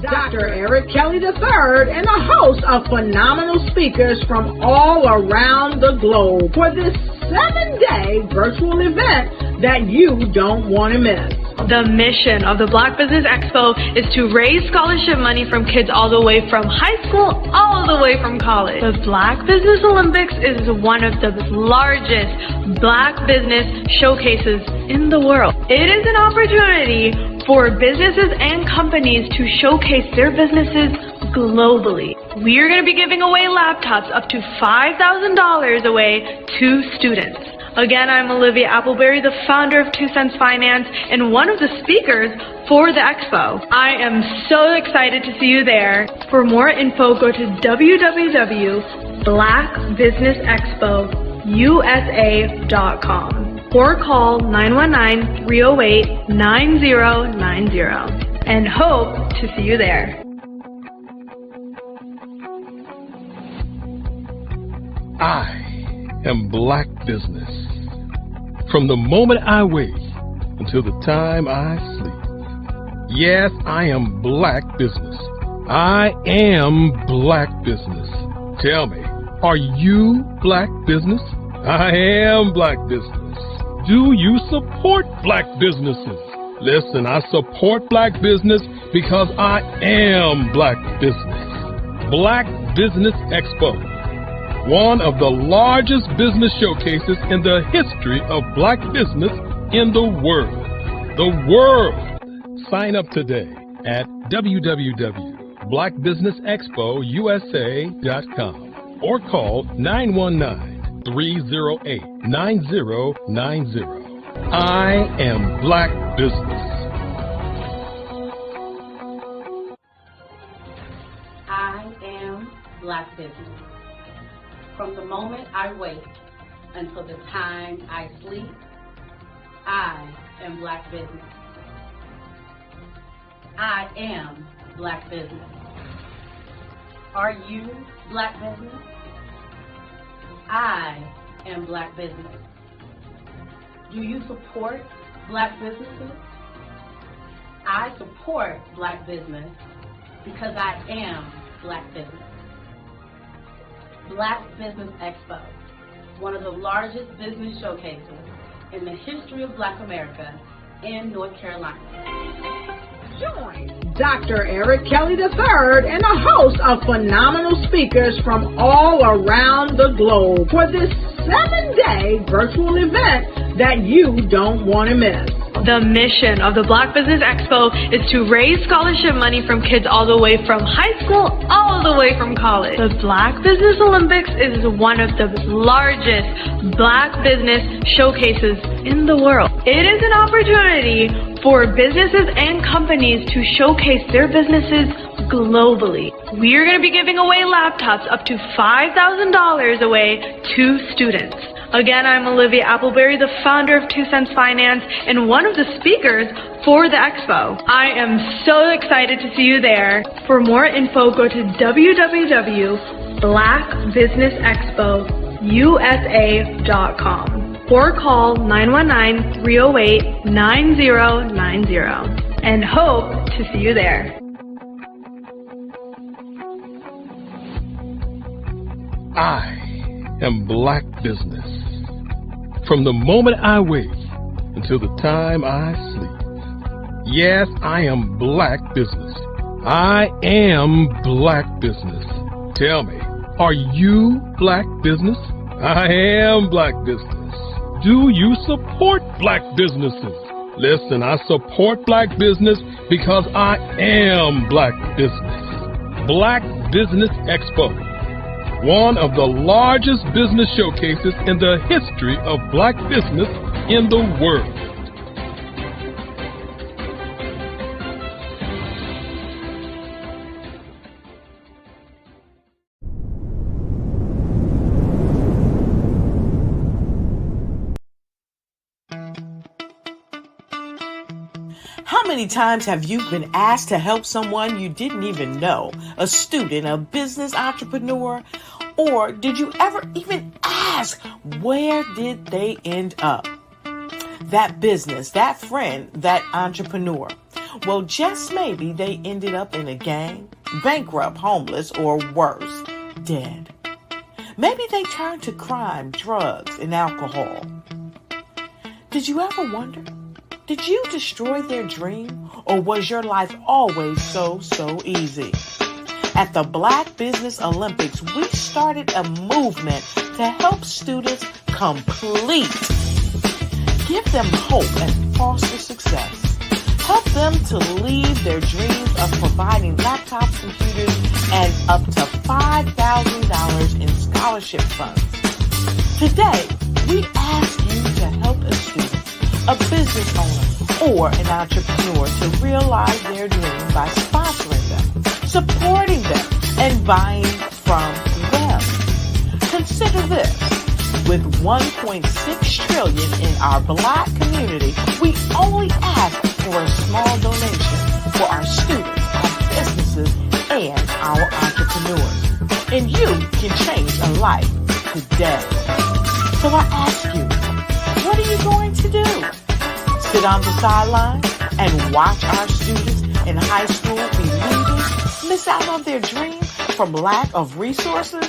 Dr. Eric Kelly III and a host of phenomenal speakers from all around the globe for this 7-day virtual event that you don't want to miss. The mission of the Black Business Expo is to raise scholarship money from kids all the way from high school all the way from college. The Black Business Olympics is one of the largest Black business showcases in the world. It is an opportunity for businesses and companies to showcase their businesses globally. We are going to be giving away laptops up to $5,000 away to students. Again, I'm Olivia Appleberry, the founder of 2 Cents Finance and one of the speakers for the expo. I am so excited to see you there. For more info, go to www.blackbusinessexpousa.com or call 919-308-9090 and hope to see you there. I am Black Business. From the moment I wake until the time I sleep. Yes, I am Black Business. I am Black Business. Tell me, are you Black Business? I am Black Business. Do you support Black businesses? Listen, I support Black business because I am Black Business. Black Business Expo, one of the largest business showcases in the history of Black business in the world. The world! Sign up today at www.blackbusinessexpousa.com or call 919-308-9090. I am Black Business. I am Black Business. From the moment I wake until the time I sleep, I am Black Business. I am Black Business. Are you Black Business? I am Black Business. Do you support Black businesses? I support Black business because I am Black Business. Black Business Expo, one of the largest business showcases in the history of Black America in North Carolina. Join Dr. Eric Kelly III and a host of phenomenal speakers from all around the globe for this 7-day virtual event that you don't want to miss. The mission of the Black Business Expo is to raise scholarship money from kids all the way from high school all the way from college. The Black Business Olympics is one of the largest Black business showcases in the world. It is an opportunity for businesses and companies to showcase their businesses globally. We are going to be giving away laptops up to $5,000 away to students. Again, I'm Olivia Appleberry, the founder of 2 Cents Finance and one of the speakers for the expo. I am so excited to see you there. For more info, go to www.blackbusinessexpousa.com or call 919-308-9090 and hope to see you there. I am Black Business. From the moment I wake until the time I sleep. Yes, I am Black Business. I am Black Business. Tell me, are you Black Business? I am Black Business. Do you support Black businesses? Listen, I support Black business because I am Black Business. Black Business Expo, one of the largest business showcases in the history of Black business in the world. How many times have you been asked to help someone you didn't even know, a student, a business entrepreneur, or did you ever even ask, where did they end up? That business, that friend, that entrepreneur. Well, just maybe they ended up in a gang, bankrupt, homeless, or worse, dead. Maybe they turned to crime, drugs, and alcohol. Did you ever wonder? Did you destroy their dream, or was your life always so easy? At the Black Business Olympics, we started a movement to help students complete. Give them hope and foster success. Help them to leave their dreams of providing laptops, computers, and up to $5,000 in scholarship funds. Today, we ask you to help a student, a business owner, or an entrepreneur to realize their dreams by sponsoring them, supporting them, and buying from them. Consider this. With $1.6 trillion in our Black community, we only ask for a small donation for our students, our businesses, and our entrepreneurs. And you can change a life today. So I ask you, what are you going to do? Sit on the sideline and watch our students in high school be leaving, miss out on their dream from lack of resources?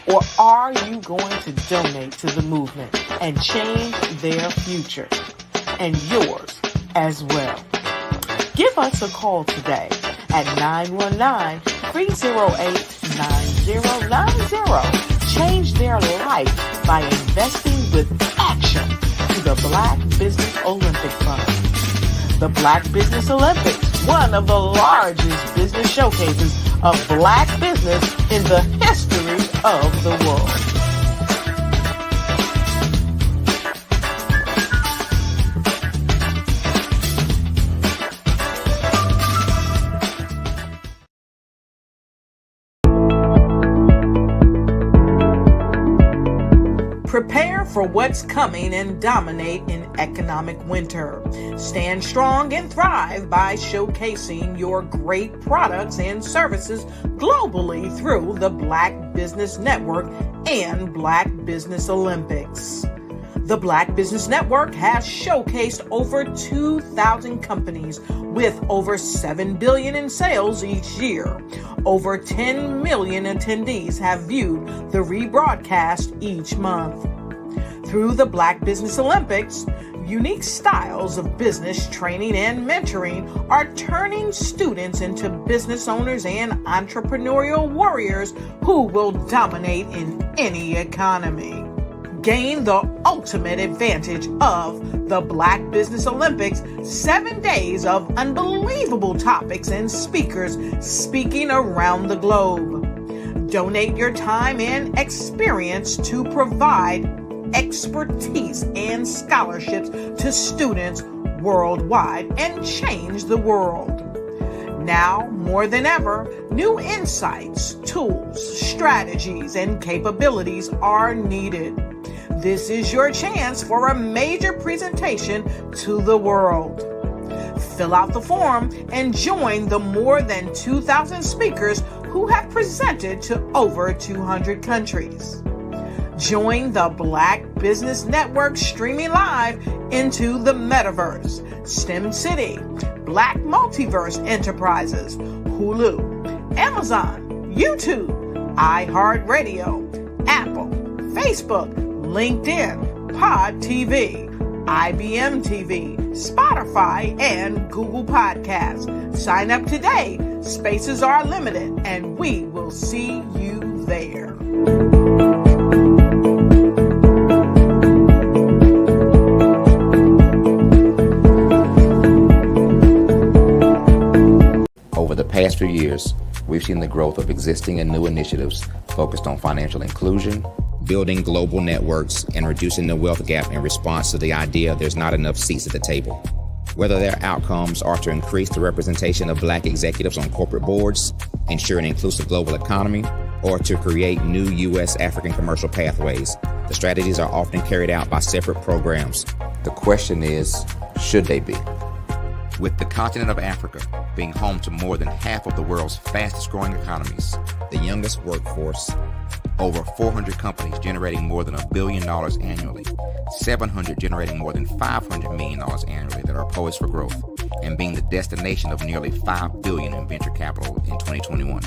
Or are you going to donate to the movement and change their future and yours as well? Give us a call today at 919-308-9090. Change their life by investing with action to the Black Business Olympic Fund. The Black Business Olympics, one of the largest business showcases of Black business in the history of the world. Prepare for what's coming and dominate in economic winter. Stand strong and thrive by showcasing your great products and services globally through the Black Business Network and Black Business Olympics. The Black Business Network has showcased over 2,000 companies with over $7 billion in sales each year. Over 10 million attendees have viewed the rebroadcast each month. Through the Black Business Olympics, unique styles of business training and mentoring are turning students into business owners and entrepreneurial warriors who will dominate in any economy. Gain the ultimate advantage of the Black Business Olympics, 7 days of unbelievable topics and speakers speaking around the globe. Donate your time and experience to provide expertise and scholarships to students worldwide and change the world. Now, more than ever, new insights, tools, strategies, and capabilities are needed. This is your chance for a major presentation to the world. Fill out the form and join the more than 2,000 speakers who have presented to over 200 countries. Join the Black Business Network streaming live into the Metaverse, STEM City, Black Multiverse Enterprises, Hulu, Amazon, YouTube, iHeartRadio, Apple, Facebook, LinkedIn, Pod TV, IBM TV, Spotify, and Google Podcasts. Sign up today. Spaces are limited, and we will see you there. Over the past few years, we've seen the growth of existing and new initiatives focused on financial inclusion, building global networks, and reducing the wealth gap in response to the idea there's not enough seats at the table. Whether their outcomes are to increase the representation of Black executives on corporate boards, ensure an inclusive global economy, or to create new U.S. African commercial pathways, the strategies are often carried out by separate programs. The question is, should they be? With the continent of Africa being home to more than half of the world's fastest growing economies, the youngest workforce, over 400 companies generating more than $1 billion annually, 700 generating more than $500 million annually that are poised for growth, and being the destination of nearly $5 billion in venture capital in 2021.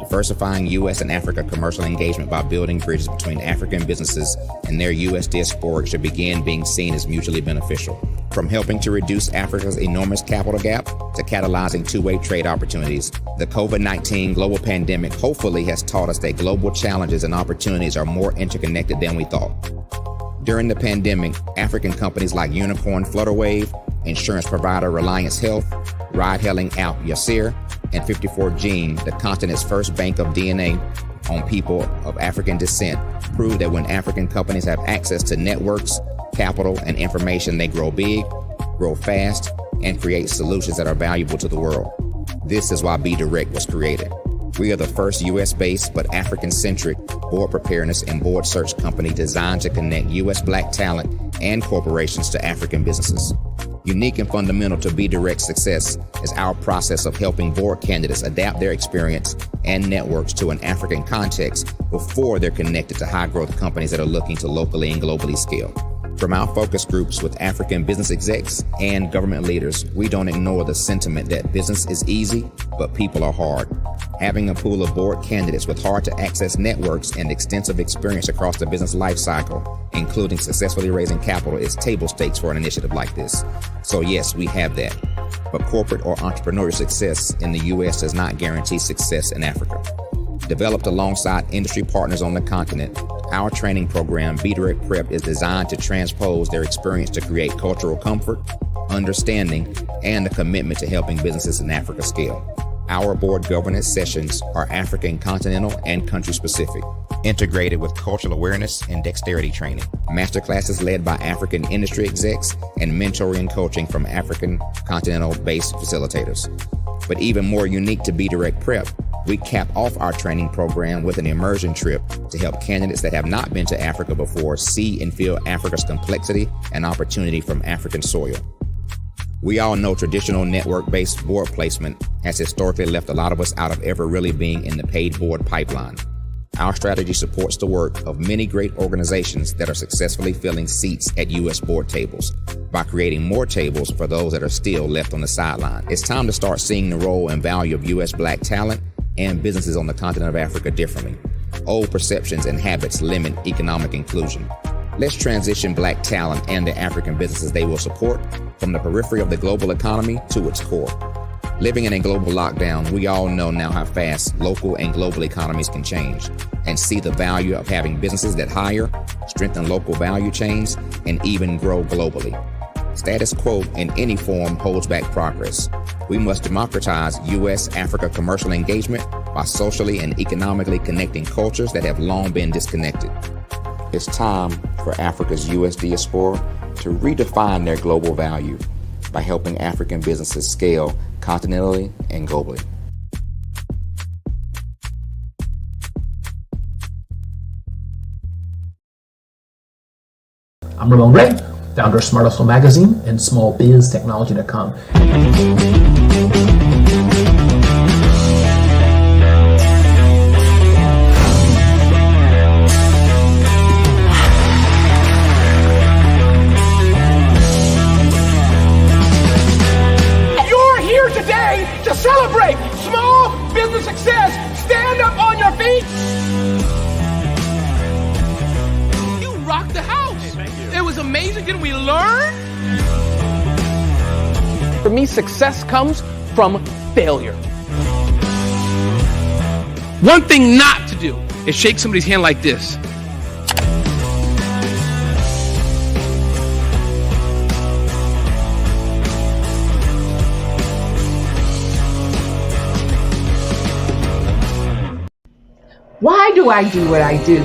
Diversifying U.S. and Africa commercial engagement by building bridges between African businesses and their U.S. diaspora should begin being seen as mutually beneficial. From helping to reduce Africa's enormous capital gap to catalyzing two-way trade opportunities, the COVID-19 global pandemic hopefully has taught us that global challenges and opportunities are more interconnected than we thought. During the pandemic, African companies like Unicorn Flutterwave, insurance provider Reliance Health, ride-hailing app Yasir, and 54Gene, the continent's first bank of DNA on people of African descent, proved that when African companies have access to networks, capital, and information, they grow big, grow fast, and create solutions that are valuable to the world. This is why Be Direct was created. We are the first U.S.-based but African-centric board preparedness and board search company designed to connect U.S. Black talent and corporations to African businesses. Unique and fundamental to Be Direct's success is our process of helping board candidates adapt their experience and networks to an African context before they're connected to high-growth companies that are looking to locally and globally scale. From our focus groups with African business execs and government leaders, we don't ignore the sentiment that business is easy, but people are hard. Having a pool of board candidates with hard-to-access networks and extensive experience across the business lifecycle, including successfully raising capital, is table stakes for an initiative like this. So yes, we have that. But corporate or entrepreneurial success in the U.S. does not guarantee success in Africa. Developed alongside industry partners on the continent, our training program, Be Direct Prep, is designed to transpose their experience to create cultural comfort, understanding, and a commitment to helping businesses in Africa scale. Our board governance sessions are African, continental, and country-specific, integrated with cultural awareness and dexterity training, masterclasses led by African industry execs, and mentoring and coaching from African continental-based facilitators. But even more unique to Be Direct Prep, we cap off our training program with an immersion trip to help candidates that have not been to Africa before see and feel Africa's complexity and opportunity from African soil. We all know traditional network-based board placement has historically left a lot of us out of ever really being in the paid board pipeline. Our strategy supports the work of many great organizations that are successfully filling seats at U.S. board tables by creating more tables for those that are still left on the sideline. It's time to start seeing the role and value of U.S. Black talent and businesses on the continent of Africa differently. Old perceptions and habits limit economic inclusion. Let's transition Black talent and the African businesses they will support from the periphery of the global economy to its core. Living in a global lockdown, we all know now how fast local and global economies can change, and see the value of having businesses that hire, strengthen local value chains, and even grow globally. Status quo in any form holds back progress. We must democratize U.S.-Africa commercial engagement by socially and economically connecting cultures that have long been disconnected. It's time for Africa's U.S. diaspora to redefine their global value by helping African businesses scale continentally and globally. I'm Ramon Ray, founder of Smart Hustle Magazine and smallbiztechnology.com. To celebrate small business success. Stand up on your feet. You rocked the house. Hey, thank you. It was amazing. Didn't we learn? For me, success comes from failure. One thing not to do is shake somebody's hand like this. Why do I do what I do?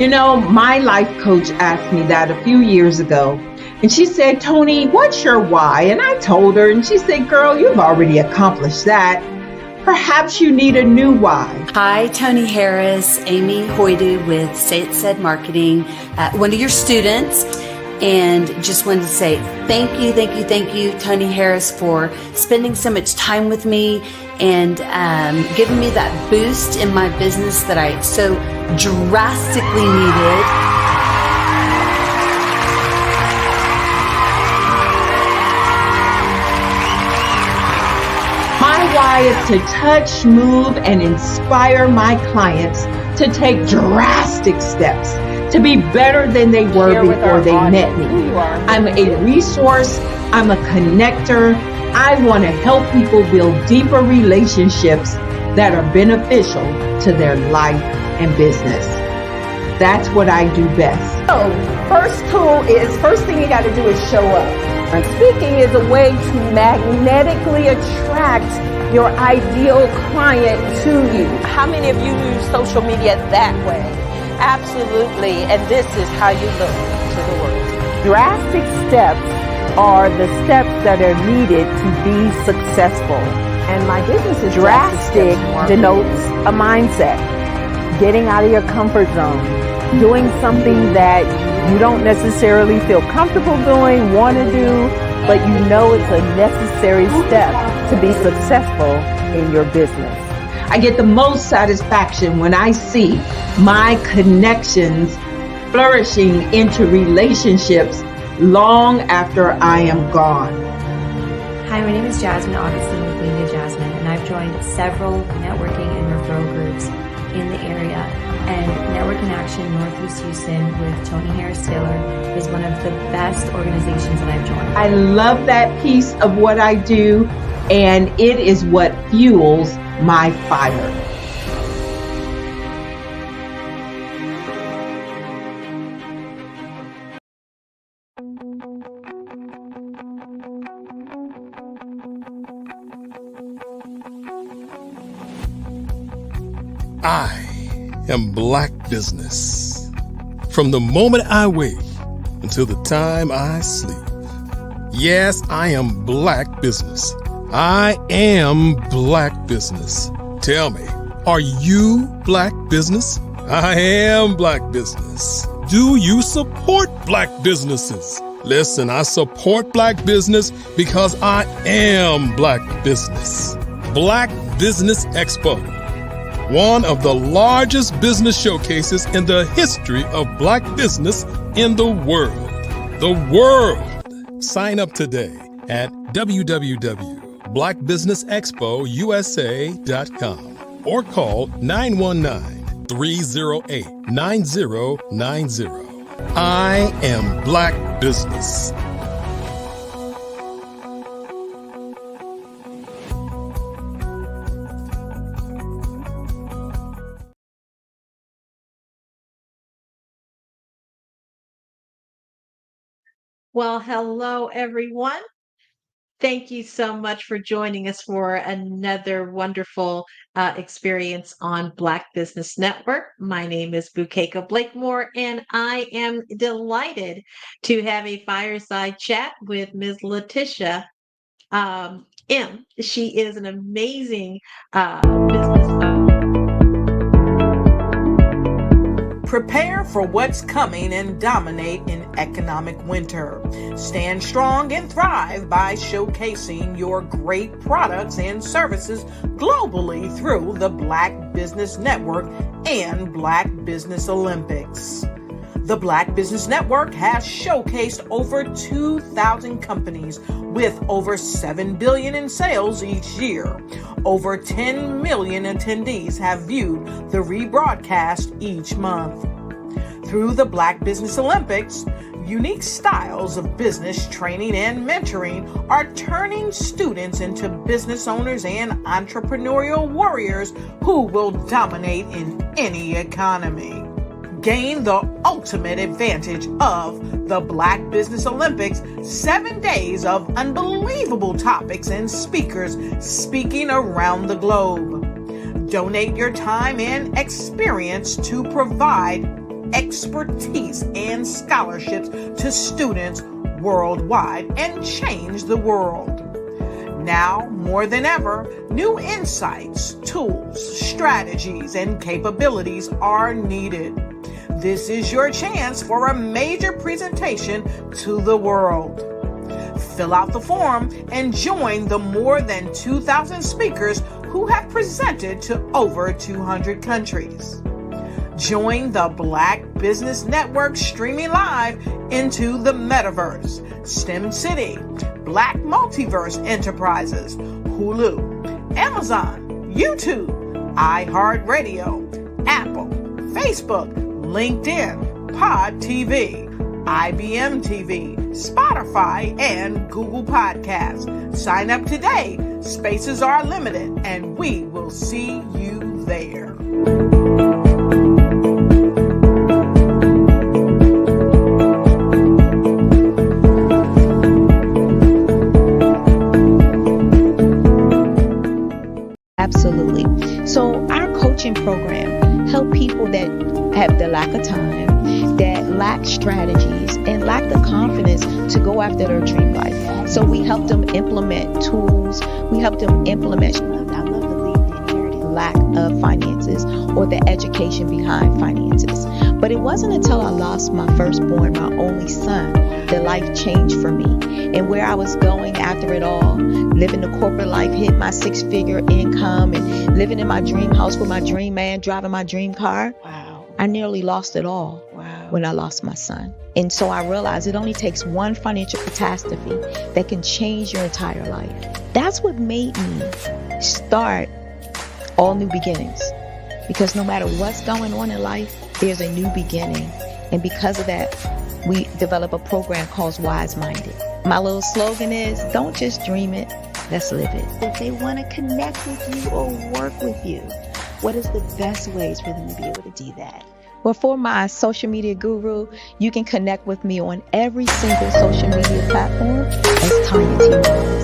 You know, my life coach asked me that a few years ago. And she said, Tony, what's your why? And I told her, and she said, girl, you've already accomplished that. Perhaps you need a new why. Hi, Tony Harris, Amy Hoydu with Say It Said Marketing, one of your students. And just wanted to say thank you, Tony Harris, for spending so much time with me and giving me that boost in my business that I so drastically needed. why is to touch, move, and inspire my clients to take drastic steps to be better than they were before they met me. I'm a resource. I'm a connector. I want to help people build deeper relationships that are beneficial to their life and business. That's what I do best. So, first thing you got to do is show up. And speaking is a way to magnetically attract your ideal client to you. How many of you use social media that way? Absolutely. And this is how you look to the world. Drastic steps are the steps that are needed to be successful. And my business is drastic denotes a mindset. Getting out of your comfort zone. Doing something that you don't necessarily feel comfortable doing, want to do, but you know it's a necessary step to be successful in your business. I get the most satisfaction when I see my connections flourishing into relationships long after I am gone. Hi, my name is Jasmine Augustine with Media Jasmine, and I've joined several networking and referral groups in the area. And Network in Action Northeast Houston with Tony Harris Taylor is one of the best organizations that I've joined. I love that piece of what I do, and it is what fuels my fire. I am Black Business. From the moment I wake until the time I sleep. Yes, I am Black Business. I am Black Business. Tell me, are you Black Business? I am Black Business. Do you support Black businesses? Listen, I support Black business because I am Black Business. Black Business Expo. One of the largest business showcases in the history of Black business in the world. The world! Sign up today at www.blackbusinessexpousa.com or call 919-308-9090. I am Black Business. Well, hello, everyone. Thank you so much for joining us for another wonderful experience on Black Business Network. My name is Bukeka Blakemore, and I am delighted to have a fireside chat with Ms. Letitia M. She is an amazing business Prepare for what's coming and dominate in economic winter. Stand strong and thrive by showcasing your great products and services globally through the Black Business Network and Black Business Olympics. The Black Business Network has showcased over 2,000 companies with over $7 billion in sales each year. Over 10 million attendees have viewed the rebroadcast each month. Through the Black Business Olympics, unique styles of business training and mentoring are turning students into business owners and entrepreneurial warriors who will dominate in any economy. Gain the ultimate advantage of the Black Business Olympics, 7 days of unbelievable topics and speakers speaking around the globe. Donate your time and experience to provide expertise and scholarships to students worldwide and change the world. Now, more than ever, new insights, tools, strategies, and capabilities are needed. This is your chance for a major presentation to the world. Fill out the form and join the more than 2,000 speakers who have presented to over 200 countries. Join the Black Business Network streaming live into the Metaverse, STEM City, Black Multiverse Enterprises, Hulu, Amazon, YouTube, iHeartRadio, Apple, Facebook, LinkedIn, Pod TV, IBM TV, Spotify, and Google Podcasts. Sign up today. Spaces are limited, and we will see you there. Absolutely. So our coaching program help people that have the lack of time, that lack strategies, and lack the confidence to go after their dream life. So we help them implement tools. We help them implement. I love to leave the inherited lack of finances or the education behind finances. But it wasn't until I lost my firstborn, my only son, that life changed for me. And where I was going after it all, living the corporate life, hit my 6-figure income, and living in my dream house with my dream man, driving my dream car. Wow. I nearly lost it all when I lost my son. And so I realized it only takes one financial catastrophe that can change your entire life. That's what made me start All New Beginnings. Because no matter what's going on in life, there's a new beginning. And because of that, we develop a program called Wise Minded. My little slogan is, don't just dream it, let's live it. If they want to connect with you or work with you, what is the best ways for them to be able to do that? Well, for my social media guru, you can connect with me on every single social media platform as Tanya T. Morris.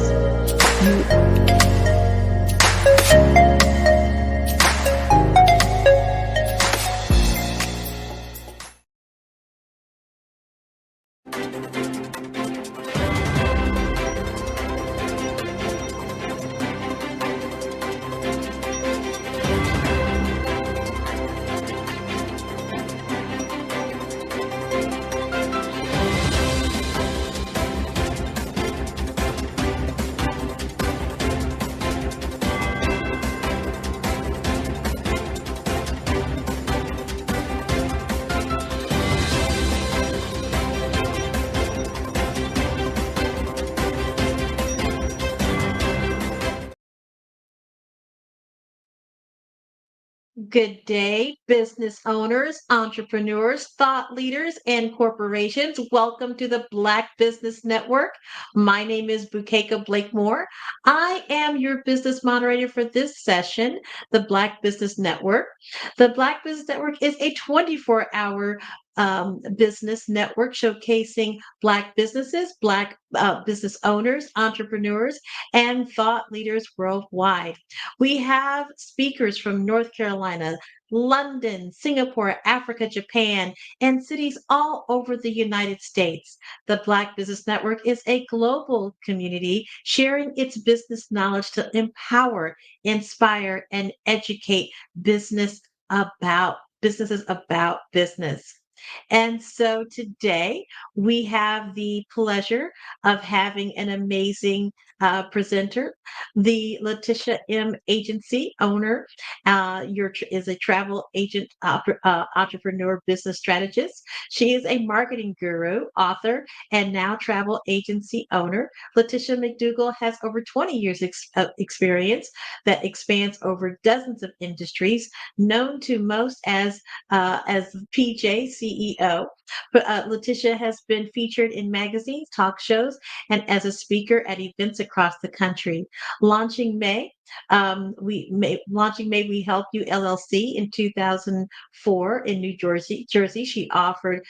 Good day, business owners, entrepreneurs, thought leaders, and corporations. Welcome to the Black Business Network. My name is Bukeka Blakemore. I am your business moderator for this session, the Black Business Network. The Black Business Network is a 24-hour business network showcasing Black businesses, Black business owners, entrepreneurs, and thought leaders worldwide. We have speakers from North Carolina, London, Singapore, Africa, Japan, and cities all over the United States. The Black Business Network is a global community sharing its business knowledge to empower, inspire, and educate businesses about business. And so today we have the pleasure of having an amazing presenter, the Letitia M. Agency owner. Is a travel agent, entrepreneur, business strategist. She is a marketing guru, author, and now travel agency owner. Letitia McDougall has over 20 years experience that expands over dozens of industries, known to most as PJ CEO. But Letitia has been featured in magazines, talk shows, and as a speaker at events across the country. Launching May, We Help You LLC in 2004 in New Jersey. She offered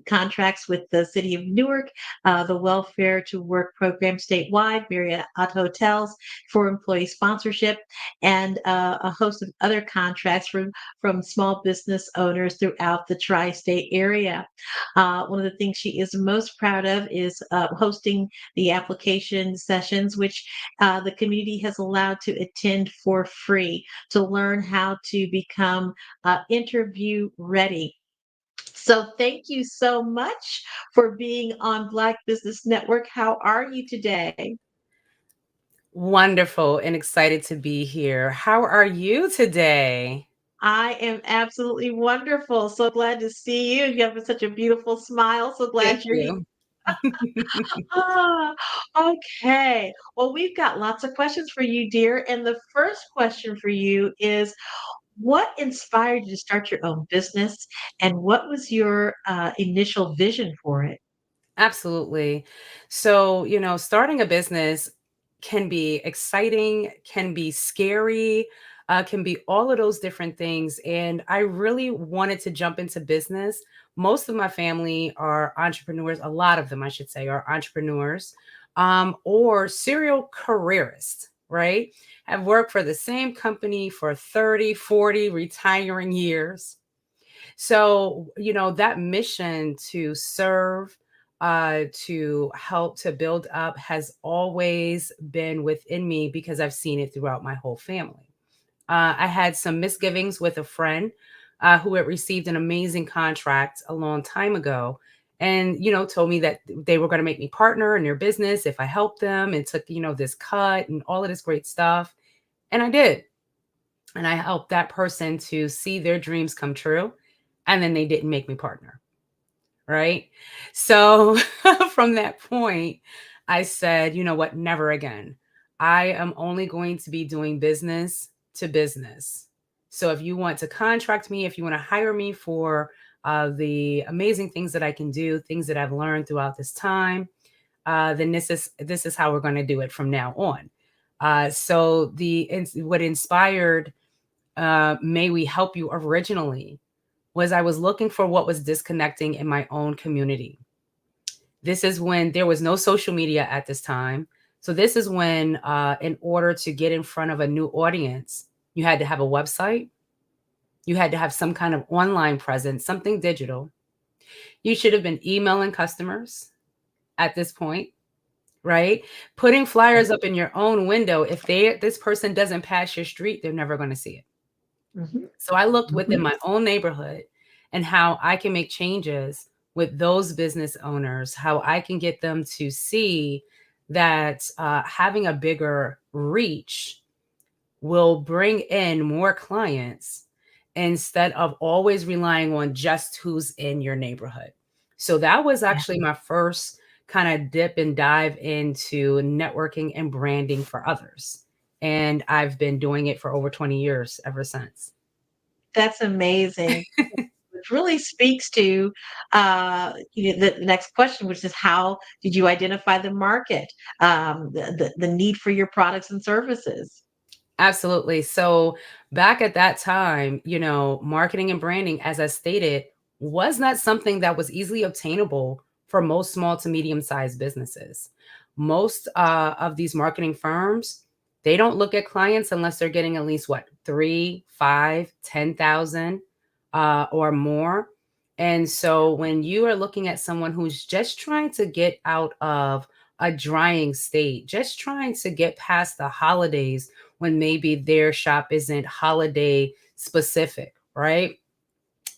contracts with the city of Newark, the Welfare to Work program statewide, Marriott hotels for employee sponsorship, and a host of other contracts from small business owners throughout the tri-state area. One of the things she is most proud of is hosting the application sessions, which the community has allowed to attend for free to learn how to become interview ready. So thank you so much for being on Black Business Network. How are you today? Wonderful and excited to be here. How are you today? I am absolutely wonderful. So glad to see you. You have such a beautiful smile. So glad Thank you're here. you. Ah, okay. Well, we've got lots of questions for you, dear. And the first question for you is, what inspired you to start your own business, and what was your initial vision for it? Absolutely. So, starting a business can be exciting, can be scary, can be all of those different things. And I really wanted to jump into business. Most of my family are entrepreneurs. A lot of them, I should say, are entrepreneurs, or serial careerists, right? Have worked for the same company for 30, 40 retiring years. So, that mission to serve, to help to build up has always been within me because I've seen it throughout my whole family. I had some misgivings with a friend who had received an amazing contract a long time ago and, told me that they were going to make me partner in their business if I helped them and took, this cut and all of this great stuff. And I did. And I helped that person to see their dreams come true. And then they didn't make me partner. Right. So from that point, I said, you know what? Never again. I am only going to be doing business to business. So if you want to contract me, if you want to hire me for the amazing things that I can do, things that I've learned throughout this time, then this is how we're going to do it from now on. So what inspired May We Help You originally was I was looking for what was disconnecting in my own community. This is when there was no social media at this time. So this is when, in order to get in front of a new audience, you had to have a website. You had to have some kind of online presence, something digital. You should have been emailing customers at this point, right? Putting flyers up in your own window. If this person doesn't pass your street, they're never going to see it. Mhm. So I looked within Mhm. my own neighborhood and how I can make changes with those business owners, how I can get them to see that having a bigger reach will bring in more clients instead of always relying on just who's in your neighborhood. So that was Yeah. actually my first kind of dip and dive into networking and branding for others. And I've been doing it for over 20 years ever since. That's amazing. Which really speaks to the next question, which is how did you identify the market, the need for your products and services? Absolutely. So back at that time, marketing and branding, as I stated, was not something that was easily obtainable for most small to medium sized businesses. Most of these marketing firms, they don't look at clients unless they're getting at least what, 3, 5, 10,000 or more. And so when you are looking at someone who's just trying to get out of a drying state, just trying to get past the holidays when maybe their shop isn't holiday specific, right?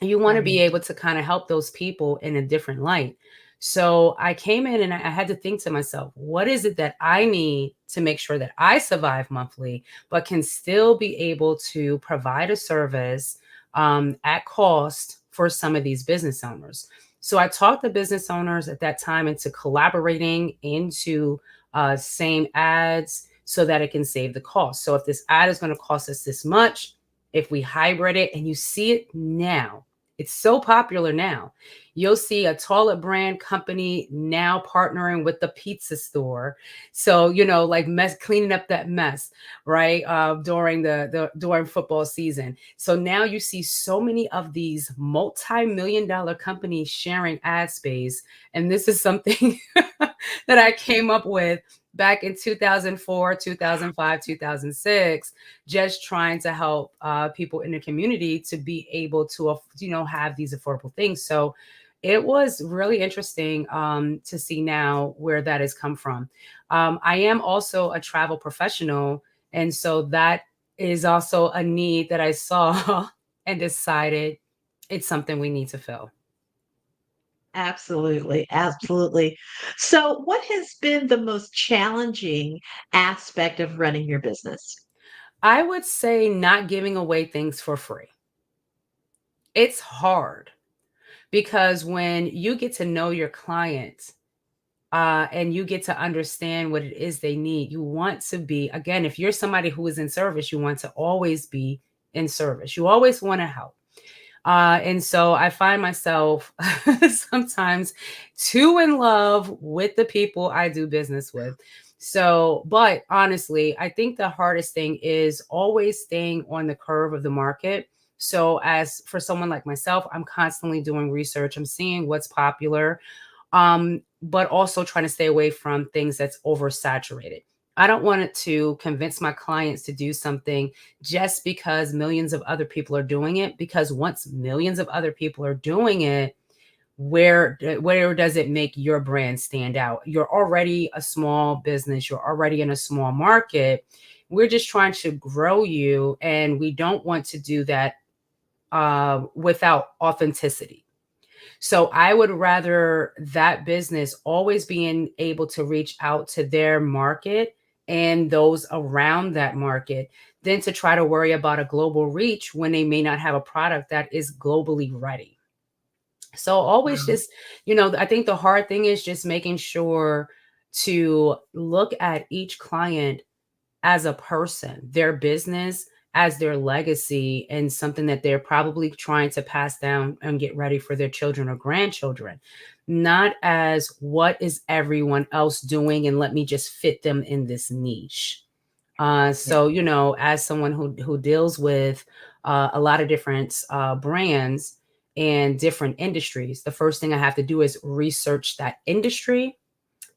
You want to be Right. able to kind of help those people in a different light. So I came in and I had to think to myself, what is it that I need to make sure that I survive monthly, but can still be able to provide a service at cost for some of these business owners? So I talked the business owners at that time into collaborating into same ads so that it can save the cost. So if this ad is going to cost us this much, if we hybrid it, and you see it now, it's so popular now. You'll see a toilet brand company now partnering with the pizza store. So, like cleaning up that mess, right? During during football season. So now you see so many of these multi-million dollar companies sharing ad space. And this is something that I came up with back in 2004, 2005, 2006, just trying to help people in the community to be able to, have these affordable things. So it was really interesting to see now where that has come from. I am also a travel professional. And so that is also a need that I saw and decided it's something we need to fill. Absolutely, absolutely. So, what has been the most challenging aspect of running your business? I would say not giving away things for free. It's hard because when you get to know your clients, and you get to understand what it is they need. You want to be, again, if you're somebody who is in service, you want to always be in service. You always want to help. And so I find myself sometimes too in love with the people I do business with. So, but honestly, I think the hardest thing is always staying on the curve of the market. So as for someone like myself, I'm constantly doing research. I'm seeing what's popular, but also trying to stay away from things that's oversaturated. I don't want it to convince my clients to do something just because millions of other people are doing it, because once millions of other people are doing it, where does it make your brand stand out? You're already a small business. You're already in a small market. We're just trying to grow you, and we don't want to do that without authenticity. So I would rather that business always being able to reach out to their market and those around that market than to try to worry about a global reach when they may not have a product that is globally ready. So always just, I think the hard thing is just making sure to look at each client as a person, their business as their legacy, and something that they're probably trying to pass down and get ready for their children or grandchildren, not as what is everyone else doing and let me just fit them in this niche. So, as someone who deals with a lot of different brands and different industries, the first thing I have to do is research that industry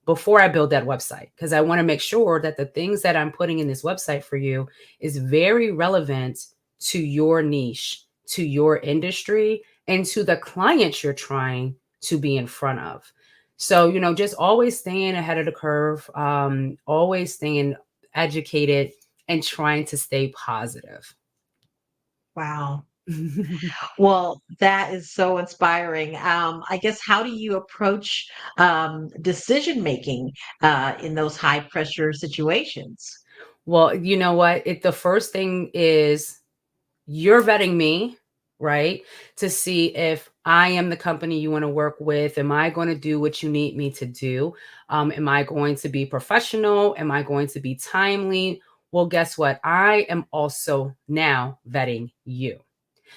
before I build that website, because I want to make sure that the things that I'm putting in this website for you is very relevant to your niche, to your industry, and to the clients you're trying to be in front of. So, just always staying ahead of the curve, always staying educated and trying to stay positive. Wow. Well, that is so inspiring. I guess, how do you approach decision making in those high pressure situations? Well, you know what? The first thing is you're vetting me, right? To see if I am the company you want to work with. Am I going to do what you need me to do? Am I going to be professional? Am I going to be timely? Well, guess what? I am also now vetting you.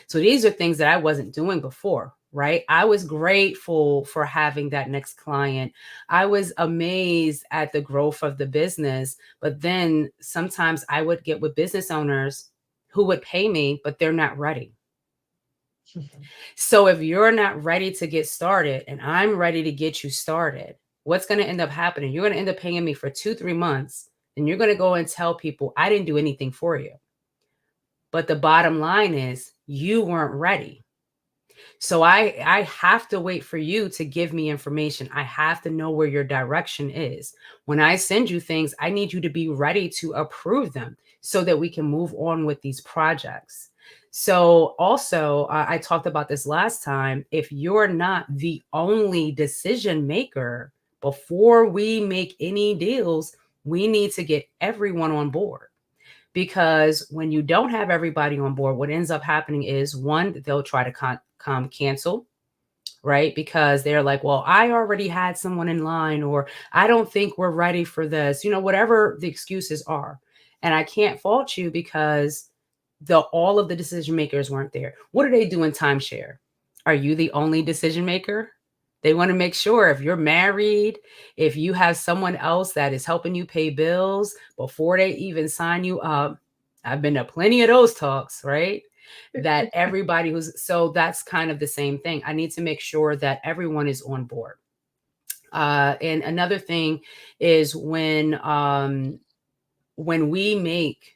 So these are things that I wasn't doing before, right? I was grateful for having that next client. I was amazed at the growth of the business. But then sometimes I would get with business owners who would pay me, but they're not ready. So if you're not ready to get started and I'm ready to get you started, what's going to end up happening? You're going to end up paying me for 2-3 months, and you're going to go and tell people I didn't do anything for you. But the bottom line is you weren't ready. So I have to wait for you to give me information. I have to know where your direction is. When I send you things, I need you to be ready to approve them so that we can move on with these projects. So also, I talked about this last time. If you're not the only decision maker before we make any deals, we need to get everyone on board. Because when you don't have everybody on board, what ends up happening is, one, they'll try to cancel, right? Because they're like, well, I already had someone in line, or I don't think we're ready for this, whatever the excuses are. And I can't fault you because all of the decision makers weren't there. What do they do in timeshare? Are you the only decision maker? They want to make sure if you're married, if you have someone else that is helping you pay bills before they even sign you up. I've been to plenty of those talks, right? That everybody so that's kind of the same thing. I need to make sure that everyone is on board. And another thing is when we make,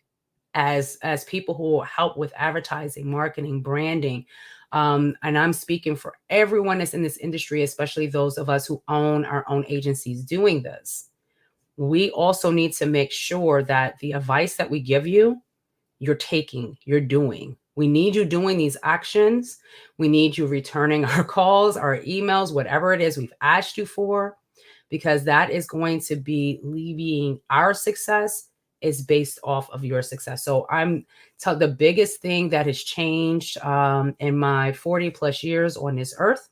as people who help with advertising, marketing, branding, and I'm speaking for everyone that's in this industry, especially those of us who own our own agencies doing this, we also need to make sure that the advice that we give you, you're taking, you're doing. We need you doing these actions. We need you returning our calls, our emails, whatever it is we've asked you for, because that is going to be leaving our success is based off of your success. So the biggest thing that has changed in my 40 plus years on this earth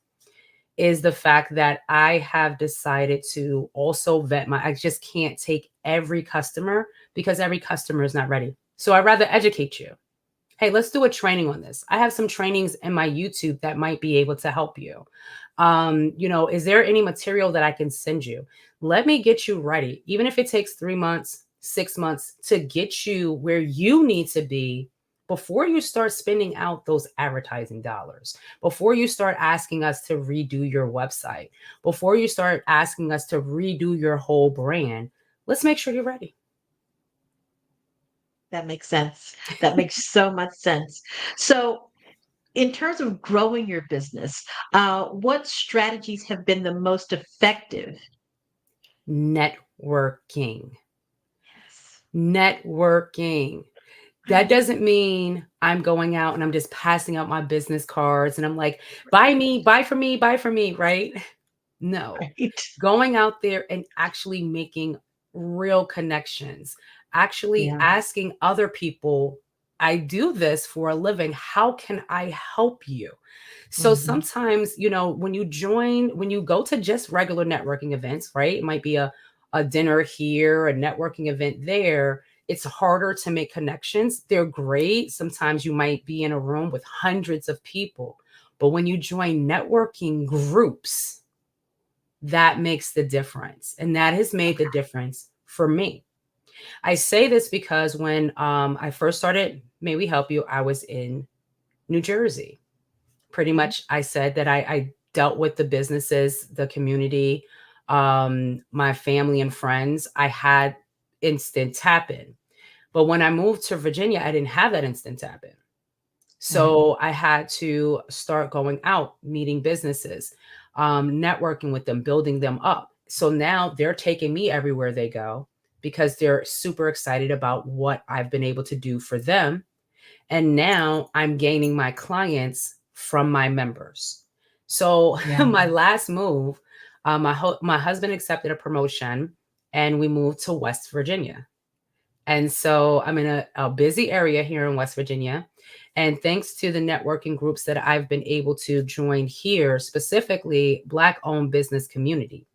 is the fact that I have decided to also vet I just can't take every customer because every customer is not ready. So I'd rather educate you. Hey, let's do a training on this. I have some trainings in my YouTube that might be able to help you. Is there any material that I can send you? Let me get you ready, even if it takes 3 months, 6 months to get you where you need to be before you start spending out those advertising dollars, before you start asking us to redo your website, before you start asking us to redo your whole brand. Let's make sure you're ready. That makes sense. That makes so much sense. So, in terms of growing your business, what strategies have been the most effective? Networking. Networking. That doesn't mean I'm going out and I'm just passing out my business cards and I'm like, buy me, buy for me, buy for me, right? No. Right. Going out there and actually making real connections, actually Yeah. asking other people, I do this for a living. How can I help you? So sometimes, when you go to just regular networking events, right? It might be a dinner here, a networking event there. It's harder to make connections. They're great. Sometimes you might be in a room with hundreds of people, but when you join networking groups, that makes the difference. And that has made the difference for me. I say this because when I first started May We Help You, I was in New Jersey. Pretty much I said that I dealt with the businesses, the community, my family and friends. I had instant tap in. But when I moved to Virginia, I didn't have that instant tap in. So I had to start going out, meeting businesses, networking with them, building them up. So now they're taking me everywhere they go because they're super excited about what I've been able to do for them. And now I'm gaining my clients from my members. So my last move, my husband accepted a promotion and we moved to West Virginia. And so I'm in a busy area here in West Virginia. And thanks to the networking groups that I've been able to join here, specifically Black-owned business community.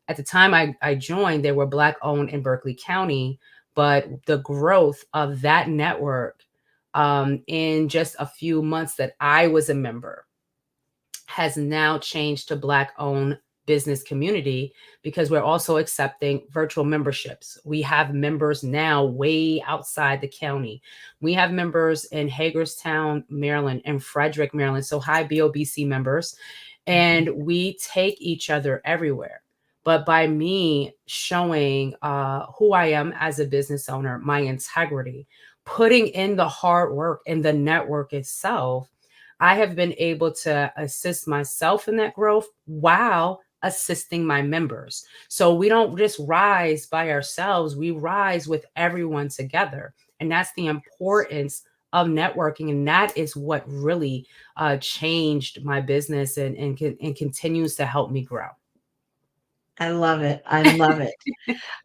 At the time I joined, they were Black-owned in Berkeley County, but the growth of that network in just a few months that I was a member has now changed to Black-owned business community because we're also accepting virtual memberships. We have members now way outside the county. We have members in Hagerstown, Maryland, and Frederick, Maryland. So hi, BOBC members. And we take each other everywhere. But by me showing who I am as a business owner, my integrity, putting in the hard work and the network itself, I have been able to assist myself in that growth while assisting my members. So we don't just rise by ourselves, we rise with everyone together. And that's the importance of networking. And that is what really changed my business and continues to help me grow. I love it. I love it.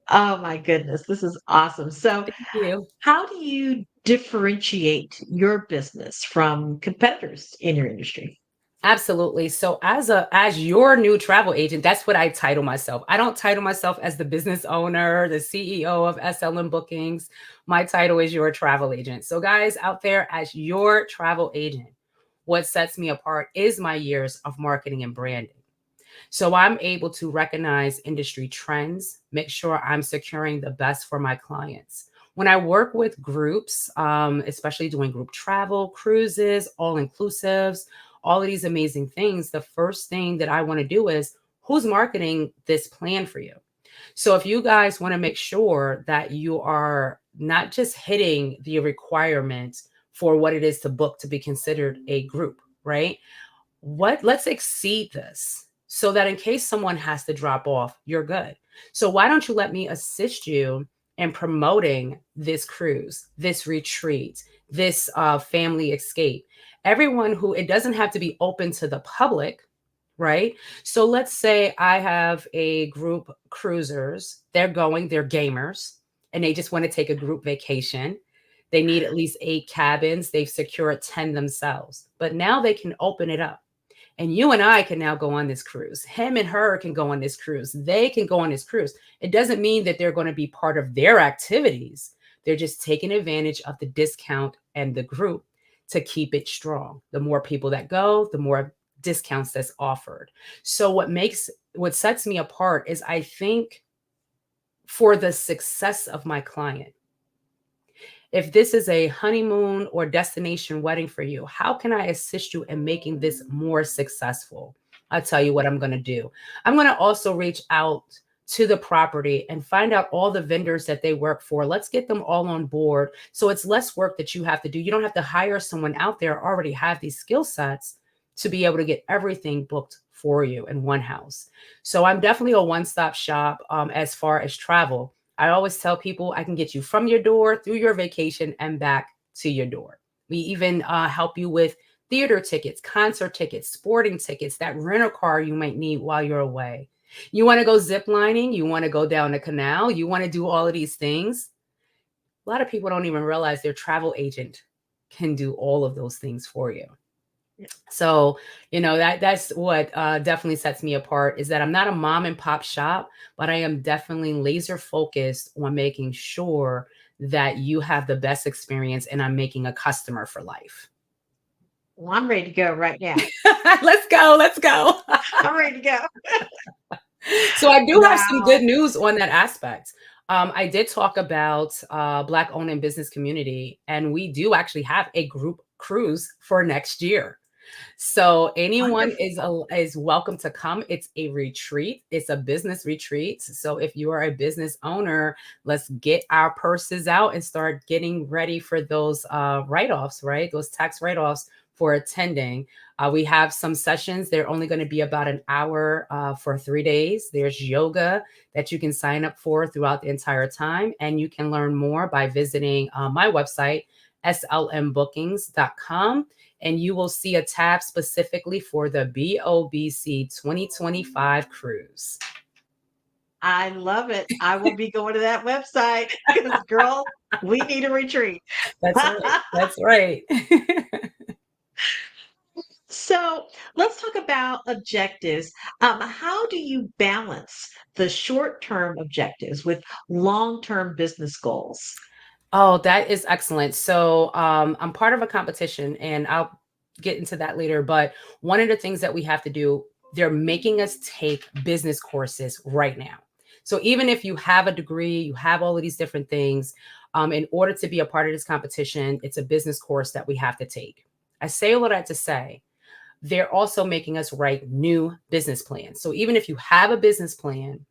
Oh my goodness, this is awesome. So, Thank you. how do you differentiate your business from competitors in your industry? Absolutely. So as your new travel agent, that's what I title myself. I don't title myself as the business owner, the CEO of SLM Bookings. My title is your travel agent. So guys out there, as your travel agent, what sets me apart is my years of marketing and branding. So I'm able to recognize industry trends, make sure I'm securing the best for my clients. When I work with groups, especially doing group travel, cruises, all inclusives, all of these amazing things, the first thing that I want to do is who's marketing this plan for you? So if you guys want to make sure that you are not just hitting the requirements for what it is to book to be considered a group, right? Let's exceed this so that in case someone has to drop off, you're good. So why don't you let me assist you in promoting this cruise, this retreat, this family escape? Everyone who, it doesn't have to be open to the public, right? So let's say I have a group cruisers, they're gamers, and they just want to take a group vacation. They need at least 8 cabins. They've secured 10 themselves, but now they can open it up. And you and I can now go on this cruise. Him and her can go on this cruise. They can go on this cruise. It doesn't mean that they're going to be part of their activities. They're just taking advantage of the discount and the group to keep it strong. The more people that go, the more discounts that's offered. So what sets me apart is I think for the success of my client, if this is a honeymoon or destination wedding for you, how can I assist you in making this more successful? I'll tell you what I'm going to do. I'm going to also reach out to the property and find out all the vendors that they work for. Let's get them all on board. So it's less work that you have to do. You don't have to hire someone out there already have these skill sets to be able to get everything booked for you in one house. So I'm definitely a one-stop shop as far as travel. I always tell people I can get you from your door through your vacation and back to your door. We even help you with theater tickets, concert tickets, sporting tickets, that rental car you might need while you're away. You want to go zip lining, you want to go down the canal, you want to do all of these things. A lot of people don't even realize their travel agent can do all of those things for you. So, that's what definitely sets me apart is that I'm not a mom and pop shop, but I am definitely laser focused on making sure that you have the best experience and I'm making a customer for life. Well, I'm ready to go right now. Let's go. I'm ready to go. So I do have some good news on that aspect. I did talk about Black owned and business community, and we do actually have a group cruise for next year. So anyone is welcome to come. It's a retreat. It's a business retreat. So if you are a business owner, let's get our purses out and start getting ready for those write-offs, right? Those tax write-offs for attending. We have some sessions. They're only going to be about an hour for 3 days. There's yoga that you can sign up for throughout the entire time. And you can learn more by visiting my website, slmbookings.com. And you will see a tab specifically for the BOBC 2025 cruise. I love it. I will be going to that website because, girl, we need a retreat. That's right. That's right. So let's talk about objectives. How do you balance the short-term objectives with long-term business goals? Oh, that is excellent. So I'm part of a competition and I'll get into that later. But one of the things that we have to do, they're making us take business courses right now. So even if you have a degree, you have all of these different things, in order to be a part of this competition, it's a business course that we have to take. I say all of that to say, they're also making us write new business plans. So even if you have a business plan,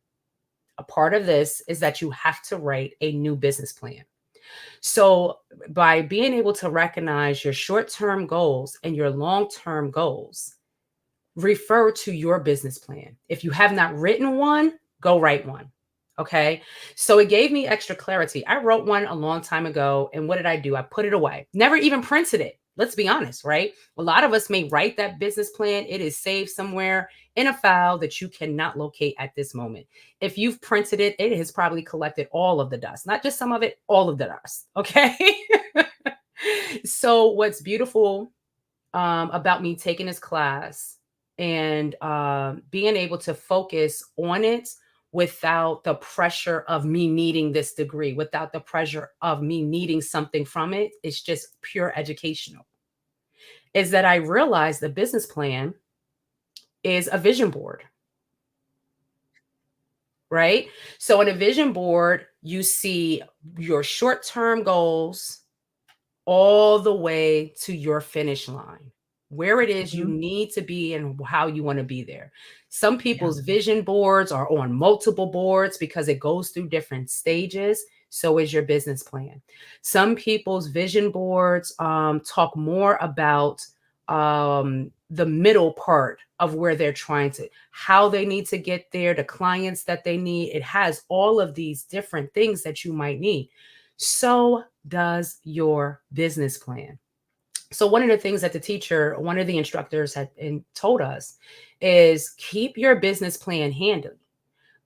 a part of this is that you have to write a new business plan. So by being able to recognize your short-term goals and your long-term goals, refer to your business plan. If you have not written one, go write one. Okay. So it gave me extra clarity. I wrote one a long time ago. And what did I do? I put it away. Never even printed it. Let's be honest, right? A lot of us may write that business plan. It is saved somewhere in a file that you cannot locate at this moment. If you've printed it, it has probably collected all of the dust, not just some of it, all of the dust. Okay. So what's beautiful about me taking this class and being able to focus on it without the pressure of me needing this degree, without the pressure of me needing something from it, it's just pure educational, is that I realized the business plan is a vision board, right? So in a vision board, you see your short-term goals all the way to your finish line, where it is you need to be and how you want to be there. Some people's vision boards are on multiple boards because it goes through different stages. So is your business plan. Some people's vision boards talk more about the middle part of where they're trying to, how they need to get there, the clients that they need. It has all of these different things that you might need. So does your business plan. So one of the things that one of the instructors had told us is keep your business plan handy.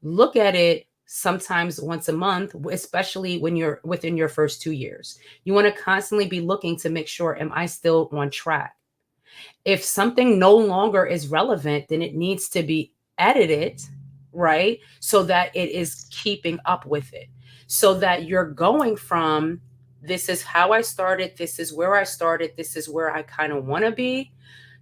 Look at it sometimes once a month, especially when you're within your first 2 years. You want to constantly be looking to make sure, am I still on track? If something no longer is relevant, then it needs to be edited, right? So that it is keeping up with it. So that you're going from, this is how I started, this is where I started, this is where I kind of want to be,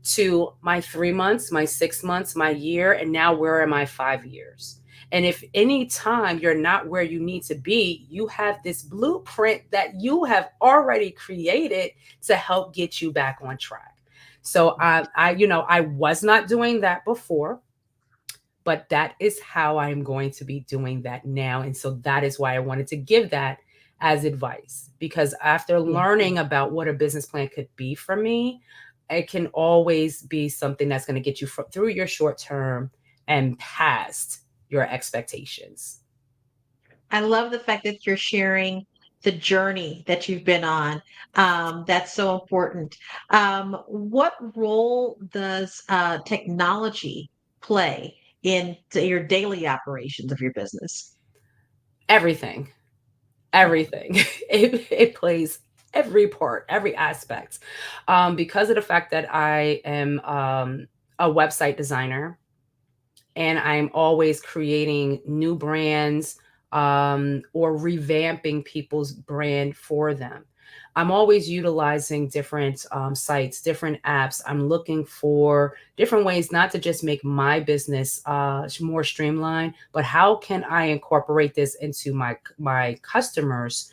to my 3 months, my 6 months, my year, and now where am I 5 years? And if any time you're not where you need to be, you have this blueprint that you have already created to help get you back on track. So I was not doing that before, but that is how I'm going to be doing that now. And so that is why I wanted to give that as advice, because after learning about what a business plan could be for me, it can always be something that's going to get you through your short term and past your expectations. I love the fact that you're sharing the journey that you've been on. That's so important. What role does technology play in your daily operations of your business? Everything. It plays every part, every aspect. Because of the fact that I am a website designer, and I'm always creating new brands, or revamping people's brand for them. I'm always utilizing different sites, different apps. I'm looking for different ways not to just make my business more streamlined, but how can I incorporate this into my customers'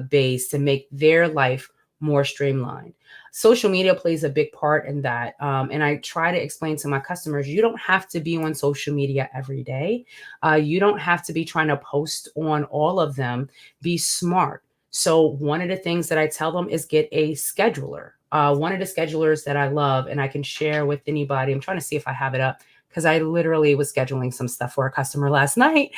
base to make their life more streamlined. Social media plays a big part in that. And I try to explain to my customers, you don't have to be on social media every day. You don't have to be trying to post on all of them. Be smart. So one of the things that I tell them is get a scheduler. One of the schedulers that I love and I can share with anybody, I'm trying to see if I have it up, because I literally was scheduling some stuff for a customer last night.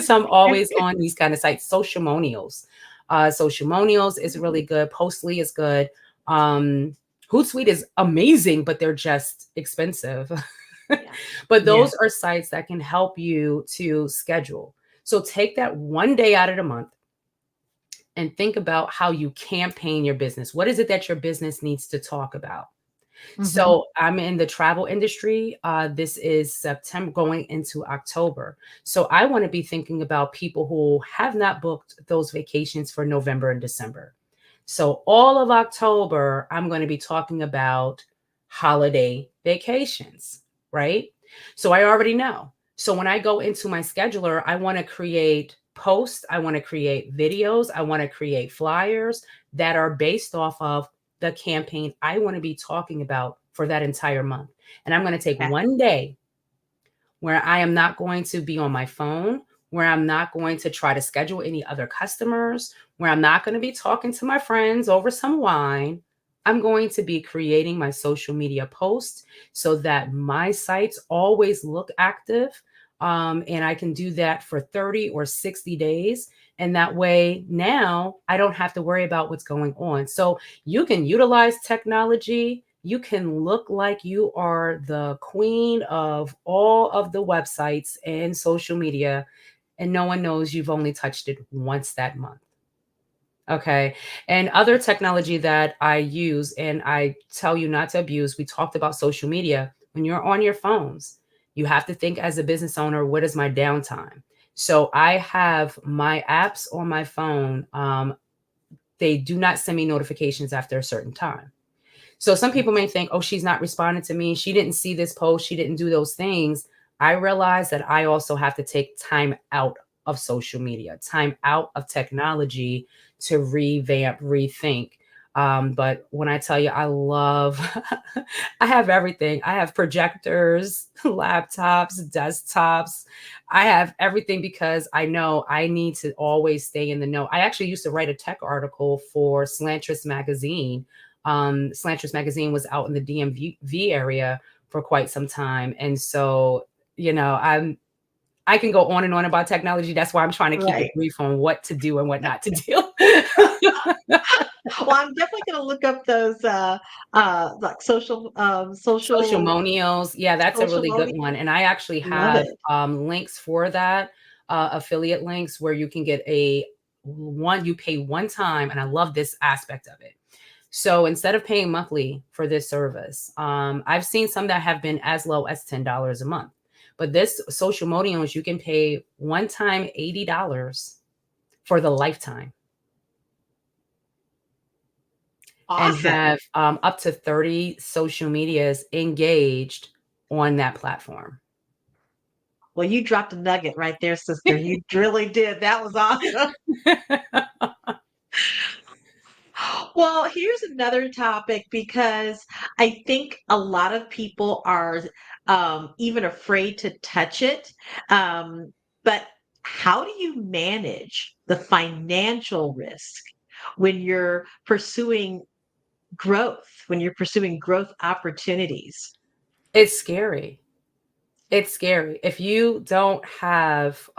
So I'm always on these kind of sites. Socialmonials. Socialmonials is really good. Postly is good. Hootsuite is amazing, but they're just expensive. But those are sites that can help you to schedule. So take that one day out of the month and think about how you campaign your business. What is it that your business needs to talk about? So I'm in the travel industry. This is September going into October. So I want to be thinking about people who have not booked those vacations for November and December. So all of October, I'm going to be talking about holiday vacations, right? So I already know. So when I go into my scheduler, I want to create posts. I want to create videos. I want to create flyers that are based off of the campaign I want to be talking about for that entire month. And I'm going to take one day where I am not going to be on my phone, where I'm not going to try to schedule any other customers, where I'm not going to be talking to my friends over some wine. I'm going to be creating my social media posts so that my sites always look active. And I can do that for 30 or 60 days. And that way now I don't have to worry about what's going on. So you can utilize technology. You can look like you are the queen of all of the websites and social media, and no one knows you've only touched it once that month. Okay. And other technology that I use, and I tell you not to abuse, we talked about social media. When you're on your phones, you have to think as a business owner, what is my downtime? So I have my apps on my phone. They do not send me notifications after a certain time. So some people may think, oh, she's not responding to me. She didn't see this post. She didn't do those things. I realize that I also have to take time out of social media, time out of technology to revamp, rethink. But when I tell you, I love, I have everything. I have projectors, laptops, desktops. I have everything because I know I need to always stay in the know. I actually used to write a tech article for Slantress magazine. Slantress magazine was out in the DMV area for quite some time. And so, I can go on and on about technology. That's why I'm trying to keep it brief on what to do and what not to do. Well, I'm definitely going to look up those like Socialmonials. Yeah, that's a really good one. And I actually have links for that, affiliate links where you can get you pay one time. And I love this aspect of it. So instead of paying monthly for this service, I've seen some that have been as low as $10 a month. But this social modials, you can pay one time $80 for the lifetime. Awesome. And have up to 30 social medias engaged on that platform. Well, you dropped a nugget right there, sister. You really did. That was awesome. Well, here's another topic because I think a lot of people are even afraid to touch it. But how do you manage the financial risk when you're pursuing growth, when you're pursuing growth opportunities? It's scary. It's scary. If you don't have,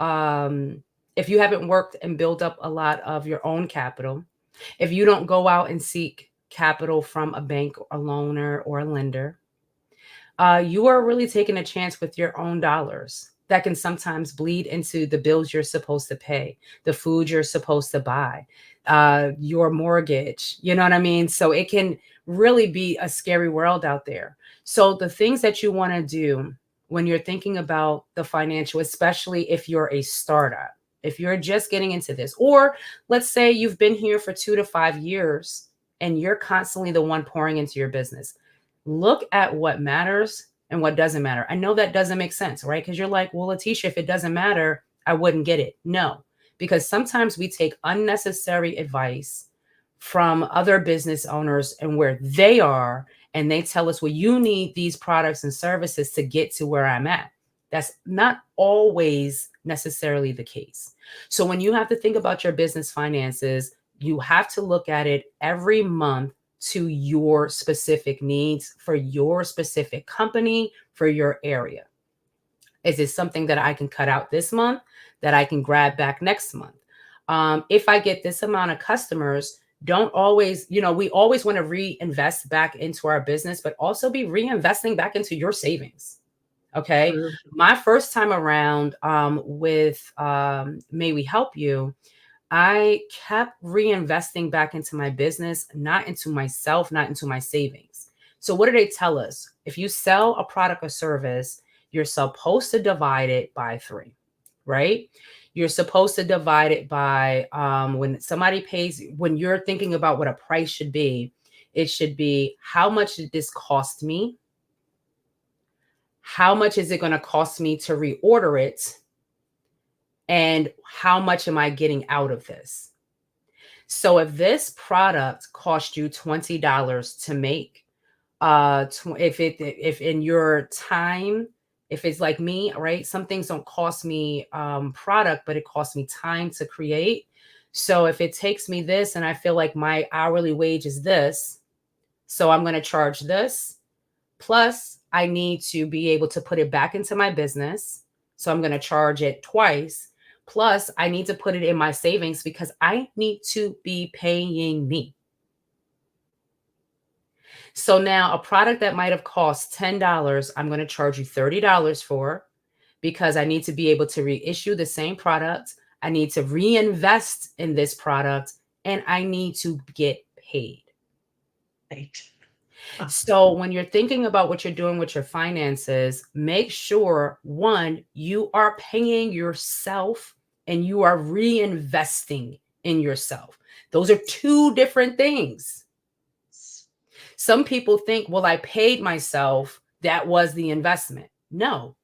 if you haven't worked and built up a lot of your own capital, if you don't go out and seek capital from a bank, a loaner, or a lender, you are really taking a chance with your own dollars that can sometimes bleed into the bills you're supposed to pay, the food you're supposed to buy, your mortgage. You know what I mean? So it can really be a scary world out there. So the things that you want to do when you're thinking about the financial, especially if you're a startup, if you're just getting into this, or let's say you've been here for 2 to 5 years and you're constantly the one pouring into your business, look at what matters and what doesn't matter. I know that doesn't make sense, right? Because you're like, well, Letitia, if it doesn't matter, I wouldn't get it. No, because sometimes we take unnecessary advice from other business owners and where they are, and they tell us, well, you need these products and services to get to where I'm at. That's not always necessarily the case. So when you have to think about your business finances, you have to look at it every month to your specific needs for your specific company, for your area. Is it something that I can cut out this month that I can grab back next month? If I get this amount of customers, don't always, we always want to reinvest back into our business, but also be reinvesting back into your savings. Okay. True. My first time around with May We Help You, I kept reinvesting back into my business, not into myself, not into my savings. So what do they tell us? If you sell a product or service, you're supposed to divide it by 3, right? You're supposed to divide it by when somebody pays, when you're thinking about what a price should be, it should be, how much did this cost me? How much is it going to cost me to reorder it? And how much am I getting out of this? So if this product cost you $20 to make, if in your time, if it's like me, right? Some things don't cost me product, but it costs me time to create. So if it takes me this and I feel like my hourly wage is this, so I'm going to charge this. Plus, I need to be able to put it back into my business. So I'm going to charge it twice. Plus, I need to put it in my savings because I need to be paying me. So now a product that might have cost $10, I'm going to charge you $30 for, because I need to be able to reissue the same product. I need to reinvest in this product and I need to get paid. Right. So when you're thinking about what you're doing with your finances, make sure, one, you are paying yourself and you are reinvesting in yourself. Those are 2 different things. Some people think, well, I paid myself, that was the investment. No,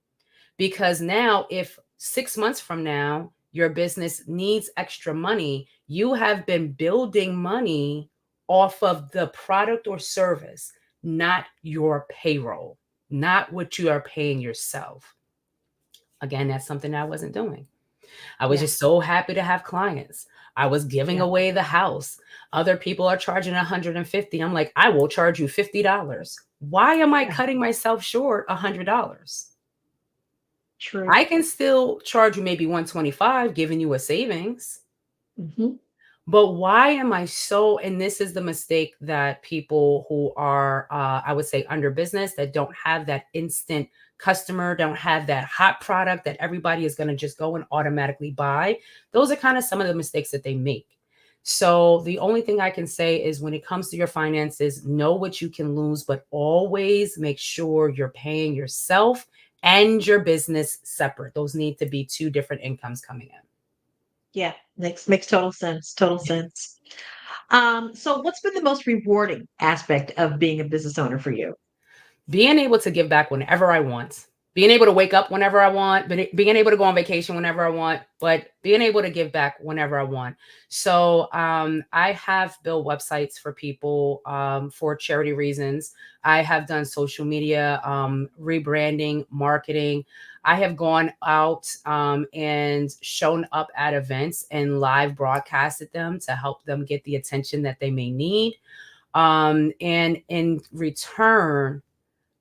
because now if 6 months from now, your business needs extra money, you have been building money off of the product or service, not your payroll, not what you are paying yourself. Again, that's something I wasn't doing. I was just so happy to have clients. I was giving away the house. Other people are charging $150. I'm like, I will charge you $50. Why am I cutting myself short $100? True. I can still charge you maybe $125, giving you a savings. Mm-hmm. But why am I so, and this is the mistake that people who are, I would say, under business, that don't have that instant customer, don't have that hot product that everybody is going to just go and automatically buy. Those are kind of some of the mistakes that they make. So the only thing I can say is when it comes to your finances, know what you can lose, but always make sure you're paying yourself and your business separate. Those need to be two different incomes coming in. Yeah, makes total sense. Total sense. So what's been the most rewarding aspect of being a business owner for you? Being able to give back whenever I want, being able to wake up whenever I want, being able to go on vacation whenever I want, but being able to give back whenever I want. So I have built websites for people for charity reasons. I have done social media, rebranding, marketing. I have gone out and shown up at events and live broadcasted them to help them get the attention that they may need. And in return,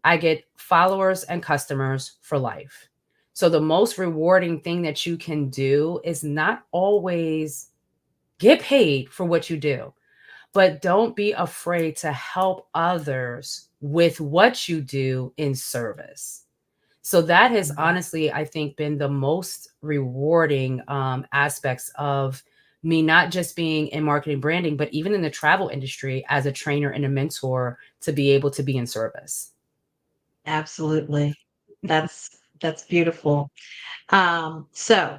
I get followers and customers for life. So the most rewarding thing that you can do is not always get paid for what you do, but don't be afraid to help others with what you do in service. So that has honestly, I think, been the most rewarding aspects of me, not just being in marketing branding, but even in the travel industry as a trainer and a mentor, to be able to be in service. Absolutely. That's beautiful. So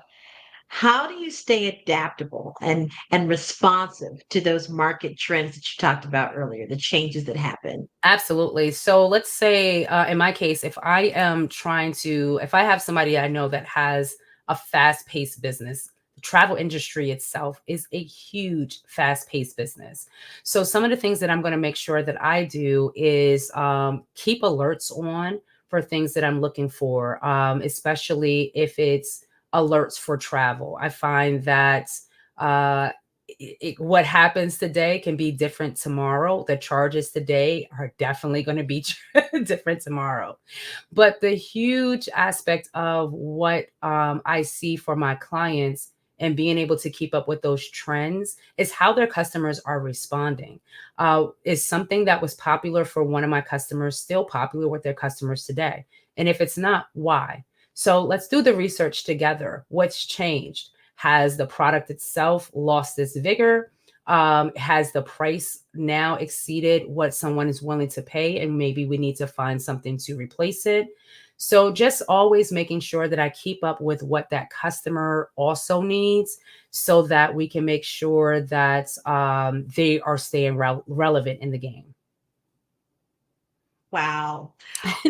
how do you stay adaptable and responsive to those market trends that you talked about earlier, the changes that happen? Absolutely. So let's say in my case, if I have somebody I know that has a fast-paced business, the travel industry itself is a huge fast-paced business. So some of the things that I'm going to make sure that I do is keep alerts on for things that I'm looking for, especially if it's alerts for travel. I find that what happens today can be different tomorrow. The charges today are definitely going to be different tomorrow. But the huge aspect of what I see for my clients and being able to keep up with those trends is how their customers are responding. Is something that was popular for one of my customers still popular with their customers today? And if it's not, why? So let's do the research together. What's changed? Has the product itself lost its vigor? Has the price now exceeded what someone is willing to pay? And maybe we need to find something to replace it. So just always making sure that I keep up with what that customer also needs so that we can make sure that they are staying relevant in the game. Wow.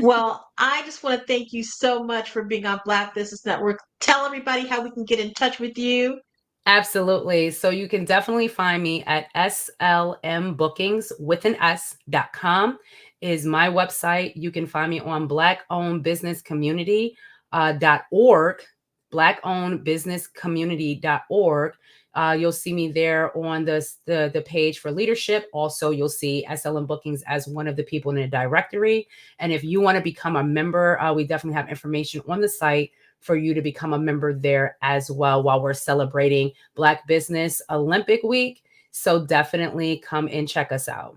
Well, I just want to thank you so much for being on Black Business Network. Tell everybody how we can get in touch with you. Absolutely. So you can definitely find me at slmbookings.com is my website. You can find me on blackownedbusinesscommunity.org, blackownedbusinesscommunity.org. You'll see me there on the page for leadership. Also, you'll see SLM Bookings as one of the people in the directory. And if you want to become a member, we definitely have information on the site for you to become a member there as well while we're celebrating Black Business Olympic Week. So definitely come and check us out.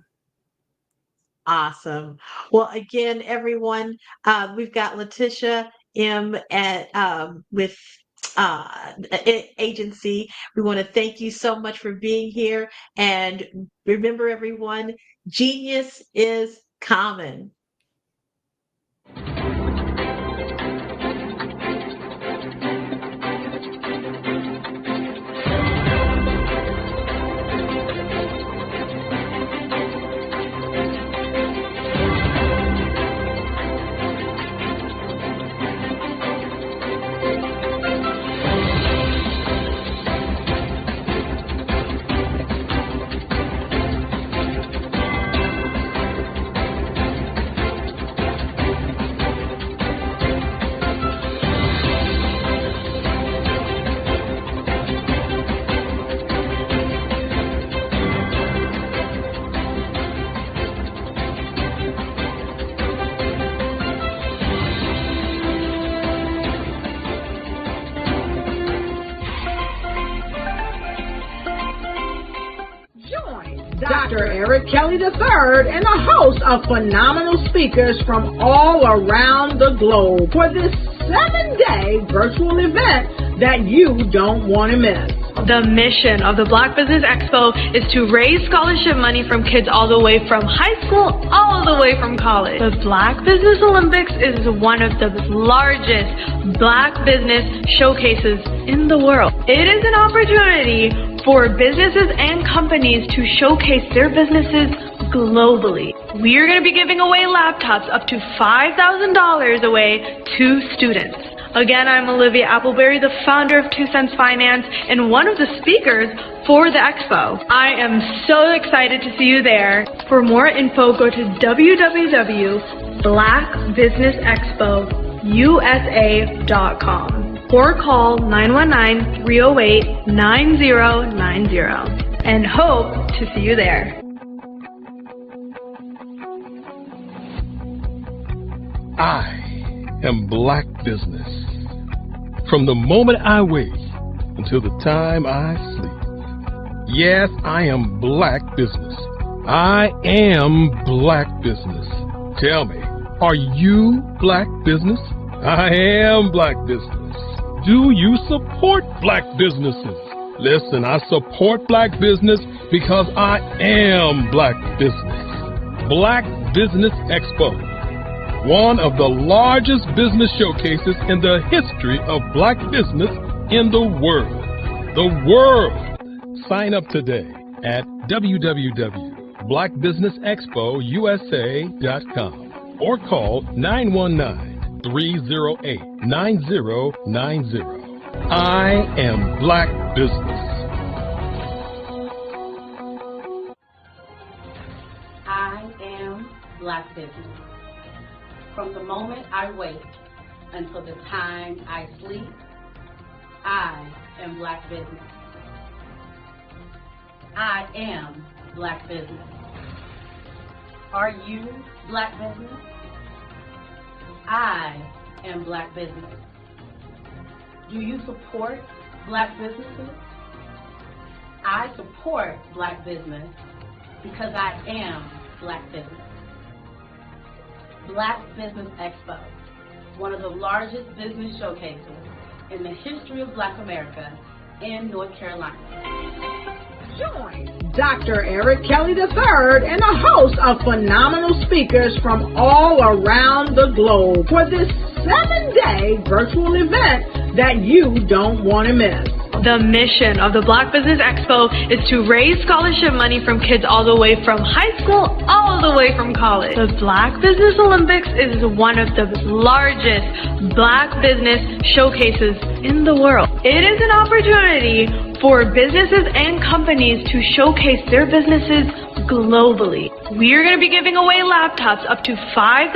Awesome. Well, again, everyone, we've got Letitia M at with agency. We want to thank you so much for being here. And remember, everyone, genius is common. Dr. Eric Kelly III and a host of phenomenal speakers from all around the globe for this 7-day virtual event that you don't want to miss. The mission of the Black Business Expo is to raise scholarship money from kids all the way from high school, all the way from college. The Black Business Olympics is one of the largest Black business showcases in the world. It is an opportunity for businesses and companies to showcase their businesses globally. We are going to be giving away laptops up to $5,000 away to students. Again, I'm Olivia Appleberry, the founder of 2 Cents Finance and one of the speakers for the expo. I am so excited to see you there. For more info, go to www.blackbusinessexpousa.com or call 919-308-9090 and hope to see you there. I am Black Business. From the moment I wake until the time I sleep. Yes, I am Black Business. I am Black Business. Tell me, are you Black Business? I am Black Business. Do you support Black businesses? Listen, I support Black business because I am Black Business. Black Business Expo, one of the largest business showcases in the history of Black business in the world. The world! Sign up today at www.blackbusinessexpousa.com or call 919-308-9090. I am Black Business. I am Black Business. From the moment I wake until the time I sleep, I am Black Business. I am Black Business. Are you Black Business? I am Black Business. Do you support Black businesses? I support Black business because I am Black Business. Black Business Expo, one of the largest business showcases in the history of Black America in North Carolina. Join Dr. Eric Kelly III and a host of phenomenal speakers from all around the globe for this 7-day virtual event that you don't want to miss. The mission of the Black Business Expo is to raise scholarship money from kids all the way from high school, all the way from college. The Black Business Olympics is one of the largest Black business showcases in the world. It is an opportunity for businesses and companies to showcase their businesses globally. We are going to be giving away laptops up to $5,000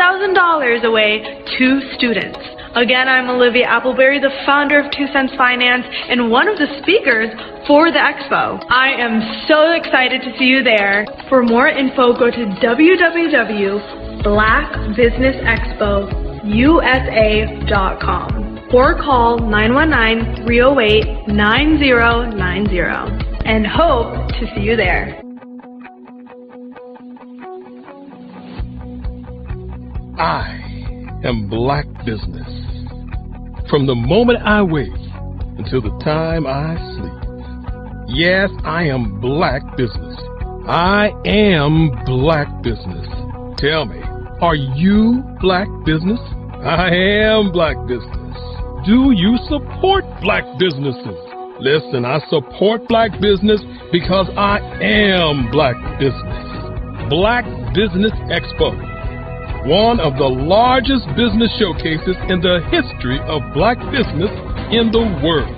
away to students. Again, I'm Olivia Appleberry, the founder of 2 Cents Finance and one of the speakers for the expo. I am so excited to see you there. For more info, go to www.blackbusinessexpousa.com or call 919-308-9090 and hope to see you there. I am Black Business. From the moment I wake until the time I sleep. Yes, I am Black Business. I am Black Business. Tell me, are you Black Business? I am Black Business. Do you support Black businesses? Listen, I support Black business because I am Black Business. Black Business Expo, one of the largest business showcases in the history of Black business in the world.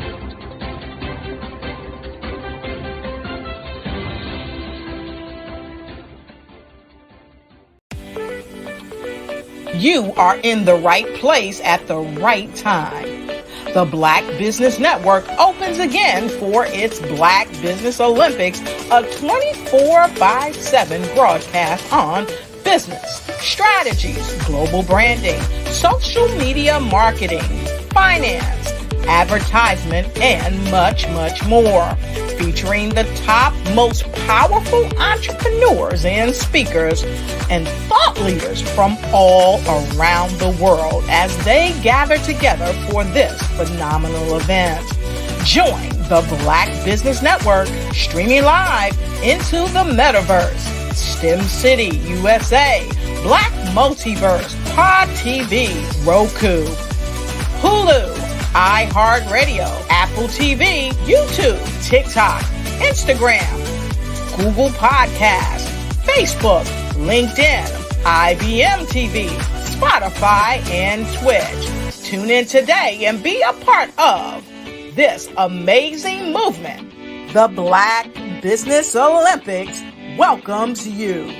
You are in the right place at the right time. The Black Business Network opens again for its Black Business Olympics, a 24/7 broadcast on business, strategies, global branding, social media marketing, finance, advertisement, and much, much more. Featuring the top, most powerful entrepreneurs and speakers and thought leaders from all around the world as they gather together for this phenomenal event. Join the Black Business Network, streaming live into the metaverse. STEM City USA, Black Multiverse, Pod TV, Roku, Hulu, iHeartRadio, Apple TV, YouTube, TikTok, Instagram, Google Podcasts, Facebook, LinkedIn, IBM TV, Spotify, and Twitch. Tune in today and be a part of this amazing movement. The Black Business Olympics welcomes you.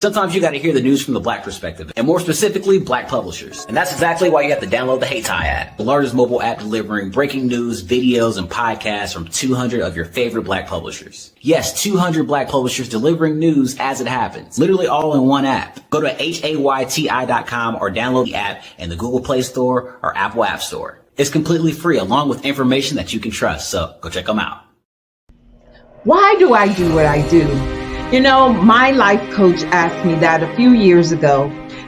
Sometimes you got to hear the news from the Black perspective, and more specifically, Black publishers. And that's exactly why you have to download the Hey Tie app, the largest mobile app delivering breaking news, videos, and podcasts from 200 of your favorite Black publishers. Yes, 200 Black publishers delivering news as it happens, literally all in one app. Go to HAYTI.com or download the app in the Google Play Store or Apple App Store. It's completely free, along with information that you can trust, so go check them out. Why do I do what I do? You know, my life coach asked me that a few years ago,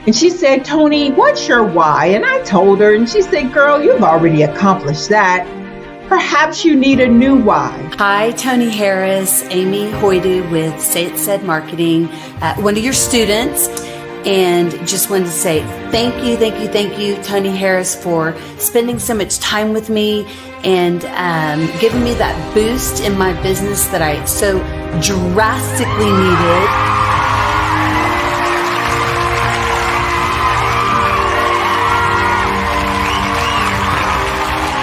and she said, Tony, what's your why? And I told her, and she said, girl, you've already accomplished that. Perhaps you need a new why. Hi, Tony Harris, Amy Hoydu with Say It Said Marketing, one of your students. And just wanted to say thank you, Tony Harris, for spending so much time with me and giving me that boost in my business that I so drastically needed.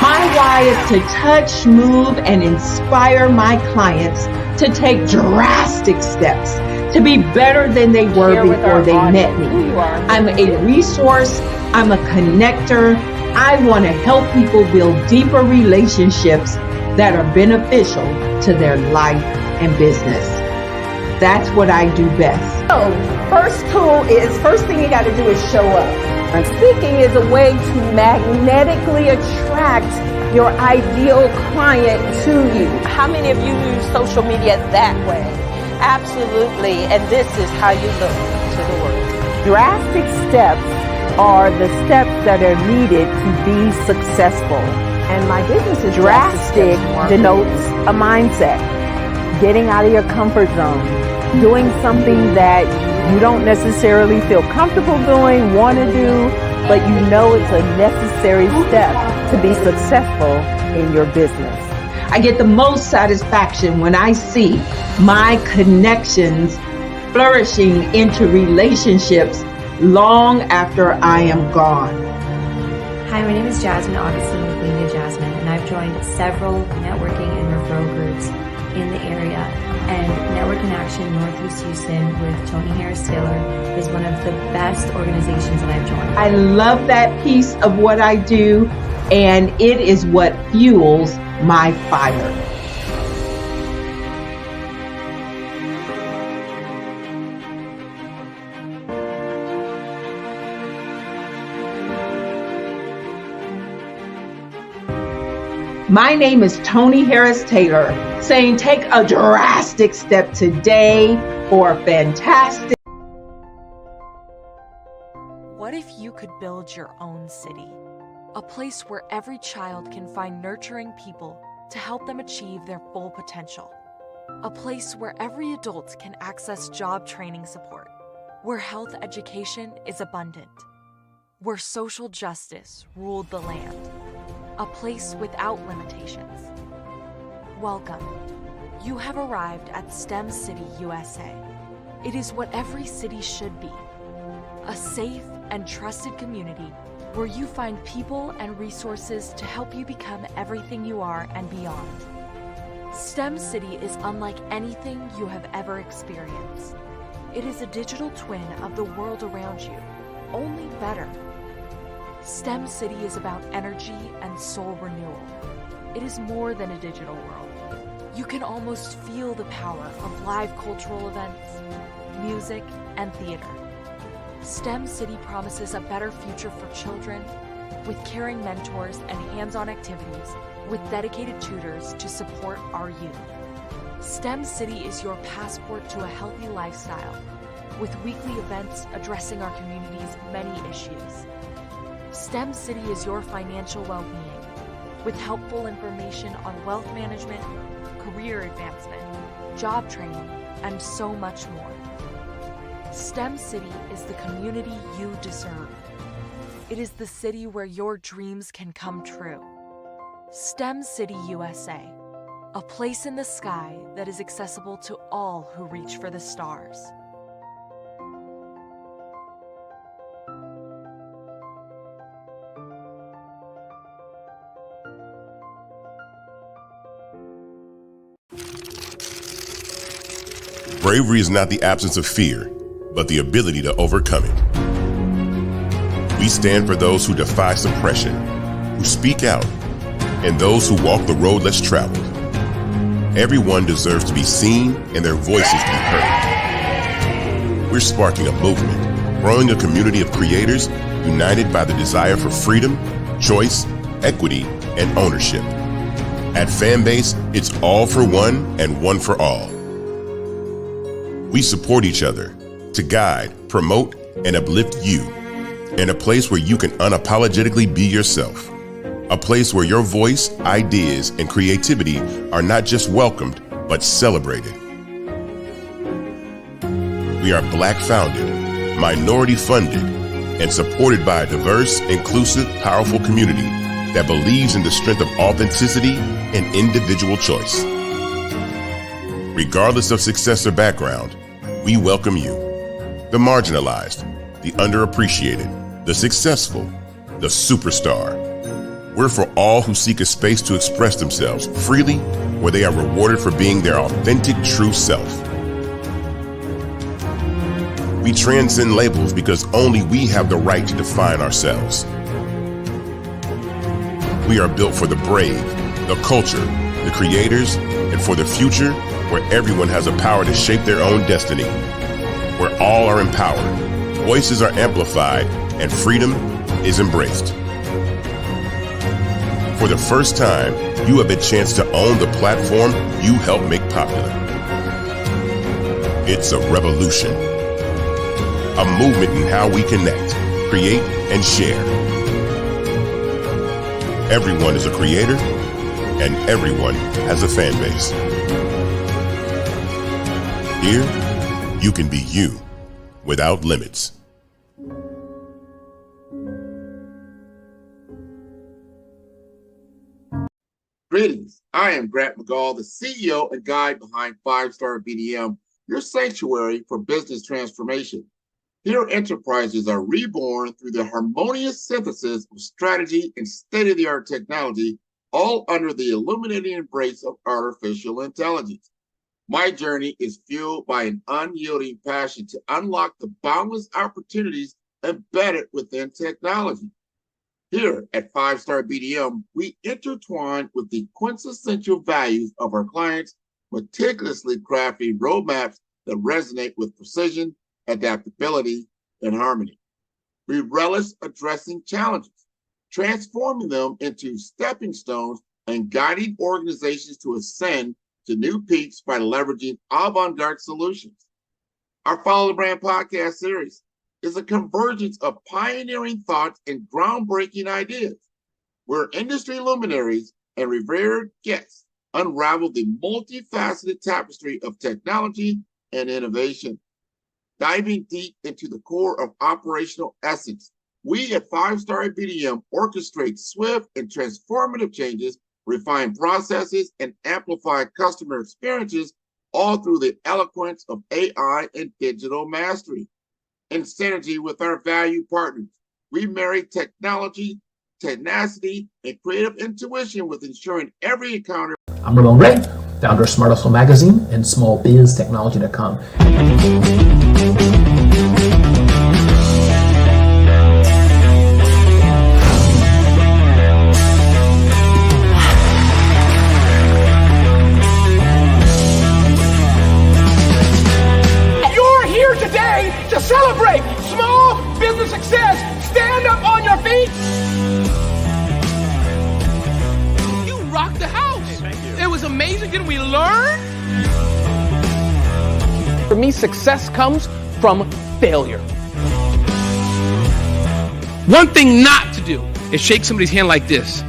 My why is to touch, move, and inspire my clients to take drastic steps to be better than they were before they met me. I'm a resource. I'm a connector. I want to help people build deeper relationships that are beneficial to their life and business. That's what I do best. So, first thing you got to do is show up. And speaking is a way to magnetically attract your ideal client to you. How many of you use social media that way? Absolutely, and this is how you look to the world. Drastic steps are the steps that are needed to be successful. And my business is drastic denotes a mindset. Getting out of your comfort zone. Doing something that you don't necessarily feel comfortable doing, want to do, but you know it's a necessary step to be successful in your business. I get the most satisfaction when I see my connections flourishing into relationships long after I am gone. Hi, my name is Jasmine Augustine with Media Jasmine, and I've joined several networking and referral groups in the area. And Network in Action Northeast Houston with Tony Harris Taylor is one of the best organizations that I've joined. I love that piece of what I do, and it is what fuels my fire. My name is Tony Harris Taylor, saying take a drastic step today for a fantastic. What if you could build your own city? A place where every child can find nurturing people to help them achieve their full potential. A place where every adult can access job training support, where health education is abundant, where social justice ruled the land. A place without limitations. Welcome. You have arrived at STEM City USA. It is what every city should be. A safe and trusted community where you find people and resources to help you become everything you are and beyond. STEM City is unlike anything you have ever experienced. It is a digital twin of the world around you, only better. STEM City is about energy and soul renewal. It is more than a digital world. You can almost feel the power of live cultural events, music, and theater. STEM City promises a better future for children with caring mentors and hands-on activities with dedicated tutors to support our youth. STEM City is your passport to a healthy lifestyle with weekly events addressing our community's many issues. STEM City is your financial well-being, with helpful information on wealth management, career advancement, job training, and so much more. STEM City is the community you deserve. It is the city where your dreams can come true. STEM City USA, a place in the sky that is accessible to all who reach for the stars. Bravery is not the absence of fear, but the ability to overcome it. We stand for those who defy suppression, who speak out, and those who walk the road less traveled. Everyone deserves to be seen and their voices be heard. We're sparking a movement, growing a community of creators united by the desire for freedom, choice, equity, and ownership. At Fanbase, it's all for one and one for all. We support each other to guide, promote, and uplift you in a place where you can unapologetically be yourself. A place where your voice, ideas, and creativity are not just welcomed, but celebrated. We are Black founded, minority funded, and supported by a diverse, inclusive, powerful community that believes in the strength of authenticity and individual choice. Regardless of success or background, we welcome you, the marginalized, the underappreciated, the successful, the superstar. We're for all who seek a space to express themselves freely, where they are rewarded for being their authentic, true self. We transcend labels because only we have the right to define ourselves. We are built for the brave, the culture, the creators, and for the future where everyone has the power to shape their own destiny, where all are empowered, voices are amplified, and freedom is embraced. For the first time, you have a chance to own the platform you helped make popular. It's a revolution, a movement in how we connect, create, and share. Everyone is a creator, and everyone has a fan base. Here, you can be you without limits. Greetings. I am Grant McGall, the CEO and guide behind 5-Star BDM, your sanctuary for business transformation. Here, enterprises are reborn through the harmonious synthesis of strategy and state-of-the-art technology, all under the illuminating embrace of artificial intelligence. My journey is fueled by an unyielding passion to unlock the boundless opportunities embedded within technology. Here at 5-Star BDM, we intertwine with the quintessential values of our clients, meticulously crafting roadmaps that resonate with precision, adaptability, and harmony. We relish addressing challenges, transforming them into stepping stones and guiding organizations to ascend to new peaks by leveraging avant-garde solutions. Our Follow the Brand podcast series is a convergence of pioneering thoughts and groundbreaking ideas, where industry luminaries and revered guests unravel the multifaceted tapestry of technology and innovation. Diving deep into the core of operational essence, we at 5-Star BDM orchestrate swift and transformative changes, refine processes, and amplify customer experiences, all through the eloquence of AI and digital mastery. In synergy with our value partners, we marry technology, tenacity, and creative intuition with ensuring every encounter. I'm Ramon Ray, founder of Smart Hustle Magazine and smallbiztechnology.com. You're here today to celebrate small business success. Stand up on your feet. You rocked the house. Hey, thank you. It was amazing. Didn't we learn? For me, success comes from failure. One thing not to do is shake somebody's hand like this.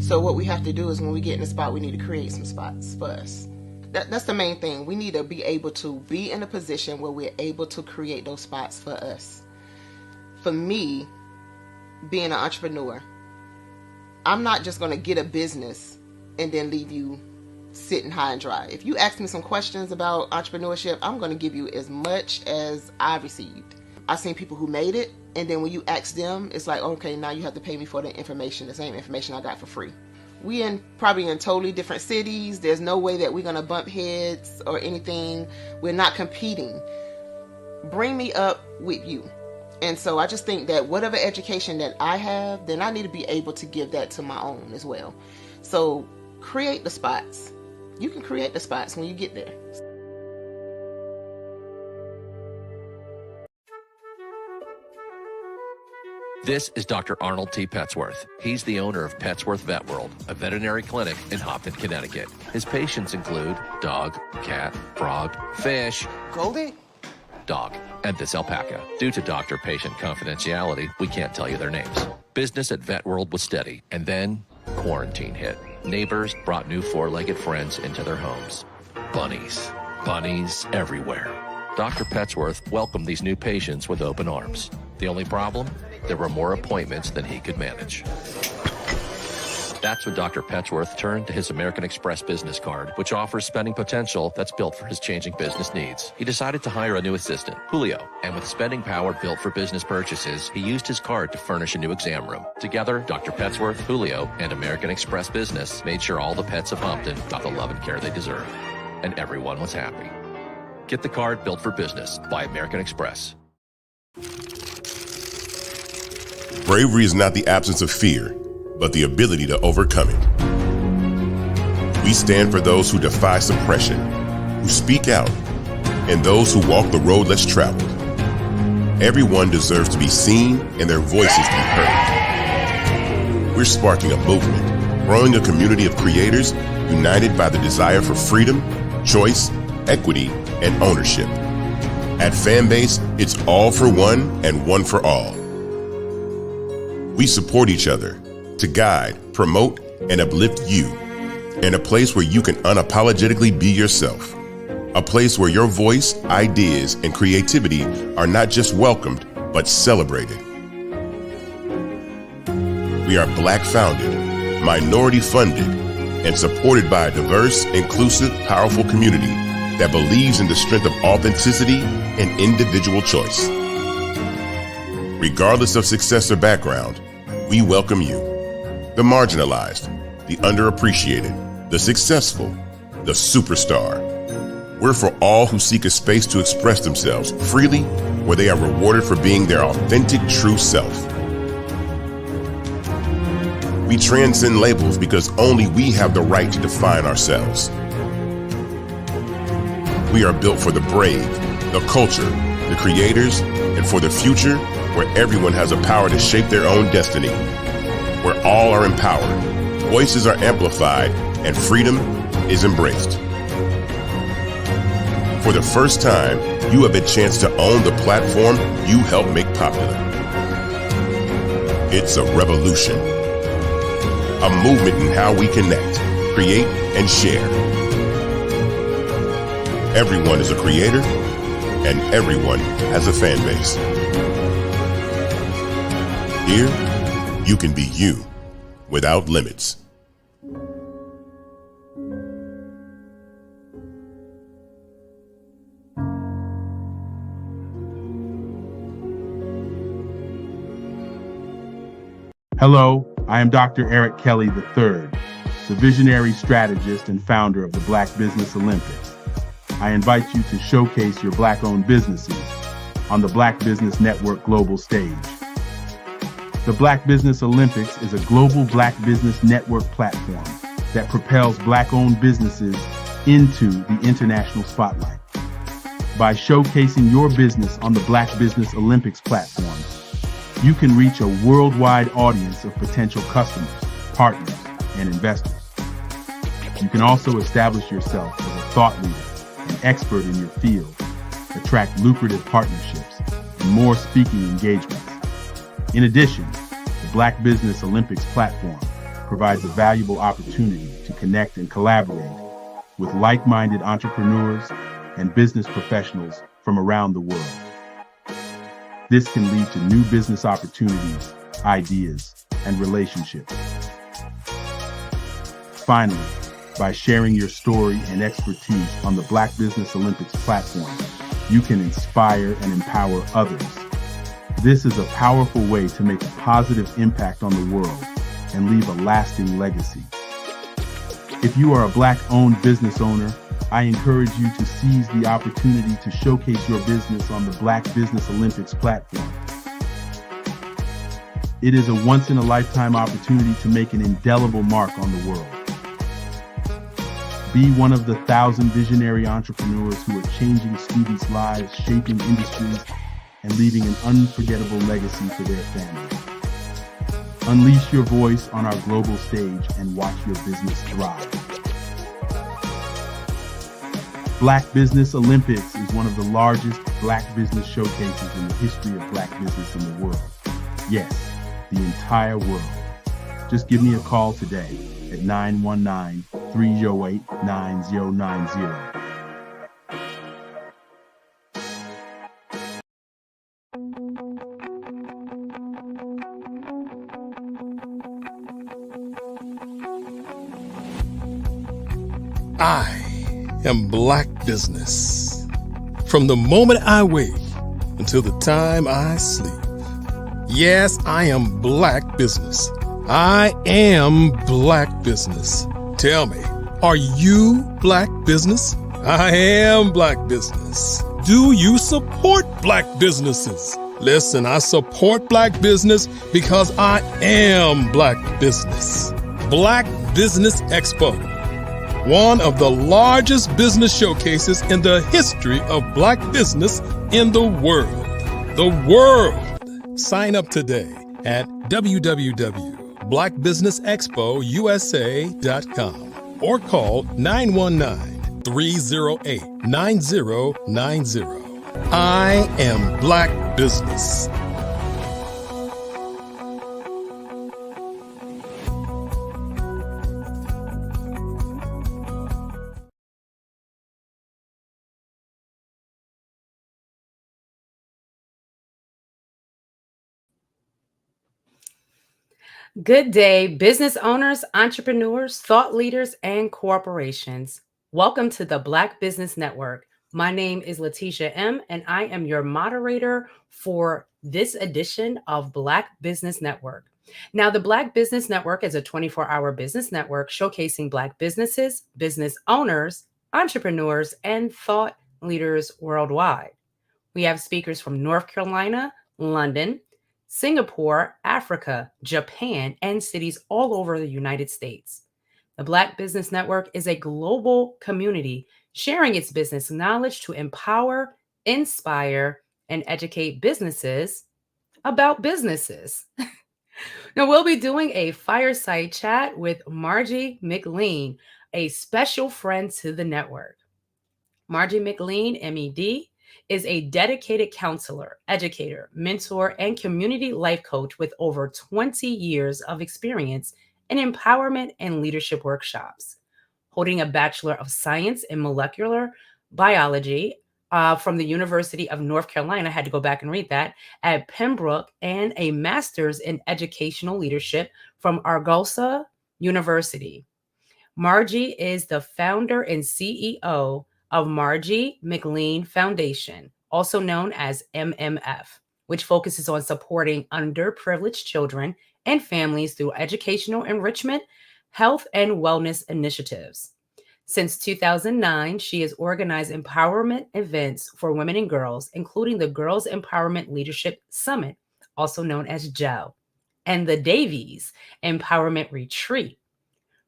So what we have to do is when we get in the spot, we need to create some spots for us. That's the main thing. We need to be able to be in a position where we're able to create those spots for us. For me, being an entrepreneur, I'm not just going to get a business and then leave you sitting high and dry. If you ask me some questions about entrepreneurship, I'm going to give you as much as I've received. I've seen people who made it, and then when you ask them, it's like, okay, now you have to pay me for the information, the same information I got for free. We probably in totally different cities. There's no way that we're going to bump heads or anything. We're not competing. Bring me up with you. And so I just think that whatever education that I have, then I need to be able to give that to my own as well. So create the spots. You can create the spots when you get there. This is Dr. Arnold T. Petsworth. He's the owner of Petsworth Vet World, a veterinary clinic in Hopton, Connecticut. His patients include dog, cat, frog, fish, Goldie, dog, and this alpaca. Due to doctor-patient confidentiality, we can't tell you their names. Business at Vet World was steady, and then quarantine hit. Neighbors brought new four-legged friends into their homes. Bunnies. Bunnies everywhere. Dr. Petsworth welcomed these new patients with open arms. The only problem? There were more appointments than he could manage. That's when Dr. Petsworth turned to his American Express business card, which offers spending potential that's built for his changing business needs. He decided to hire a new assistant, Julio, and with spending power built for business purchases, he used his card to furnish a new exam room. Together, Dr. Petsworth, Julio, and American Express Business made sure all the pets of Hopton got the love and care they deserve. And everyone was happy. Get the card built for business by American Express. Bravery is not the absence of fear, but the ability to overcome it. We stand for those who defy suppression, who speak out, and those who walk the road less traveled. Everyone deserves to be seen and their voices be heard. We're sparking a movement, growing a community of creators united by the desire for freedom, choice, equity, and ownership. At Fanbase, it's all for one and one for all. We support each other to guide, promote, and uplift you in a place where you can unapologetically be yourself. A place where your voice, ideas, and creativity are not just welcomed, but celebrated. We are Black founded, minority funded, and supported by a diverse, inclusive, powerful community that believes in the strength of authenticity and individual choice. Regardless of success or background, we welcome you. The marginalized, the underappreciated, the successful, the superstar. We're for all who seek a space to express themselves freely, where they are rewarded for being their authentic, true self. We transcend labels because only we have the right to define ourselves. We are built for the brave, the culture, the creators, and for the future where everyone has the power to shape their own destiny, where all are empowered, voices are amplified, and freedom is embraced. For the first time, you have a chance to own the platform you helped make popular. It's a revolution, a movement in how we connect, create, and share. Everyone is a creator, and everyone has a fan base. Here, you can be you without limits. Hello, I am Dr. Eric Kelly III, the visionary strategist and founder of the Black Business Olympics. I invite you to showcase your Black-owned businesses on the Black Business Network global stage. The Black Business Olympics is a global Black Business Network platform that propels Black-owned businesses into the international spotlight. By showcasing your business on the Black Business Olympics platform, you can reach a worldwide audience of potential customers, partners, and investors. You can also establish yourself as a thought leader and expert in your field, attract lucrative partnerships, and more speaking engagements. In addition, the Black Business Olympics platform provides a valuable opportunity to connect and collaborate with like-minded entrepreneurs and business professionals from around the world. This can lead to new business opportunities, ideas, and relationships. Finally, by sharing your story and expertise on the Black Business Olympics platform, you can inspire and empower others. This is a powerful way to make a positive impact on the world and leave a lasting legacy. If you are a Black-owned business owner, I encourage you to seize the opportunity to showcase your business on the Black Business Olympics platform. It is a once-in-a-lifetime opportunity to make an indelible mark on the world. Be one of the 1,000 visionary entrepreneurs who are changing students' lives, shaping industries, and leaving an unforgettable legacy for their families. Unleash your voice on our global stage and watch your business thrive. Black Business Olympics is one of the largest Black business showcases in the history of Black business in the world. Yes, the entire world. Just give me a call today at 919-308-9090. I am Black business. From the moment I wake until the time I sleep. Yes, I am Black business. I am Black business. Tell me, are you Black business? I am Black business. Do you support Black businesses? Listen, I support Black business because I am Black business. Black Business Expo, one of the largest business showcases in the history of Black business in the world. The world! Sign up today at www.blackbusinessexpousa.com or call 919-308-9090. I am Black business. Good day, business owners, entrepreneurs, thought leaders, and corporations. Welcome to the Black Business Network. My name is Letitia M., and I am your moderator for this edition of Black Business Network. Now, the Black Business Network is a 24-hour business network showcasing Black businesses, business owners, entrepreneurs, and thought leaders worldwide. We have speakers from North Carolina, London, Singapore, Africa, Japan, and cities all over the United States. The Black Business Network is a global community sharing its business knowledge to empower, inspire, and educate businesses about businesses. Now, we'll be doing a fireside chat with Margie McLean, a special friend to the network. Margie McLean, MED, is a dedicated counselor, educator, mentor, and community life coach with over 20 years of experience in empowerment and leadership workshops. Holding a Bachelor of Science in Molecular Biology from the University of North Carolina, I had to go back and read that, at Pembroke, and a Master's in Educational Leadership from Argosy University. Margie is the founder and CEO of Margie McLean Foundation, also known as MMF, which focuses on supporting underprivileged children and families through educational enrichment, health, and wellness initiatives. Since 2009, she has organized empowerment events for women and girls, including the Girls Empowerment Leadership Summit, also known as GEL, and the Davies Empowerment Retreat.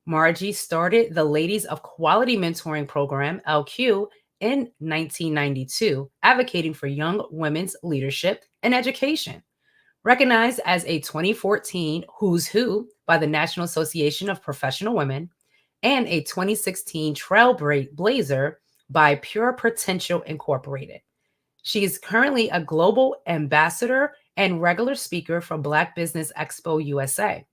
Margie started the Ladies of Quality Mentoring Program, LQ, in 1992, advocating for young women's leadership and education. Recognized as a 2014 Who's Who by the National Association of Professional Women and a 2016 Trailblazer by Pure Potential Incorporated. She is currently a global ambassador and regular speaker for Black Business Expo USA.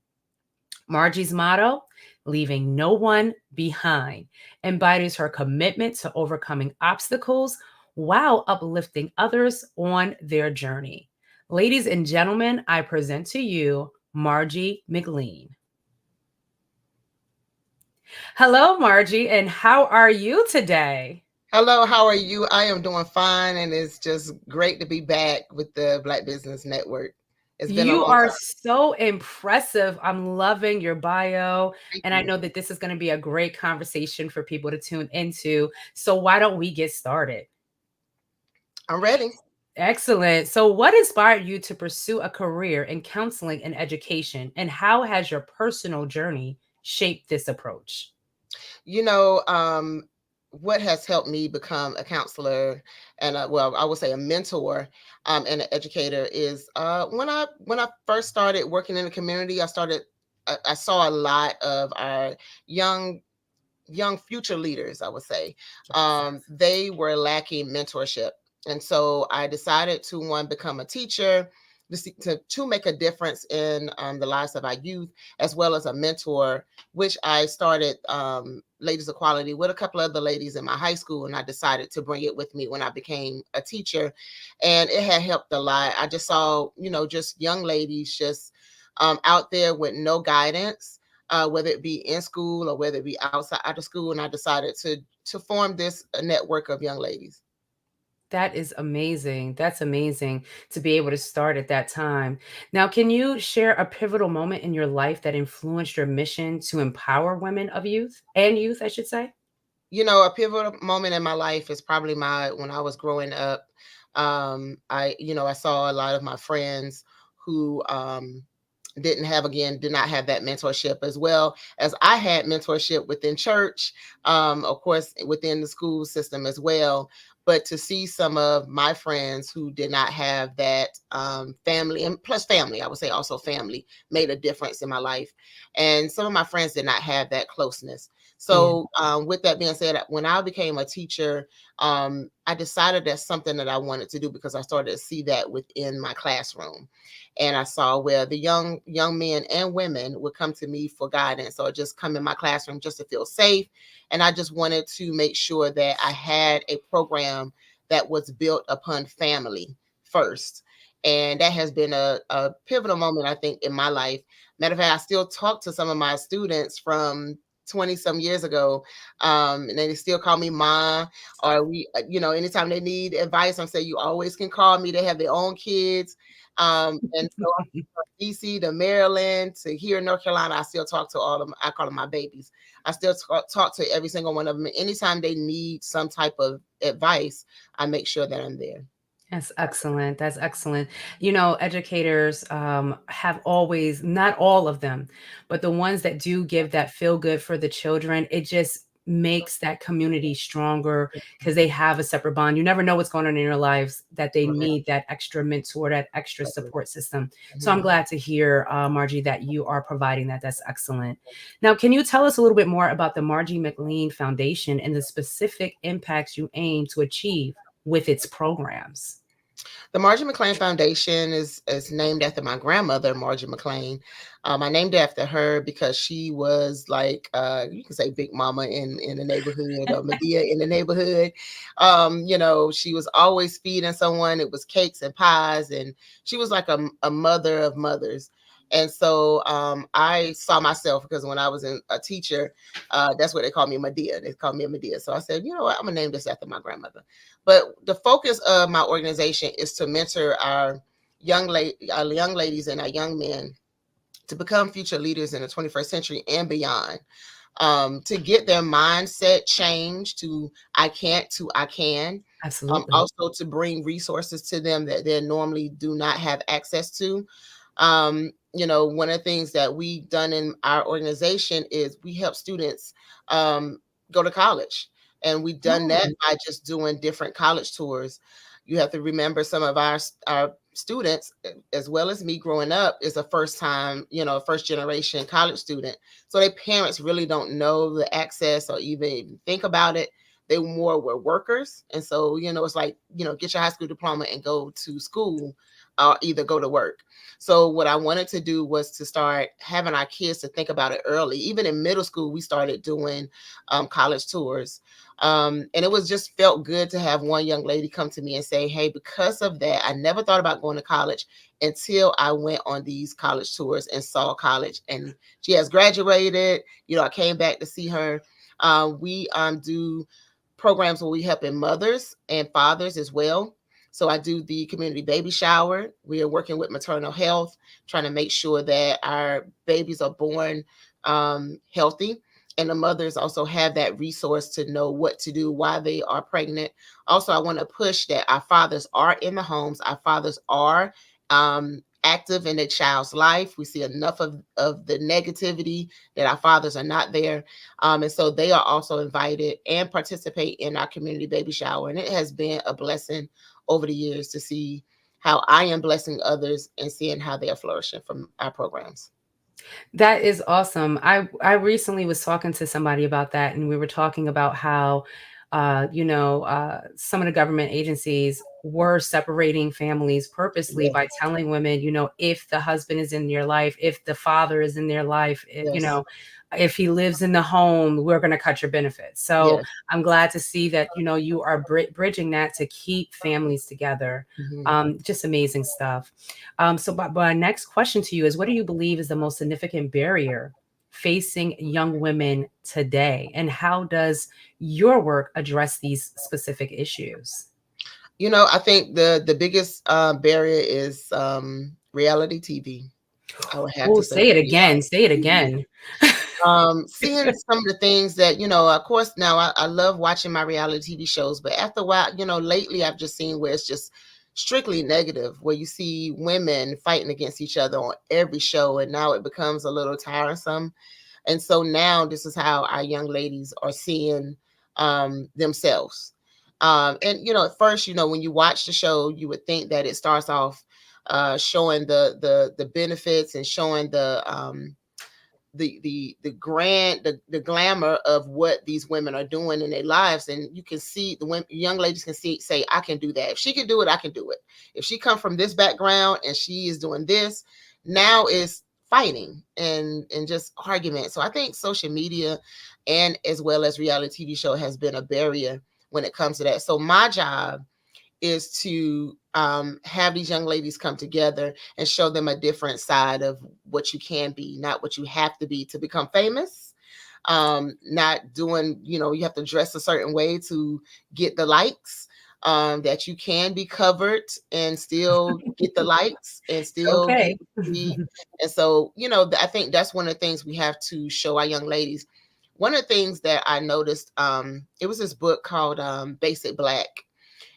Margie's motto, leaving no one behind, embodies her commitment to overcoming obstacles while uplifting others on their journey. Ladies and gentlemen, I present to you Margie McLean. Hello, Margie, and how are you today? Hello, how are you? I am doing fine, and it's just great to be back with the Black Business Network. It's been a You long are time. so impressive. I'm loving your bio, and I know that this is going to be a great conversation for people to tune into. So why don't we get started? I'm ready. Excellent. So what inspired you to pursue a career in counseling and education, and how has your personal journey shaped this approach? You know, what has helped me become a counselor and well, I would say a mentor and an educator is when I first started working in the community, I saw a lot of our young future leaders, I would say. They were lacking mentorship. And so I decided to become a teacher to make a difference in the lives of our youth, as well as a mentor, which I started Ladies of Quality with a couple of other ladies in my high school. And I decided to bring it with me when I became a teacher. And it had helped a lot. I just saw, just young ladies just out there with no guidance, whether it be in school or whether it be outside of school. And I decided to form this network of young ladies. That is amazing. That's amazing to be able to start at that time. Now, can you share a pivotal moment in your life that influenced your mission to empower women of youth, I should say? A pivotal moment in my life is probably when I was growing up. I saw a lot of my friends who did not have that mentorship, as well as I had mentorship within church, of course, within the school system as well. But to see some of my friends who did not have that family, and plus family, I would say also family, made a difference in my life. And some of my friends did not have that closeness. So with that being said, when I became a teacher, I decided that's something that I wanted to do because I started to see that within my classroom. And I saw where the young men and women would come to me for guidance or just come in my classroom just to feel safe. And I just wanted to make sure that I had a program that was built upon family first. And that has been a pivotal moment, I think, in my life. Matter of fact, I still talk to some of my students from 20 some years ago, and they still call me Ma, or anytime they need advice, I'm saying, you always can call me. They have their own kids. And so from DC to Maryland to here in North Carolina, I still talk to all of them. I call them my babies. I still talk to every single one of them. Anytime they need some type of advice, I make sure that I'm there. That's excellent. That's excellent. Educators have always, not all of them, but the ones that do give that feel good for the children, it just makes that community stronger because they have a separate bond. You never know what's going on in your lives that they need that extra mentor, that extra support system. So I'm glad to hear, Margie, that you are providing that. That's excellent. Now, can you tell us a little bit more about the Margie McLean Foundation and the specific impacts you aim to achieve with its programs? The Margie McLean Foundation is named after my grandmother, Margie McLean. I named it after her because she was like, you can say Big Mama in the neighborhood, or Medea in the neighborhood. She was always feeding someone. It was cakes and pies, and she was like a mother of mothers. And so I saw myself, because when I was a teacher, that's what they called me, Medea. They called me a Medea. So I said, you know what, I'm going to name this after my grandmother. But the focus of my organization is to mentor our young ladies and our young men to become future leaders in the 21st century and beyond. To get their mindset changed to I can't to I can. Absolutely. Also to bring resources to them that they normally do not have access to. One of the things that we've done in our organization is we help students go to college. And we've done that by just doing different college tours. You have to remember some of our students, as well as me growing up, is a first generation college student. So their parents really don't know the access or even think about it. They more were workers. And so, it's like, get your high school diploma and go to school or either go to work. So what I wanted to do was to start having our kids to think about it early. Even in middle school, we started doing college tours. And it was just felt good to have one young lady come to me and say, hey, because of that, I never thought about going to college until I went on these college tours and saw college. And she has graduated. I came back to see her. We do programs where we help in mothers and fathers as well. So I do the community baby shower. We are working with maternal health, trying to make sure that our babies are born healthy. And the mothers also have that resource to know what to do while they are pregnant. Also, I want to push that our fathers are in the homes. Our fathers are active in a child's life. We see enough of the negativity that our fathers are not there. And so they are also invited and participate in our community baby shower. And it has been a blessing over the years to see how I am blessing others and seeing how they are flourishing from our programs. That is awesome. I recently was talking to somebody about that, and we were talking about how, some of the government agencies were separating families purposely by telling women, if the husband is in your life, if the father is in their life, if he lives in the home, we're going to cut your benefits. So I'm glad to see that, you are bridging that to keep families together. Just amazing stuff. So my next question to you is, what do you believe is the most significant barrier facing young women today? And how does your work address these specific issues? I think the biggest barrier is reality TV. I would have to say. Say it again. Say it again. Seeing some of the things that, of course, now I love watching my reality TV shows, but after a while, lately I've just seen where it's just strictly negative, where you see women fighting against each other on every show, and now it becomes a little tiresome. And so now this is how our young ladies are seeing themselves. And, at first, when you watch the show, you would think that it starts off showing the benefits and showing the glamour of what these women are doing in their lives. And you can see the young ladies can say, I can do that. If she can do it, I can do it. If she come from this background and she is doing this, now is fighting and just argument. So I think social media and as well as reality TV show has been a barrier when it comes to that. So my job is to have these young ladies come together and show them a different side of what you can be, not what you have to be to become famous. Not doing, you have to dress a certain way to get the likes, that you can be covered and still get the likes and still get the. And so, I think that's one of the things we have to show our young ladies. One of the things that I noticed, it was this book called Basic Black.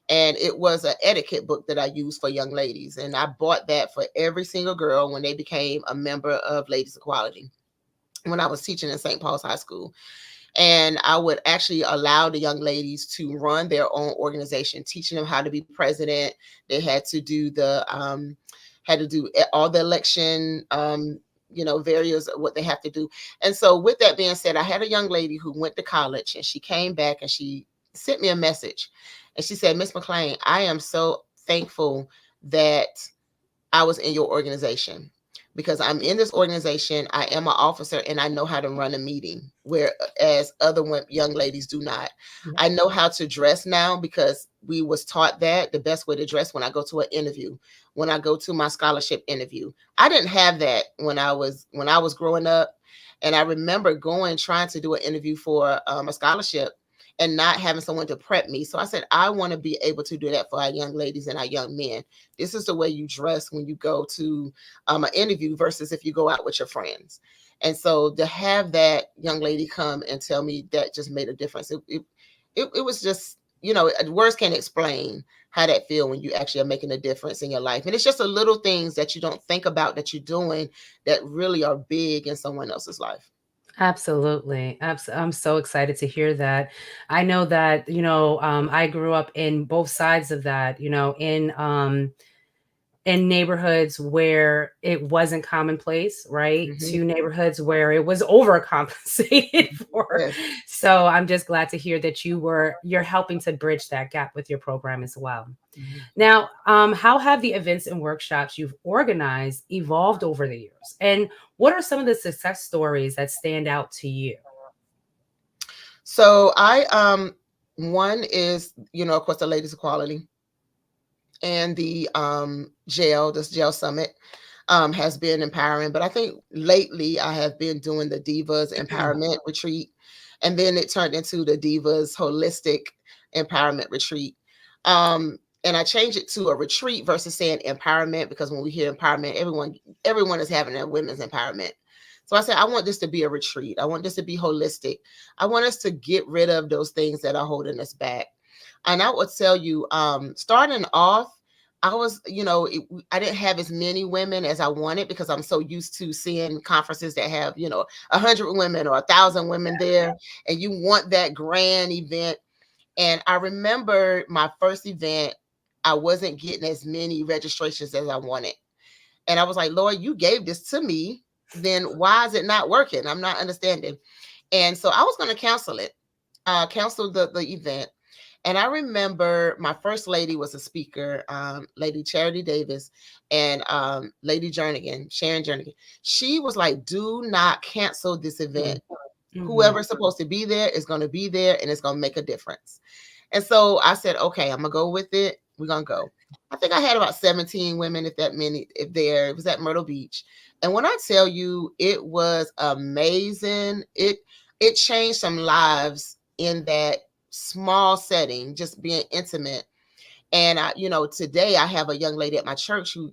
And it was an etiquette book that I used for young ladies. And I bought that for every single girl when they became a member of Ladies Equality when I was teaching in St. Paul's High School. And I would actually allow the young ladies to run their own organization, teaching them how to be president. They had to do all the election, various what they have to do. And so with that being said, I had a young lady who went to college and she came back and she sent me a message. And she said, Miss McClain, I am so thankful that I was in your organization because I'm in this organization. I am an officer and I know how to run a meeting, whereas other young ladies do not. Yeah. I know how to dress now because we was taught that the best way to dress when I go to an interview, when I go to my scholarship interview. I didn't have that when I was growing up. And I remember trying to do an interview for a scholarship and not having someone to prep me. So I said, I want to be able to do that for our young ladies and our young men. This is the way you dress when you go to an interview versus if you go out with your friends. And so to have that young lady come and tell me that just made a difference. It was just, words can't explain how that feel when you actually are making a difference in your life. And it's just the little things that you don't think about that you're doing that really are big in someone else's life. Absolutely. I'm so excited to hear that. I know that, I grew up in both sides of that, in neighborhoods where it wasn't commonplace, right? To neighborhoods where it was overcompensated for. Yes. So I'm just glad to hear that you're helping to bridge that gap with your program as well. Now, how have the events and workshops you've organized evolved over the years? And what are some of the success stories that stand out to you? So one is, of course, the Ladies Equality, and the jail summit has been empowering. But I think lately I have been doing the Divas Empowerment Retreat, and then it turned into the Divas Holistic Empowerment Retreat. And I changed it to a retreat versus saying empowerment, because when we hear empowerment, everyone is having a women's empowerment. So I said, I want this to be a retreat. I want this to be holistic. I want us to get rid of those things that are holding us back. And I would tell you, starting off, I was, I didn't have as many women as I wanted, because I'm so used to seeing conferences that have, 100 women or 1,000 women there, and you want that grand event. And I remember my first event, I wasn't getting as many registrations as I wanted. And I was like, Lord, you gave this to me, then why is it not working? I'm not understanding. And so I was going to cancel it, cancel the event. And I remember my first lady was a speaker, Lady Charity Davis, and Lady Jernigan, Sharon Jernigan. She was like, do not cancel this event. Whoever's supposed to be there is going to be there, and it's going to make a difference. And so I said, okay, I'm going to go with it. We're going to go. I think I had about 17 women, if that many, if there. It was at Myrtle Beach. And when I tell you, it was amazing. It changed some lives in that small setting, just being intimate. And today I have a young lady at my church who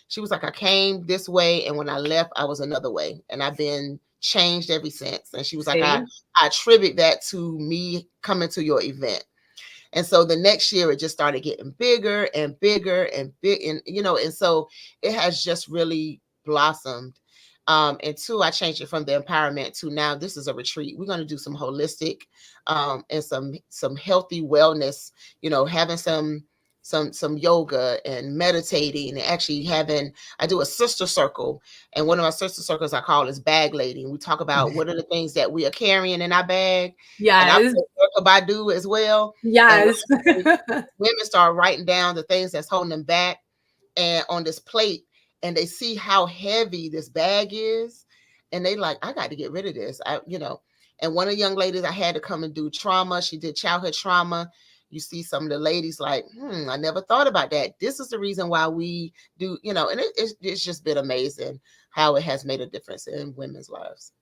she was like, I came this way, and when I left, I was another way, and I've been changed ever since. And she was like, I attribute that to me coming to your event. And so the next year it just started getting bigger and bigger and big, and and so it has just really blossomed. And two, I changed it from the empowerment to now this is a retreat. We're going to do some holistic and some healthy wellness, having some yoga and meditating, and actually I do a sister circle, and one of my sister circles I call is Bag Lady. And we talk about what are the things that we are carrying in our bag. Yes. And I play Badu as well. Yes. Women start writing down the things that's holding them back and on this plate, and they see how heavy this bag is, and they like, I got to get rid of this. And one of the young ladies I had to come and do trauma. She did childhood trauma. You see some of the ladies like, I never thought about that. This is the reason why we do, and it's just been amazing how it has made a difference in women's lives.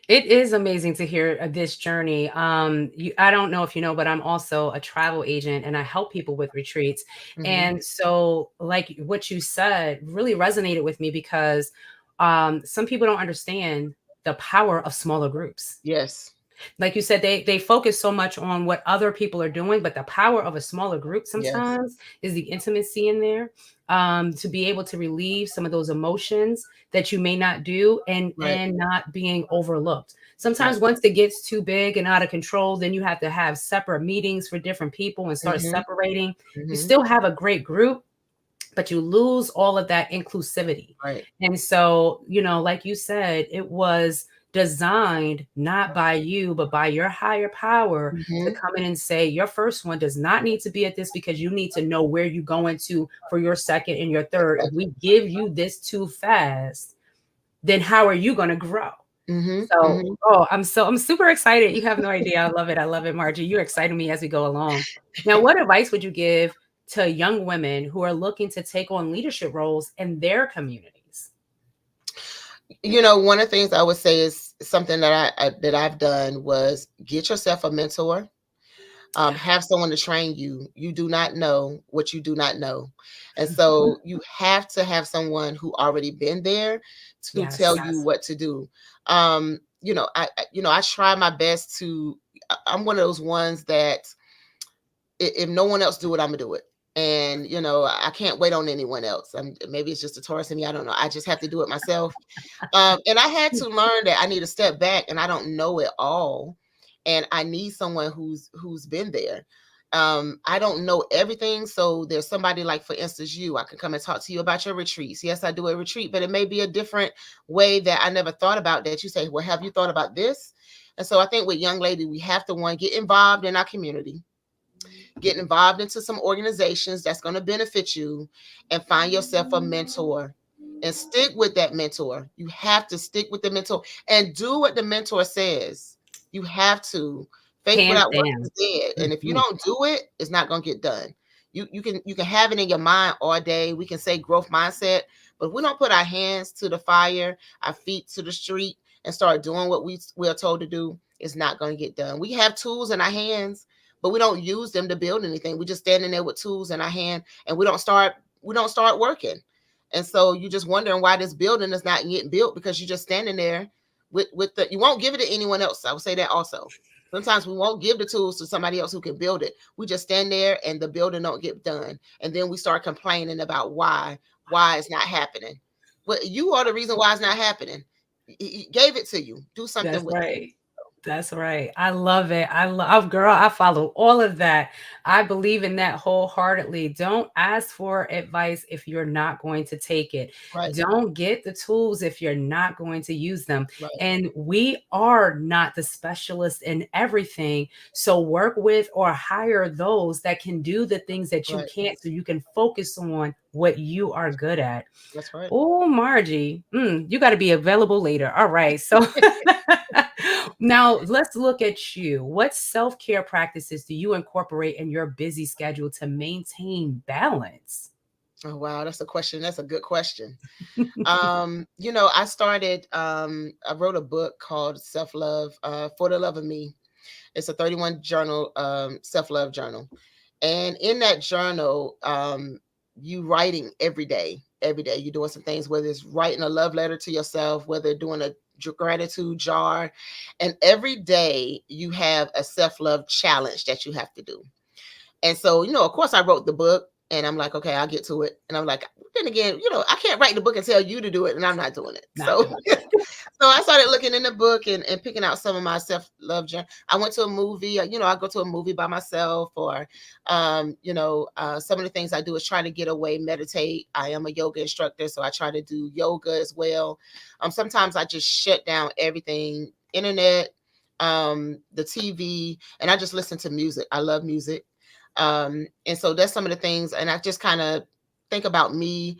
It is amazing to hear this journey. I don't know if you know, but I'm also a travel agent, and I help people with retreats. And so, like what you said really resonated with me, because some people don't understand the power of smaller groups. Yes. Like you said, they focus so much on what other people are doing, but the power of a smaller group sometimes is the intimacy in there, to be able to relieve some of those emotions that you may not do, and not being overlooked. Sometimes once it gets too big and out of control, then you have to have separate meetings for different people and start separating. You still have a great group, but you lose all of that inclusivity. Right. And so, like you said, it was designed not by you, but by your higher power to come in and say, your first one does not need to be at this, because you need to know where you're going to for your second and your third. If we give you this too fast, then how are you going to grow? I'm super excited. You have no idea. I love it, Margie. You're exciting me as we go along. Now, what advice would you give to young women who are looking to take on leadership roles in their communities? One of the things I would say is something that I've done was get yourself a mentor. Have someone to train you. You do not know what you do not know. And so you have to have someone who already been there to tell you what to do. I try my best to, I'm one of those ones that if no one else do it, I'm gonna do it. And, I can't wait on anyone else. Maybe it's just a Taurus in me. I don't know. I just have to do it myself. And I had to learn that I need to step back and I don't know it all. And I need someone who's been there. I don't know everything. So there's somebody like, for instance, I can come and talk to you about your retreats. Yes, I do a retreat, but it may be a different way that I never thought about, that you say, well, have you thought about this? And so I think with Young Lady, we have to get involved in our community, get involved into some organizations that's going to benefit you, and find yourself a mentor and stick with that mentor. You have to stick with the mentor and do what the mentor says. You have to. Faith without work is dead. And if you don't do it, it's not going to get done. You can have it in your mind all day. We can say growth mindset, but if we don't put our hands to the fire, our feet to the street, and start doing what we are told to do, it's not going to get done. We have tools in our hands, but we don't use them to build anything. We're just standing there with tools in our hand, and we don't start working. And so you're just wondering why this building is not getting built, because you're just standing there you won't give it to anyone else. I would say that also. Sometimes we won't give the tools to somebody else who can build it. We just stand there and the building don't get done. And then we start complaining about why it's not happening. Well, you are the reason why it's not happening. He gave it to you. Do something with it. That's right. I love it. Girl, I follow all of that. I believe in that wholeheartedly. Don't ask for advice if you're not going to take it. Right. Don't get the tools if you're not going to use them. Right. And we are not the specialists in everything. So work with or hire those that can do the things that you can't, so you can focus on what you are good at. That's right. Oh, Margie, you got to be available later. All right. So now let's look at you. What self-care practices do you incorporate in your busy schedule to maintain balance? Oh, wow. That's a question. That's a good question. I started, I wrote a book called Self-Love, For the Love of Me. It's a 31 journal, self-love journal. And in that journal, you writing every day, you're doing some things, whether it's writing a love letter to yourself, whether doing a gratitude jar, and every day you have a self-love challenge that you have to do. And so, of course I wrote the book and I'm like, okay, I'll get to it. And I'm like, then again, I can't write the book and tell you to do it, and I'm not doing it. So I started looking in the book and picking out some of my self-love journey. I went to a movie, I go to a movie by myself, or, some of the things I do is try to get away, meditate. I am a yoga instructor, so I try to do yoga as well. Sometimes I just shut down everything, internet, the TV, and I just listen to music. I love music. And so that's some of the things. And I just kind of think about me,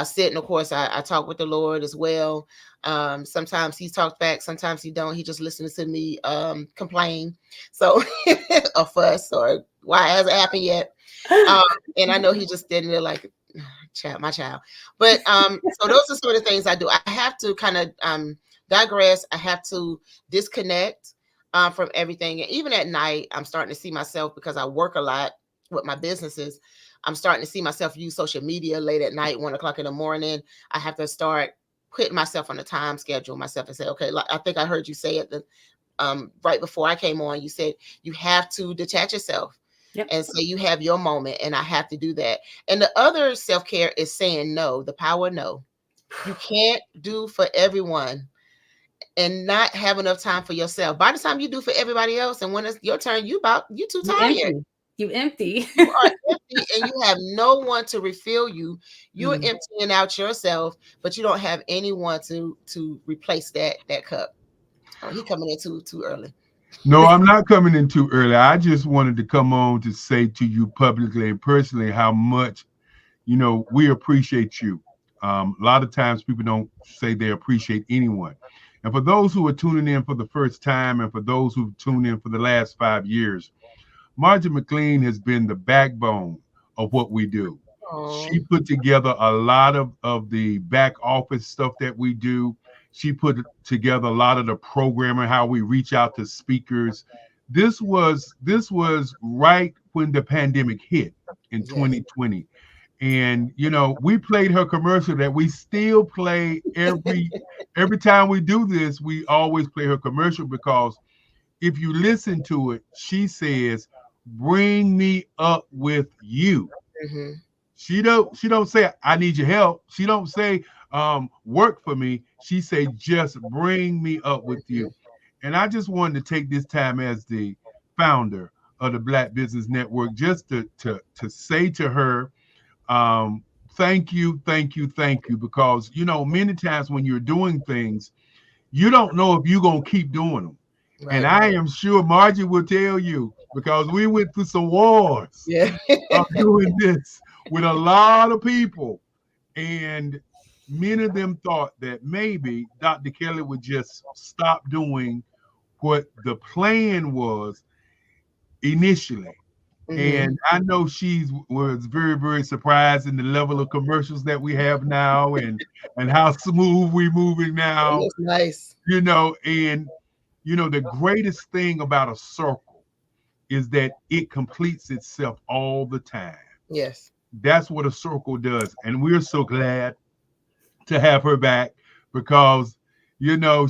sitting. Of course, I talk with the Lord as well. Sometimes he talks back, sometimes he don't. He just listens to me complain, so a fuss, or why it hasn't happened yet. And I know he just standing there like, my child. But so those are some of the things I do. I have to kind of digress. I have to disconnect from everything. And even at night, I'm starting to see myself, because I work a lot with my businesses. I'm starting to see myself use social media late at night, 1:00 in the morning. I have to start putting myself on a time schedule myself and say, okay, like, I think I heard you say it right before I came on. You said you have to detach yourself. Yep. And say you have your moment, and I have to do that. And the other self-care is saying no, the power of no. You can't do for everyone and not have enough time for yourself. By the time you do for everybody else, and when it's your turn, you too tired. You empty. You are empty, and you have no one to refill you. You're emptying out yourself, but you don't have anyone to replace that cup. Oh, he coming in too early. No, I'm not coming in too early. I just wanted to come on to say to you publicly and personally how much, we appreciate you. A lot of times people don't say they appreciate anyone. And for those who are tuning in for the first time, and for those who've tuned in for the last 5 years, Margie McLean has been the backbone of what we do. She put together a lot of the back office stuff that we do. She put together a lot of the programming, how we reach out to speakers. This was right when the pandemic hit in 2020. And, we played her commercial that we still play every time we do this. We always play her commercial, because if you listen to it, she says, bring me up with you. Mm-hmm. She don't say, I need your help. She don't say, work for me. She say, just bring me up with you. And I just wanted to take this time as the founder of the Black Business Network just to say to her, thank you, thank you, thank you. Because, many times when you're doing things, you don't know if you're going to keep doing them. Right. And I am sure Margie will tell you, because we went through some wars of doing this with a lot of people. And many of them thought that maybe Dr. Kelly would just stop doing what the plan was initially. And I know she was very, very surprised in the level of commercials that we have now and how smooth we're moving now. It's nice. And the greatest thing about a circle is that it completes itself all the time. Yes. That's what a circle does. And we're so glad to have her back because,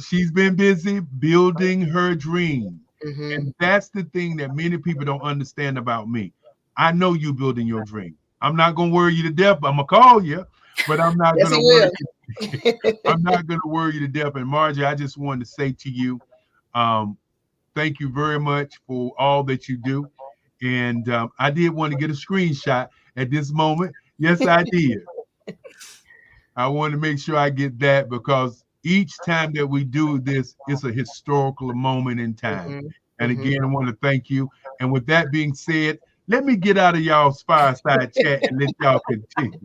she's been busy building her dream. Mm-hmm. And that's the thing that many people don't understand about me. I know you building your dream. I'm not going to worry you to death. I'm going to call you, but I'm not going to worry you. I'm not going to worry you to death. And Margie, I just wanted to say to you, thank you very much for all that you do. And I did want to get a screenshot at this moment. Yes, I did. I want to make sure I get that because each time that we do this, it's a historical moment in time. And again, I want to thank you. And with that being said, let me get out of y'all's fireside chat and let y'all continue.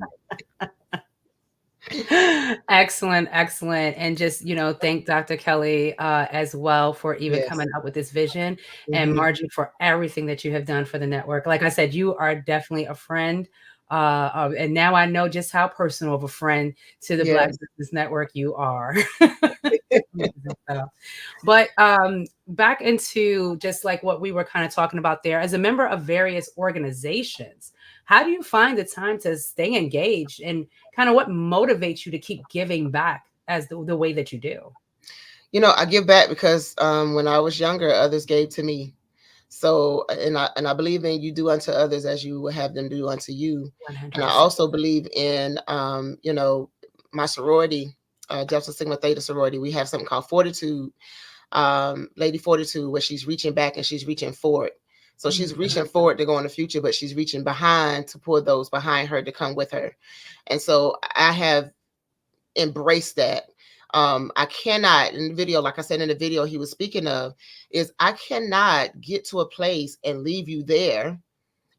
Excellent. And just, thank Dr. Kelly as well for even coming up with this vision and Margie for everything that you have done for the network. Like I said, you are definitely a friend. And now I know just how personal of a friend to the Black Business Network you are. But back into just like what we were kind of talking about there, as a member of various organizations, how do you find the time to stay engaged and kind of what motivates you to keep giving back as the way that you do? I give back because when I was younger, others gave to me. So, and I believe in you do unto others as you will have them do unto you. 100%. And I also believe in, my sorority, Delta Sigma Theta sorority. We have something called Fortitude, Lady Fortitude, where she's reaching back and she's reaching forward. So she's reaching forward to go in the future, but she's reaching behind to pull those behind her to come with her. And so I have embraced that. I cannot, in the video, like I said in the video he was speaking of, is I cannot get to a place and leave you there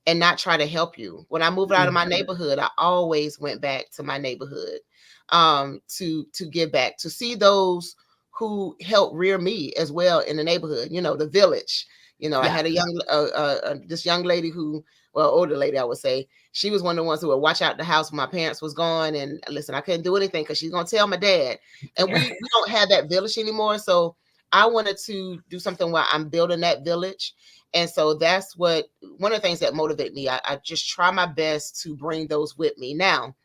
and not try to help you. When I moved out of my neighborhood, I always went back to my neighborhood to give back, to see those who helped rear me as well in the neighborhood, the village. I had a young, this young lady who, well, older lady, I would say, she was one of the ones who would watch out the house when my parents was gone. And listen, I couldn't do anything because she's going to tell my dad. And we don't have that village anymore. So I wanted to do something where I'm building that village. And so that's one of the things that motivate me. I just try my best to bring those with me. Now,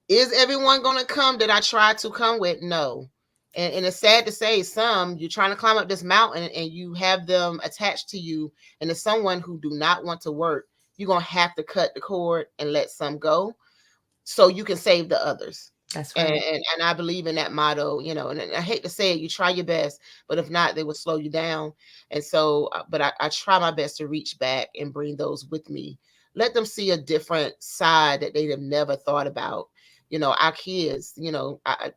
is everyone going to come that I try to come with? No. And it's sad to say, you're trying to climb up this mountain and you have them attached to you. And it's someone who do not want to work. You're going to have to cut the cord and let some go so you can save the others. That's right. And I believe in that motto, and I hate to say it, you try your best, but if not, they will slow you down. And so, but I try my best to reach back and bring those with me. Let them see a different side that they have never thought about. Our kids,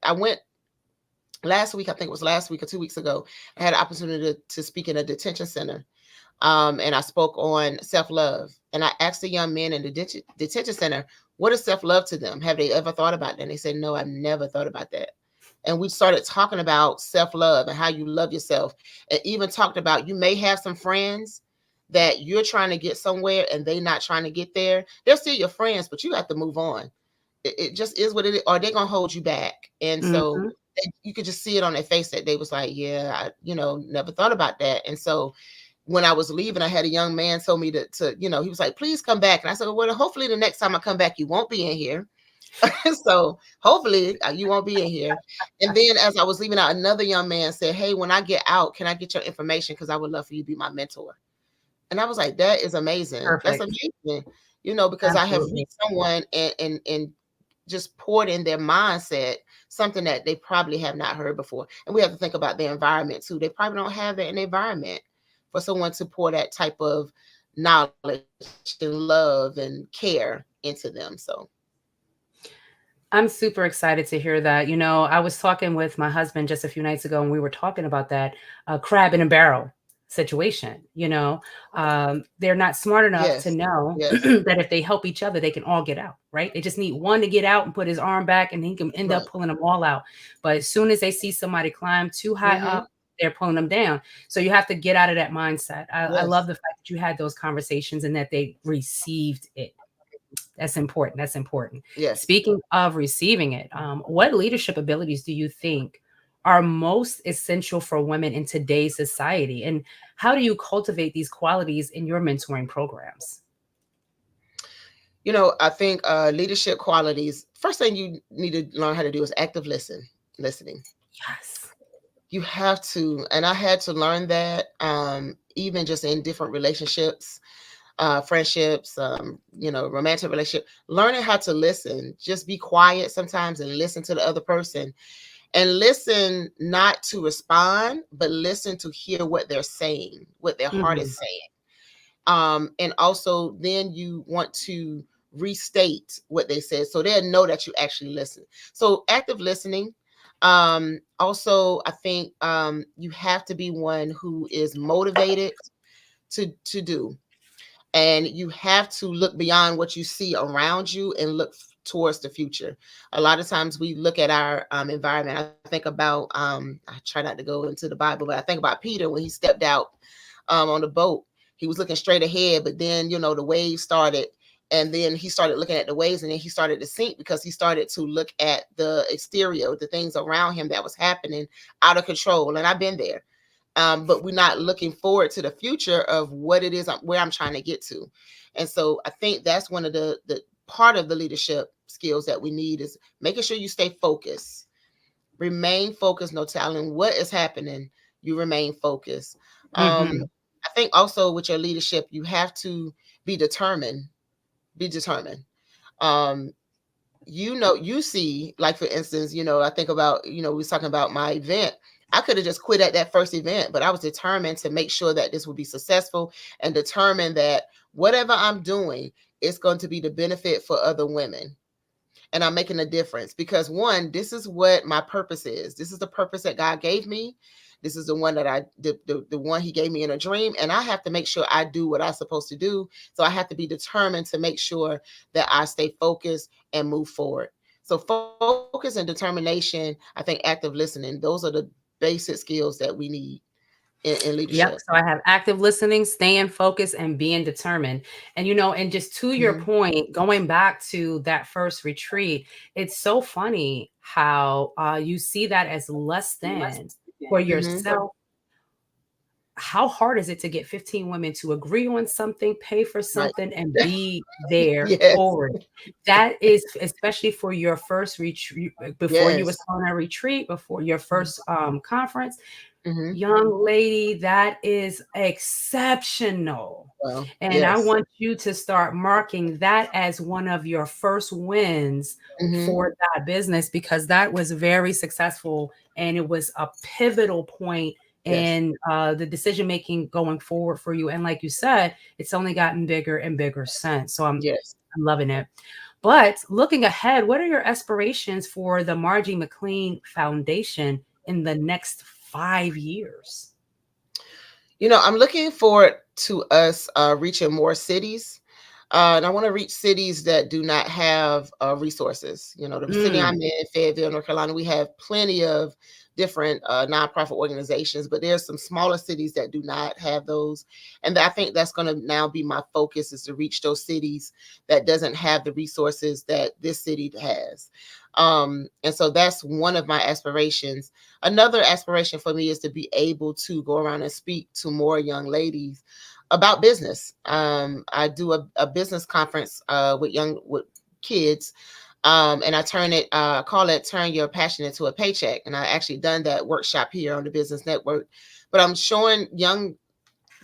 I went last week, I think it was last week or 2 weeks ago, I had an opportunity to speak in a detention center. And I spoke on self-love. And I asked the young men in the detention center, what is self-love to them? Have they ever thought about that? And they said, no, I've never thought about that. And we started talking about self-love and how you love yourself. And even talked about, you may have some friends that you're trying to get somewhere and they not trying to get there. They're still your friends, but you have to move on. It just is what it is. Or they're going to hold you back. And so you could just see it on their face that they was like, yeah, I, never thought about that. And so when I was leaving, I had a young man told me to he was like, please come back. And I said, well, hopefully the next time I come back, you won't be in here. So hopefully you won't be in here. And then as I was leaving out, another young man said, hey, when I get out, can I get your information? Because I would love for you to be my mentor. And I was like, that is amazing. Perfect. That's amazing. because I have Absolutely. reached someone and just poured in their mindset something that they probably have not heard before. And we have to think about their environment too. They probably don't have that in their environment for someone to pour that type of knowledge and love and care into them. So I'm super excited to hear that. I was talking with my husband just a few nights ago, and we were talking about that crab in a barrel situation. They're not smart enough to yes, know yes, that if they help each other, they can all get out, right? They just need one to get out and put his arm back, and he can end right. up pulling them all out. But as soon as they see somebody climb too high Mm-hmm. up, they're pulling them down. So you have to get out of that mindset. I love Yes, the fact that you had those conversations and that they received it. That's important. That's important. yes. Speaking of receiving it, what leadership abilities do you think are most essential for women in today's society? And how do you cultivate these qualities in your mentoring programs? I think leadership qualities. First thing you need to learn how to do is active listening. Yes. You have to, and I had to learn that even just in different relationships, friendships, romantic relationship, learning how to listen, just be quiet sometimes and listen to the other person and listen, not to respond, but listen to hear what they're saying, what their heart Mhm. is saying. And also then you want to restate what they said so they'll know that you actually listen. So active listening. Also, I think you have to be one who is motivated to do, and you have to look beyond what you see around you and look towards the future. A lot of times we look at our environment. I think about I try not to go into the Bible, but I think about Peter when he stepped out on the boat. He was looking straight ahead, but then the waves started, and then he started looking at the waves, and then he started to sink because he started to look at the exterior, the things around him that was happening out of control. And I've been there. But we're not looking forward to the future of what it is where I'm trying to get to. And so I think that's one of the part of the leadership skills that we need is making sure you stay focused, remain focused, no telling what is happening. You remain focused. Mhm. I think also with your leadership, you have to be determined. Be determined. Um, you see, like for instance, I think about, we was talking about my event. I could have just quit at that first event, but I was determined to make sure that this would be successful and determined that whatever I'm doing is going to be the benefit for other women. And I'm making a difference because one, this is what my purpose is. This is the purpose that God gave me. This is the one that the one he gave me in a dream. And I have to make sure I do what I'm supposed to do. So I have to be determined to make sure that I stay focused and move forward. So focus and determination, I think active listening, those are the basic skills that we need in Yep. leadership. So I have active listening, staying focused, and being determined. And just to your Mhm. point, going back to that first retreat, it's so funny how you see that as less than for Mhm. yourself. How hard is it to get 15 women to agree on something, pay for Right. something, and be there Yes. for it? That is, especially for your first retreat, before you was Yes. on a retreat, before your first conference, Mhm. young lady, that is exceptional. Well, And I yes. want you to start marking that as one of your first wins Mhm. for that business, because that was very successful and it was a pivotal point Yes. in the decision making going forward for you. And like you said, it's only gotten bigger and bigger since. So I'm Yes. loving it. But looking ahead, what are your aspirations for the Margie McLean Foundation in the next 5 years? I'm looking forward to us reaching more cities. And I want to reach cities that do not have resources. The city I'm Mm. in, Fayetteville, North Carolina, we have plenty of different nonprofit organizations, but there's some smaller cities that do not have those. And I think that's going to now be my focus, is to reach those cities that doesn't have the resources that this city has. And so that's one of my aspirations. Another aspiration for me is to be able to go around and speak to more young ladies about business. I do a business conference with kids, and I call it "Turn Your Passion into a Paycheck." And I actually done that workshop here on the Business Network. But I'm showing young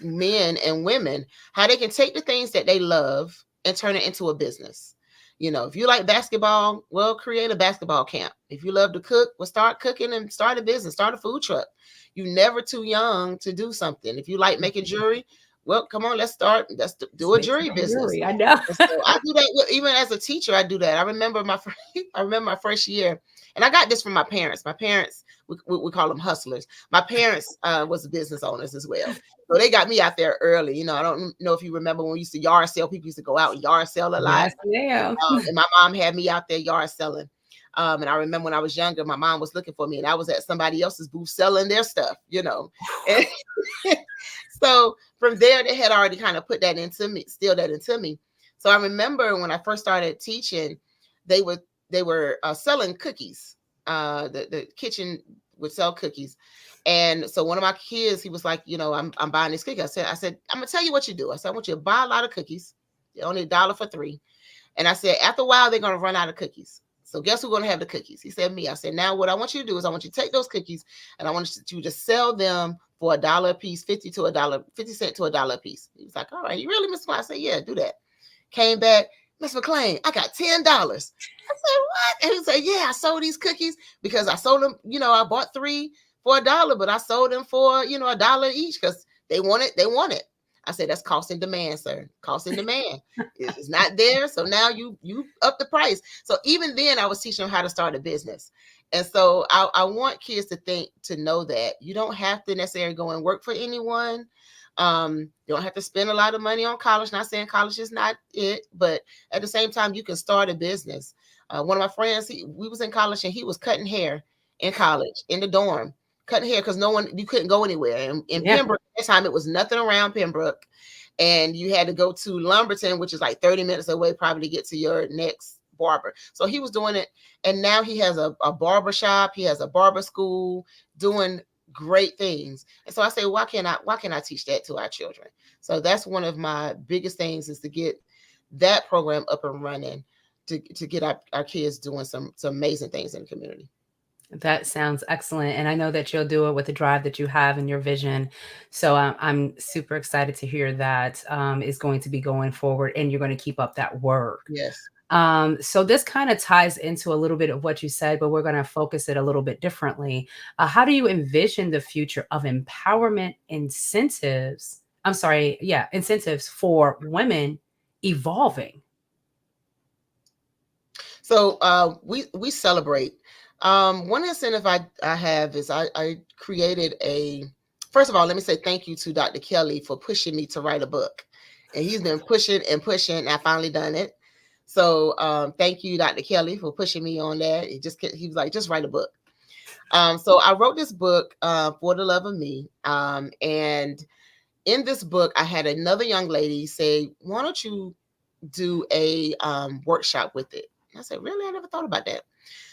men and women how they can take the things that they love and turn it into a business. You know, if you like basketball, well, create a basketball camp. If you love to cook, well, start cooking and start a business, start a food truck. You're never too young to do something. If you like making jewelry, well, come on, let's do a jewelry business. I know. So I do that even as a teacher. I do that. I remember my first year, and I got this from my parents. My parents, we call them hustlers. My parents was business owners as well. So they got me out there early. You know, I don't know if you remember when we used to yard sell. People used to go out and yard sell a lot. Yes, And my mom had me out there yard selling. And I remember when I was younger, my mom was looking for me, and I was at somebody else's booth selling their stuff, you know. And so from there, they had already kind of put that into me, instilled that into me. So I remember when I first started teaching, they were selling cookies. The kitchen would sell cookies. And so one of my kids, he was like, you know, I'm buying this cookie. I said, I'm gonna tell you what you do. I said, I want you to buy a lot of cookies. They're only $1 for 3. And I said, after a while, they're gonna run out of cookies. So guess who's gonna have the cookies? He said, me. I said, now what I want you to do is I want you to take those cookies and I want you to sell them for $1 a piece, 50 cents to $1 a piece. He was like, all right, you really, Miss McClain? I said, yeah, do that. Came back, Miss McClain, I got $10. I said, what? And he said, yeah, I sold these cookies because I sold them, you know, I bought 3 for $1, but I sold them for, you know, $1 each because they want it. I said, that's cost and demand, sir. Cost and demand. It's not there. So now you up the price. So even then I was teaching them how to start a business. And so I want kids to know that you don't have to necessarily go and work for anyone. You don't have to spend a lot of money on college. Not saying college is not it, but at the same time, you can start a business. One of my friends, we was in college and he was cutting hair in college in the dorm. Cutting hair because you couldn't go anywhere. And in Pembroke, at that time, it was nothing around Pembroke. And you had to go to Lumberton, which is like 30 minutes away, probably to get to your next barber. So he was doing it. And now he has a barber shop. He has a barber school doing great things. And so I say, why can't I teach that to our children? So that's one of my biggest things is to get that program up and running to get our kids doing some amazing things in the community. That sounds excellent. And I know that you'll do it with the drive that you have and your vision. So I'm super excited to hear that is going to be going forward and you're going to keep up that work. Yes. So this kind of ties into a little bit of what you said, but we're going to focus it a little bit differently. How do you envision the future of empowerment incentives? Incentives for women evolving? So we celebrate. One incentive I have is I created first of all, let me say thank you to Dr. Kelly for pushing me to write a book. And he's been pushing and pushing, and I finally done it. So thank you, Dr. Kelly, for pushing me on that. He was like, just write a book. So I wrote this book, For the Love of Me. And in this book, I had another young lady say, why don't you do a workshop with it? And I said, really? I never thought about that.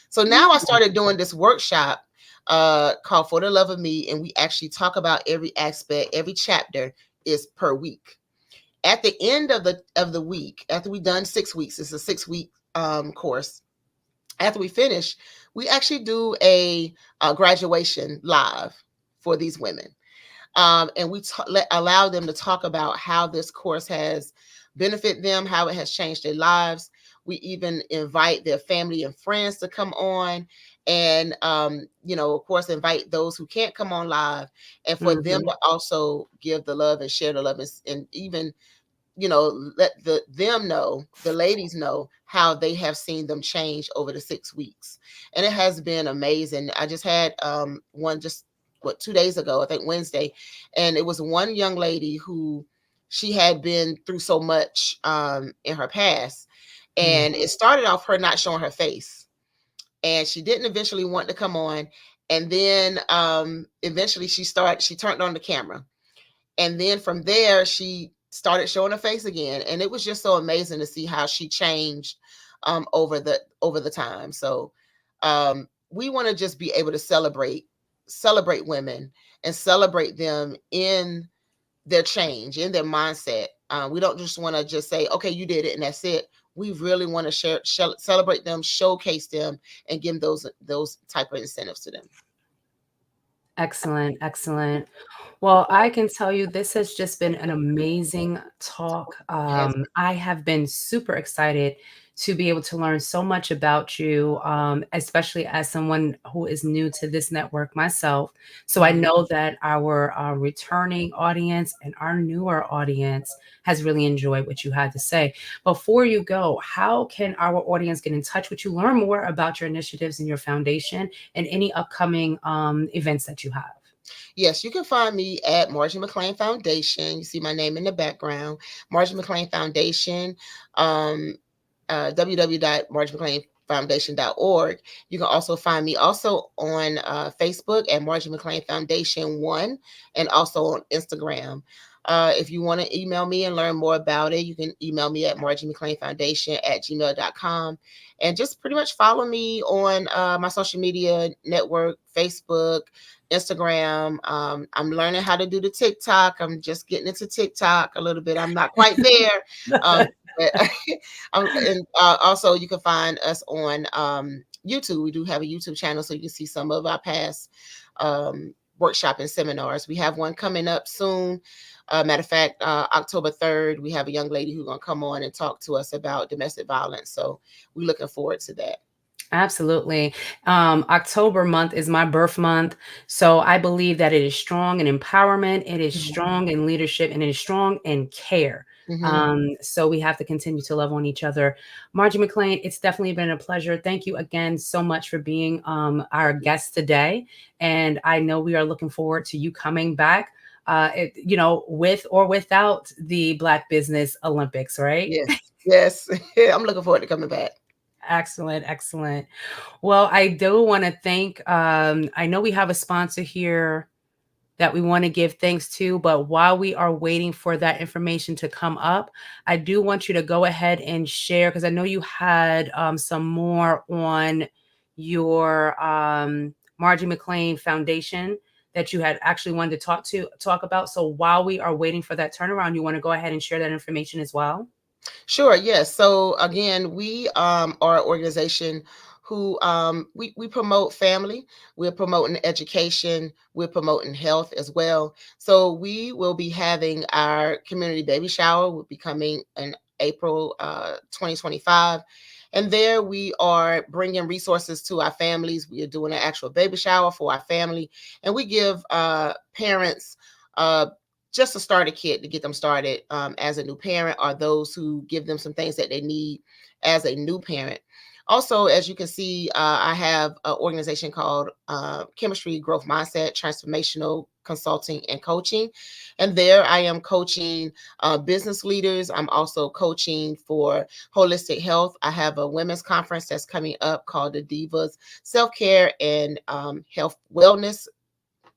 So now I started doing this workshop called For the Love of Me, and we actually talk about every aspect. Every chapter is per week. At the end of the week, after we've done 6 weeks, it's a 6-week course. After we finish, we actually do a graduation live for these women, and we allow them to talk about how this course has benefited them, how it has changed their lives. We even invite their family and friends to come on and, of course, invite those who can't come on live and for them to also give the love and share the love and even, let the ladies know how they have seen them change over the 6 weeks. And it has been amazing. I just had one 2 days ago, I think Wednesday, and it was one young lady who she had been through so much in her past. And it started off her not showing her face. And she didn't eventually want to come on. And then eventually she turned on the camera. And then from there, she started showing her face again. And it was just so amazing to see how she changed over the time. So we want to just be able to celebrate women and celebrate them in their change, in their mindset. We don't just want to just say, okay, you did it and that's it. We really want to celebrate them, showcase them, and give them those type of incentives to them. Excellent, excellent. Well, I can tell you this has just been an amazing talk. Has I have been super excited to be able to learn so much about you, especially as someone who is new to this network myself. So I know that our returning audience and our newer audience has really enjoyed what you had to say. Before you go, how can our audience get in touch with you, learn more about your initiatives and your foundation, and any upcoming events that you have? Yes, you can find me at Margie McLean Foundation. You see my name in the background, Margie McLean Foundation, www.margiemcleanfoundation.org. You can also find me also on Facebook at Margie McLean Foundation 1 and also on Instagram. If you want to email me and learn more about it, you can email me at margiemcleanfoundation@gmail.com. And just pretty much follow me on my social media network, Facebook, Instagram. I'm learning how to do the TikTok. I'm just getting into TikTok a little bit. I'm not quite there. But and also you can find us on YouTube. We do have a YouTube channel, so you can see some of our past workshop and seminars. We have one coming up soon. Matter of fact, October 3rd, we have a young lady who's going to come on and talk to us about domestic violence. So we're looking forward to that. Absolutely. October month is my birth month. So I believe that it is strong in empowerment, it is strong in leadership, and it is strong in care. So we have to continue to love on each other. Margie McLean, it's definitely been a pleasure. Thank you again so much for being our guest today. And I know we are looking forward to you coming back, with or without the Black Business Olympics, right? Yes. I'm looking forward to coming back. Excellent, excellent. Well, I do want to thank, I know we have a sponsor here that we want to give thanks to, but while we are waiting for that information to come up, I do want you to go ahead and share, because I know you had some more on your Margie McLean Foundation that you had actually wanted to talk about. So while we are waiting for that turnaround, you want to go ahead and share that information as well? Sure. Yes. So again, we are an organization who we promote family. We're promoting education. We're promoting health as well. So we will be having our community baby shower. Will be coming in April 2025. And there we are bringing resources to our families. We are doing an actual baby shower for our family. And we give parents just a starter kit to get them started as a new parent, or those who give them some things that they need as a new parent. Also, as you can see, I have an organization called Chemistry Growth Mindset Transformational Consulting and Coaching. And there I am coaching business leaders. I'm also coaching for holistic health. I have a women's conference that's coming up called the Divas Self-Care and Health Wellness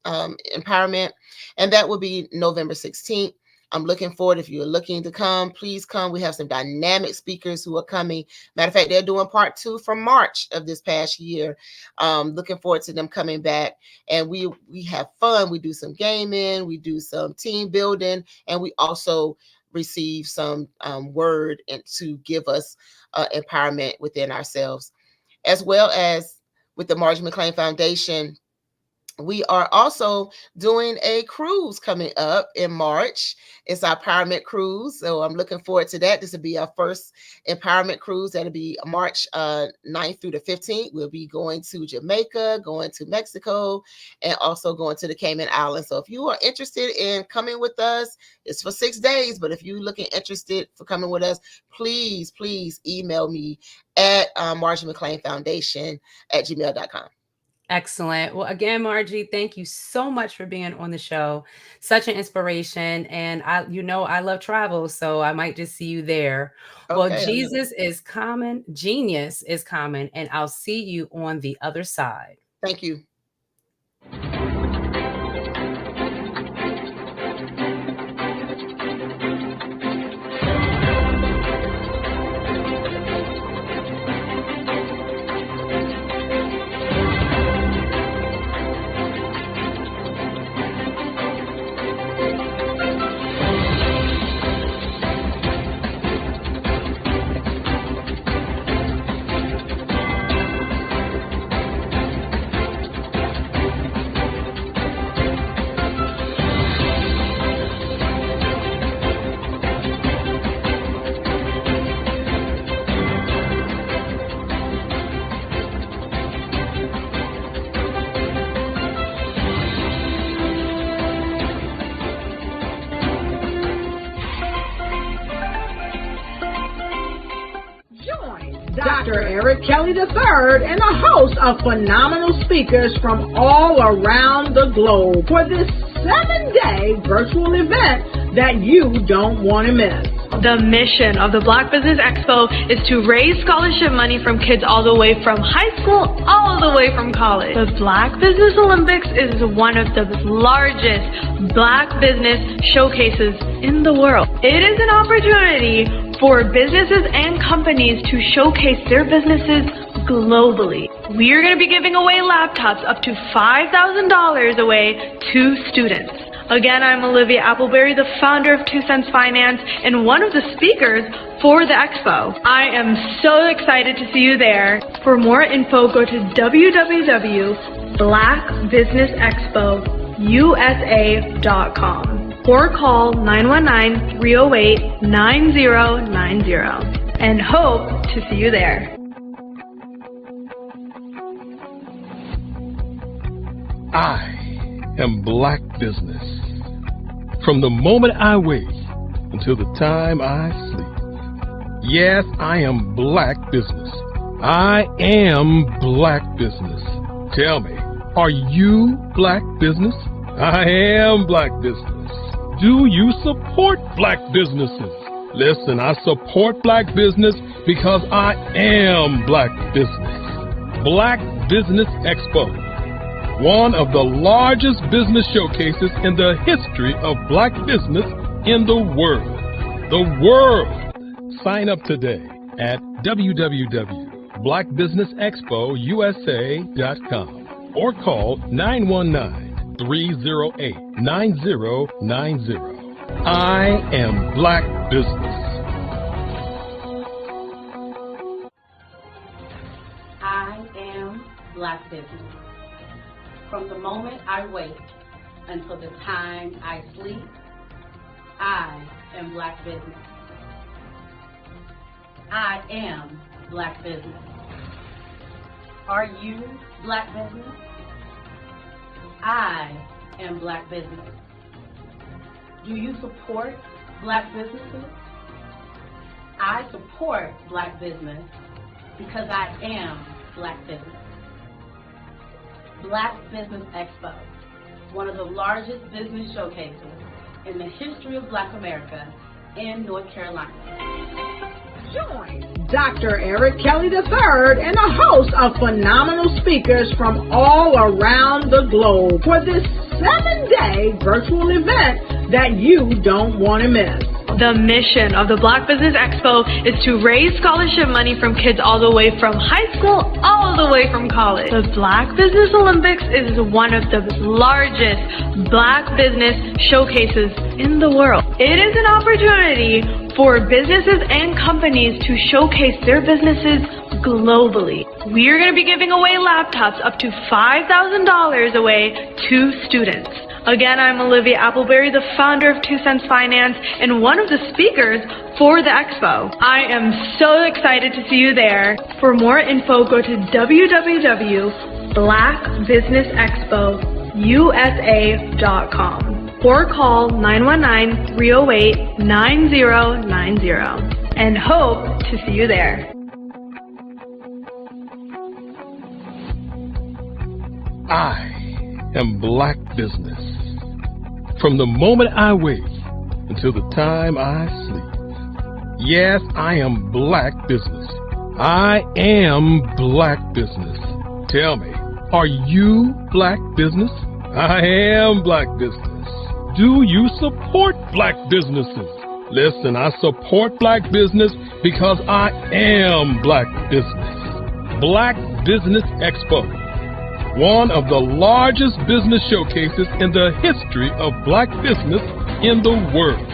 Empowerment. And that will be November 16th. I'm looking forward. If you're looking to come, please come. We have some dynamic speakers who are coming. Matter of fact, they're doing part 2 from March of this past year. Looking forward to them coming back. And we have fun. We do some gaming. We do some team building. And we also receive some word and to give us empowerment within ourselves. As well as with the Margie McLean Foundation, we are also doing a cruise coming up in March. It's our empowerment cruise. So I'm looking forward to that. This will be our first empowerment cruise. That'll be March 9th through the 15th. We'll be going to Jamaica, going to Mexico, and also going to the Cayman Islands. So if you are interested in coming with us, it's for 6 days. But if you're interested for coming with us, please email me at margiemcleanfoundation@gmail.com. Excellent. Well, again, Margie, thank you so much for being on the show. Such an inspiration. And I love travel, so I might just see you there. Well, Jesus is common, genius is common, and I'll see you on the other side. Thank you. Dr. Eric Kelly III and a host of phenomenal speakers from all around the globe for this 7-day virtual event that you don't want to miss. The mission of the Black Business Expo is to raise scholarship money from kids all the way from high school, all the way from college. The Black Business Olympics is one of the largest Black business showcases in the world. It is an opportunity for businesses and companies to showcase their businesses globally. We are going to be giving away laptops up to $5,000 away to students. Again, I'm Olivia Appleberry, the founder of 2 Cents Finance and one of the speakers for the expo. I am so excited to see you there. For more info, go to www.blackbusinessexpousa.com or call 919-308-9090 and hope to see you there. I am Black Business. From the moment I wake until the time I sleep. Yes, I am Black Business. I am Black Business. Tell me, are you Black Business? I am Black Business. Do you support Black businesses? Listen, I support Black business because I am Black Business. Black Business Expo, one of the largest business showcases in the history of Black business in the world. The world! Sign up today at www.blackbusinessexpousa.com or call 919-308-9090. I am Black Business. I am Black Business. From the moment I wake until the time I sleep, I am Black Business. I am Black Business. Are you Black Business? I am Black Business. Do you support Black businesses? I support Black business because I am Black Business. Black Business Expo, one of the largest business showcases in the history of Black America in North Carolina. Join Dr. Eric Kelly III and a host of phenomenal speakers from all around the globe for this 7-day virtual event that you don't want to miss. The mission of the Black Business Expo is to raise scholarship money from kids all the way from high school, all the way from college. The Black Business Olympics is one of the largest Black business showcases in the world. It is an opportunity for businesses and companies to showcase their businesses globally. We are going to be giving away laptops up to $5,000 away to students. Again, I'm Olivia Appleberry, the founder of 2 Cents Finance and one of the speakers for the expo. I am so excited to see you there. For more info, go to www.blackbusinessexpousa.com or call 919-308-9090 and hope to see you there. I am Black Business. From the moment I wake until the time I sleep. Yes, I am Black Business. I am Black Business. Tell me, are you Black Business? I am Black Business. Do you support Black businesses? Listen, I support Black business because I am Black Business. Black Business Expo, one of the largest business showcases in the history of Black business in the world.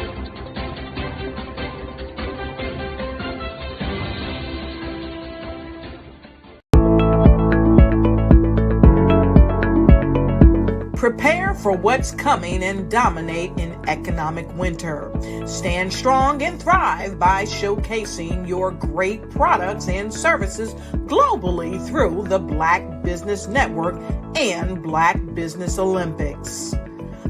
Prepare for what's coming and dominate in economic winter. Stand strong and thrive by showcasing your great products and services globally through the Black Business Network and Black Business Olympics.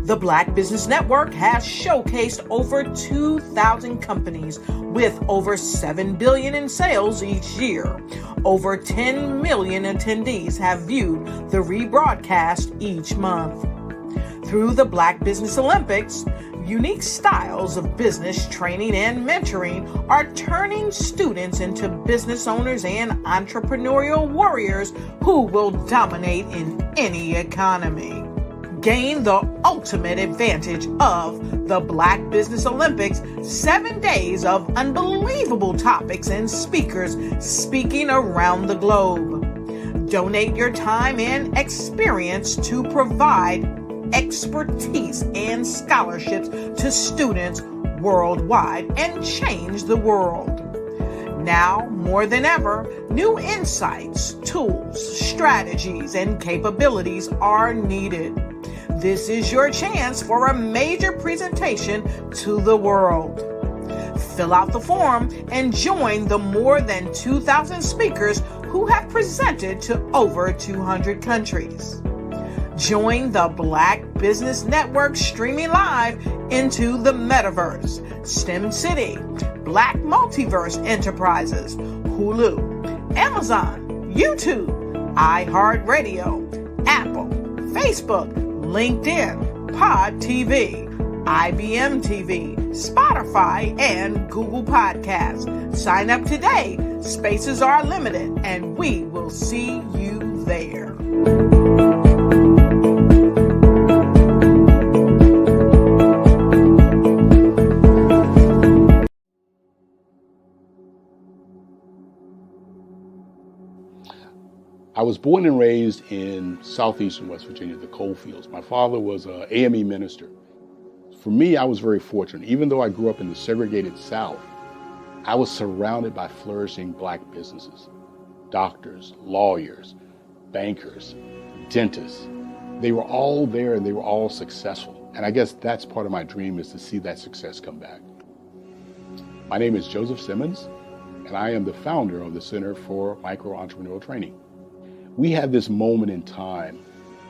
The Black Business Network has showcased over 2,000 companies with over $7 billion in sales each year. Over 10 million attendees have viewed the rebroadcast each month. Through the Black Business Olympics, unique styles of business training and mentoring are turning students into business owners and entrepreneurial warriors who will dominate in any economy. Gain the ultimate advantage of the Black Business Olympics, 7 days of unbelievable topics and speakers speaking around the globe. Donate your time and experience to provide expertise and scholarships to students worldwide and change the world. Now, more than ever, new insights, tools, strategies, and capabilities are needed. This is your chance for a major presentation to the world. Fill out the form and join the more than 2,000 speakers who have presented to over 200 countries. Join the Black Business Network streaming live into the Metaverse, STEM City, Black Multiverse Enterprises, Hulu, Amazon, YouTube, iHeartRadio, Apple, Facebook, LinkedIn, Pod TV, IBM TV, Spotify, and Google Podcasts. Sign up today. Spaces are limited, and we will see you there. I was born and raised in southeastern West Virginia, the coal fields. My father was an AME minister. For me, I was very fortunate. Even though I grew up in the segregated South, I was surrounded by flourishing Black businesses, doctors, lawyers, bankers, dentists. They were all there and they were all successful. And I guess that's part of my dream, is to see that success come back. My name is Joseph Simmons, and I am the founder of the Center for Micro-Entrepreneurial Training. We have this moment in time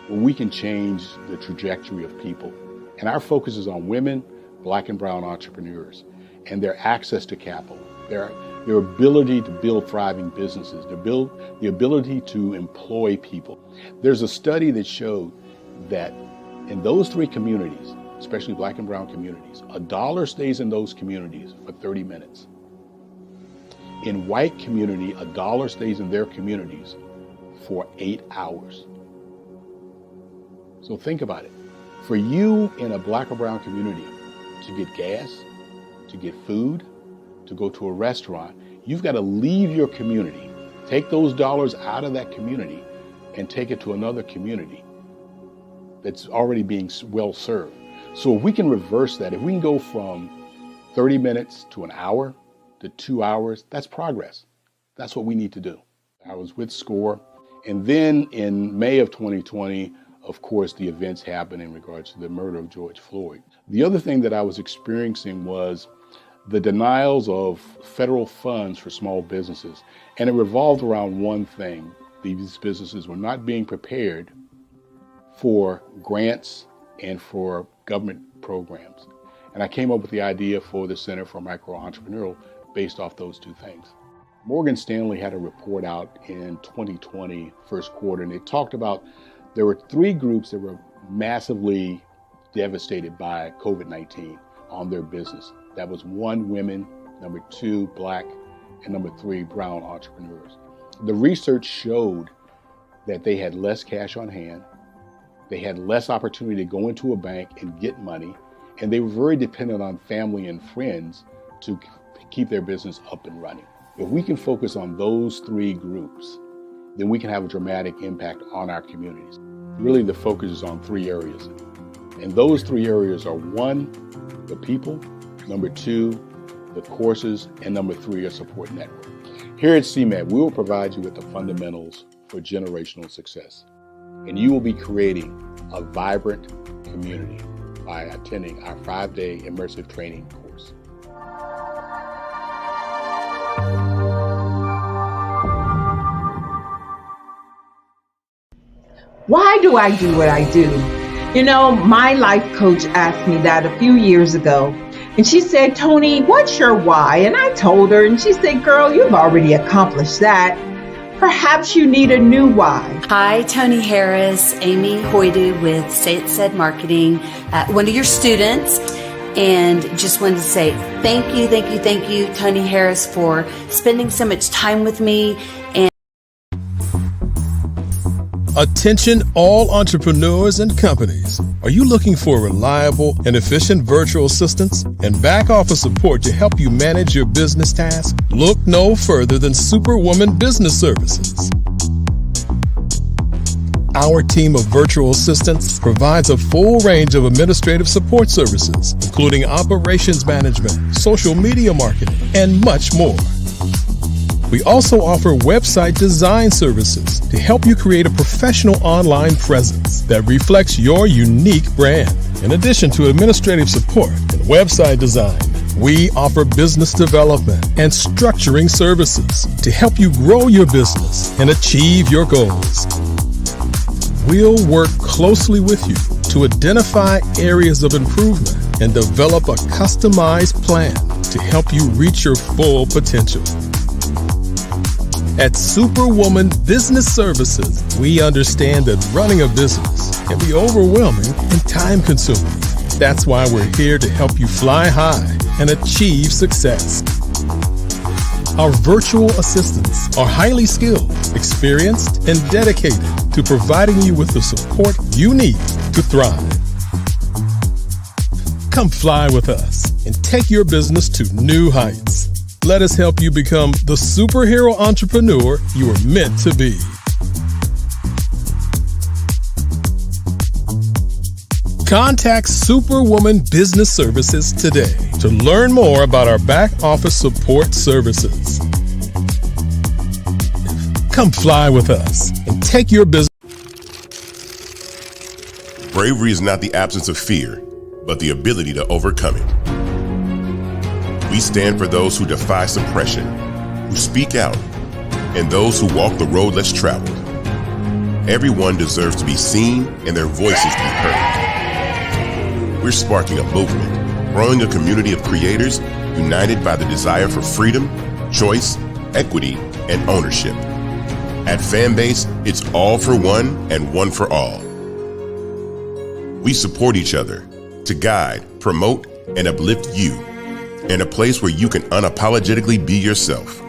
where we can change the trajectory of people. And our focus is on women, Black and brown entrepreneurs, and their access to capital, their ability to build thriving businesses, the ability to employ people. There's a study that showed that in those three communities, especially Black and brown communities, $1 stays in those communities for 30 minutes. In white community, $1 stays in their communities for 8 hours. So think about it. For you in a Black or brown community to get gas, to get food, to go to a restaurant, you've got to leave your community, take those dollars out of that community and take it to another community that's already being well served. So if we can reverse that, if we can go from 30 minutes to an hour to 2 hours, that's progress. That's what we need to do. I was with SCORE. And then in May of 2020, of course, the events happened in regards to the murder of George Floyd. The other thing that I was experiencing was the denials of federal funds for small businesses. And it revolved around one thing. These businesses were not being prepared for grants and for government programs. And I came up with the idea for the Center for Micro-Entrepreneurial based off those two things. Morgan Stanley had a report out in 2020, first quarter, and it talked about there were 3 groups that were massively devastated by COVID-19 on their business. That was 1, women, number 2, Black, and number 3, brown entrepreneurs. The research showed that they had less cash on hand, they had less opportunity to go into a bank and get money, and they were very dependent on family and friends to keep their business up and running. If we can focus on those 3 groups, then we can have a dramatic impact on our communities. Really, the focus is on 3 areas. And those 3 areas are 1, the people, number 2, the courses, and number 3, a support network. Here at CMAT, we will provide you with the fundamentals for generational success. And you will be creating a vibrant community by attending our 5-day immersive training course. Why do I do what I do? You know, my life coach asked me that a few years ago. And she said, Tony, what's your why? And I told her, and she said, girl, you've already accomplished that. Perhaps you need a new why. Hi, Tony Harris, Amy Hoydu with Say It Said Marketing, one of your students. And just wanted to say thank you, Tony Harris, for spending so much time with me. And Attention all entrepreneurs and companies. Are you looking for reliable and efficient virtual assistants and back office support to help you manage your business tasks? Look no further than Superwoman Business Services. Our team of virtual assistants provides a full range of administrative support services, including operations management, social media marketing, and much more. We also offer website design services to help you create a professional online presence that reflects your unique brand. In addition to administrative support and website design, we offer business development and structuring services to help you grow your business and achieve your goals. We'll work closely with you to identify areas of improvement and develop a customized plan to help you reach your full potential. At Superwoman Business Services, we understand that running a business can be overwhelming and time-consuming. That's why we're here to help you fly high and achieve success. Our virtual assistants are highly skilled, experienced, and dedicated to providing you with the support you need to thrive. Come fly with us and take your business to new heights. Let us help you become the superhero entrepreneur you are meant to be. Contact Superwoman Business Services today to learn more about our back office support services. Come fly with us and take your business. Bravery is not the absence of fear, but the ability to overcome it. We stand for those who defy suppression, who speak out, and those who walk the road less traveled. Everyone deserves to be seen and their voices to be heard. We're sparking a movement, growing a community of creators united by the desire for freedom, choice, equity, and ownership. At Fanbase, it's all for one and one for all. We support each other to guide, promote, and uplift you in a place where you can unapologetically be yourself.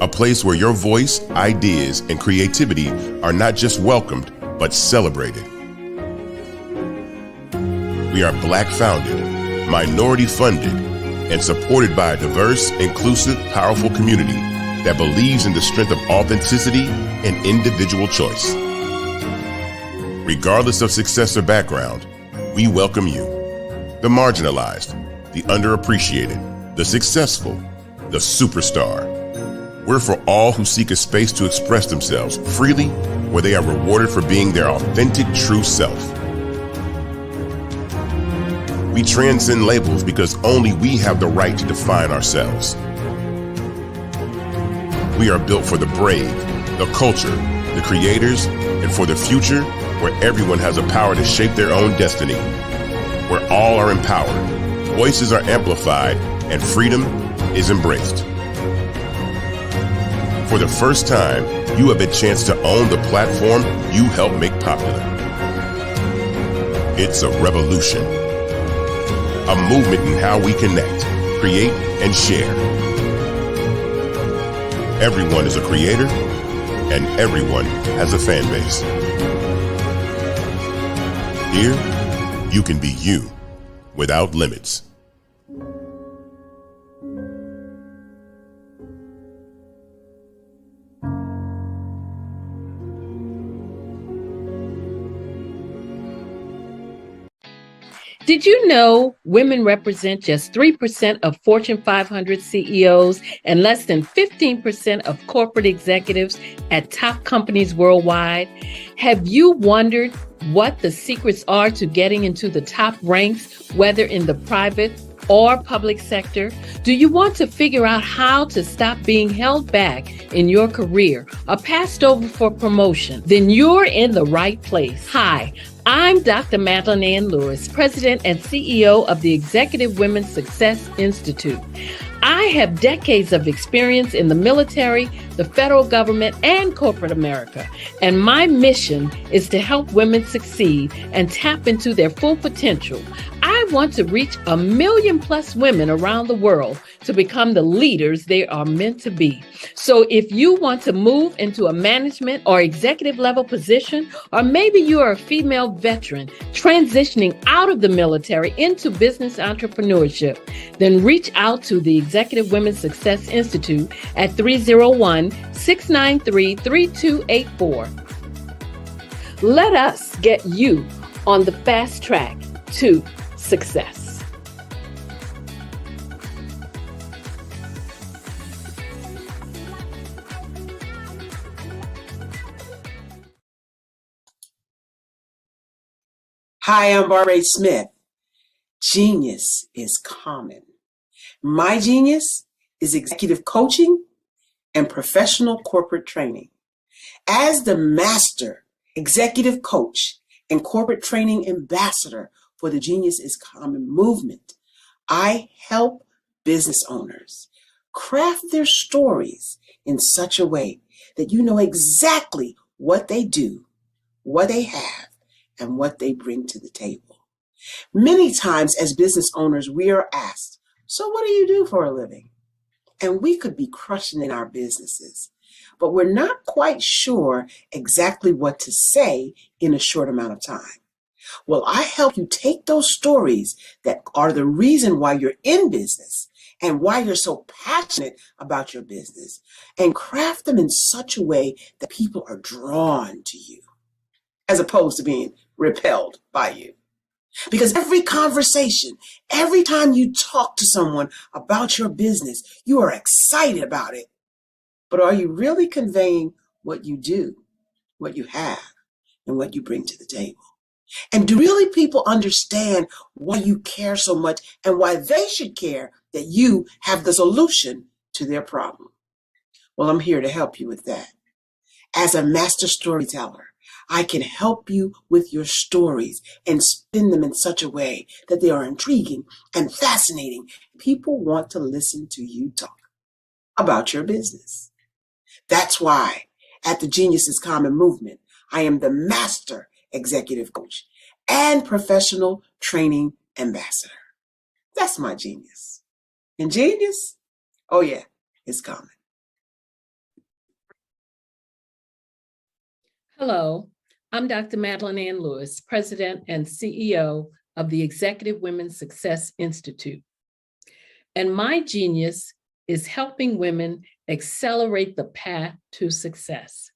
A place where your voice, ideas, and creativity are not just welcomed, but celebrated. We are Black founded, minority funded, and supported by a diverse, inclusive, powerful community that believes in the strength of authenticity and individual choice. Regardless of success or background, we welcome you. The marginalized, the underappreciated, the successful, the superstar. We're for all who seek a space to express themselves freely, where they are rewarded for being their authentic, true self. We transcend labels because only we have the right to define ourselves. We are built for the brave, the culture, the creators, and for the future where everyone has the power to shape their own destiny, where all are empowered, voices are amplified, and freedom is embraced. For the first time, you have a chance to own the platform you helped make popular. It's a revolution, a movement in how we connect, create, and share. Everyone is a creator, and everyone has a fan base. Here, you can be you without limits. Did you know women represent just 3% of Fortune 500 CEOs and less than 15% of corporate executives at top companies worldwide? Have you wondered what the secrets are to getting into the top ranks, whether in the private or public sector? Do you want to figure out how to stop being held back in your career or passed over for promotion? Then you're in the right place. Hi, I'm Dr. Madeline Ann Lewis, President and CEO of the Executive Women's Success Institute. I have decades of experience in the military, the federal government, and corporate America, and my mission is to help women succeed and tap into their full potential. I want to reach 1 million+ women around the world to become the leaders they are meant to be. So if you want to move into a management or executive level position, or maybe you are a female veteran transitioning out of the military into business entrepreneurship, then reach out to the Executive Women's Success Institute at 301-693-3284. Let us get you on the fast track to success. Hi, I'm Barbara Smith. Genius is common. My genius is executive coaching and professional corporate training. As the master executive coach and corporate training ambassador for the Genius is Common movement, I help business owners craft their stories in such a way that you know exactly what they do, what they have, and what they bring to the table. Many times as business owners, we are asked, so what do you do for a living? And we could be crushing in our businesses, but we're not quite sure exactly what to say in a short amount of time. Well, I help you take those stories that are the reason why you're in business and why you're so passionate about your business and craft them in such a way that people are drawn to you as opposed to being repelled by you. Because every conversation, every time you talk to someone about your business, you are excited about it. But are you really conveying what you do, what you have, and what you bring to the table? And do really people understand why you care so much and why they should care that you have the solution to their problem? Well, I'm here to help you with that. As a master storyteller, I can help you with your stories and spin them in such a way that they are intriguing and fascinating. People want to listen to you talk about your business. That's why at the Genius is Common movement, I am the master executive coach and professional training ambassador. That's my genius. And genius? Oh yeah, it's common. Hello, I'm Dr. Madeline Ann Lewis, President and CEO of the Executive Women's Success Institute. And my genius is helping women accelerate the path to success.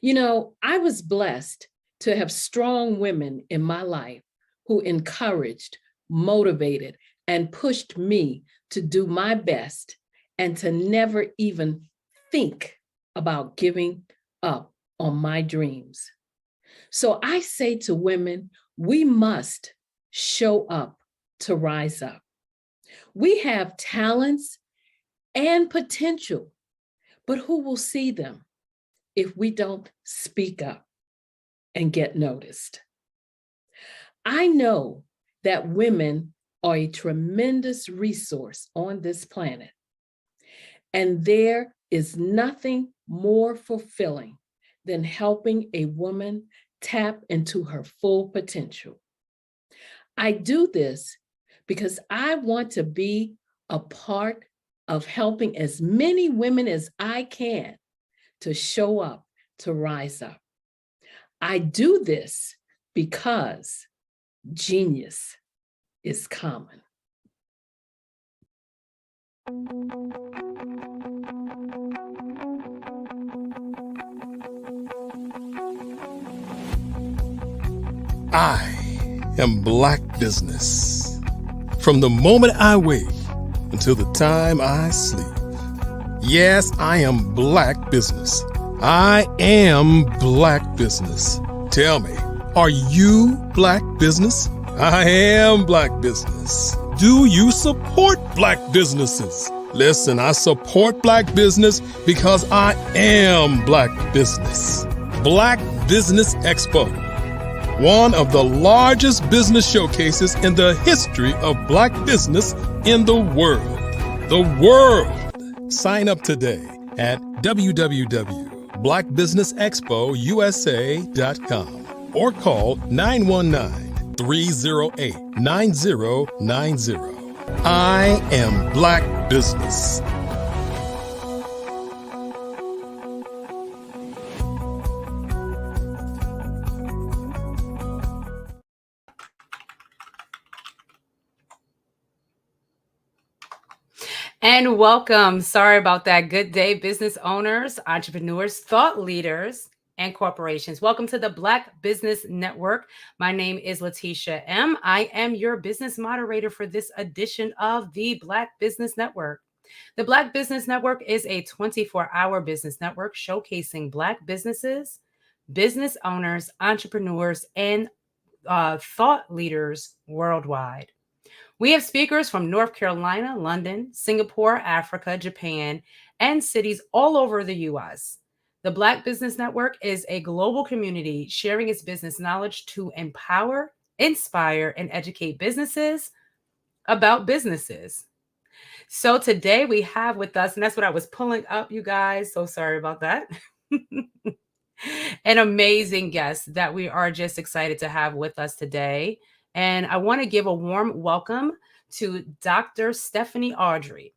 You know, I was blessed to have strong women in my life who encouraged, motivated, and pushed me to do my best and to never even think about giving up on my dreams. So I say to women, we must show up to rise up. We have talents and potential, but who will see them if we don't speak up and get noticed? I know that women are a tremendous resource on this planet, and there is nothing more fulfilling than helping a woman tap into her full potential. I do this because I want to be a part of helping as many women as I can to show up, to rise up. I do this because genius is common. I am Black Business. From the moment I wake until the time I sleep. Yes, I am Black Business. I am Black Business. Tell me, are you Black Business? I am Black Business. Do you support Black businesses? Listen, I support Black business because I am Black business. Black Business Expo, one of the largest business showcases in the history of Black business in the world. The world! Sign up today at www.blackbusinessexpousa.com or call 919-308-9090. I am Black business. And welcome. Sorry about that. Good day, business owners, entrepreneurs, thought leaders, and corporations. Welcome to the Black Business Network. My name is Letitia M. I am your business moderator for this edition of the Black Business Network. The Black Business Network is a 24-hour business network showcasing Black businesses, business owners, entrepreneurs, and thought leaders worldwide. We have speakers from North Carolina, London, Singapore, Africa, Japan, and cities all over the U.S. The Black Business Network is a global community sharing its business knowledge to empower, inspire, and educate businesses about businesses. So today we have with us, and that's what I was pulling up, you guys. So sorry about that. An amazing guest that we are just excited to have with us today. And I want to give a warm welcome to Dr. Stephanie Audrey.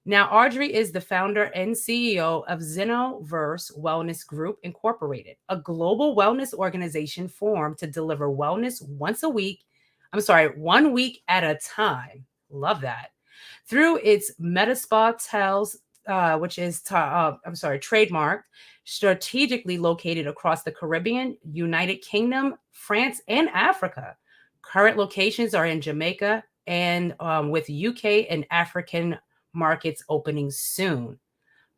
Now, Audrey is the founder and CEO of Xenoverse Wellness Group Incorporated, a global wellness organization formed to deliver wellness 1 week at a time. Love that. Through its MediSpa Tels, which is trademarked, strategically located across the Caribbean, United Kingdom, France, and Africa. Current locations are in Jamaica and with UK and African markets opening soon.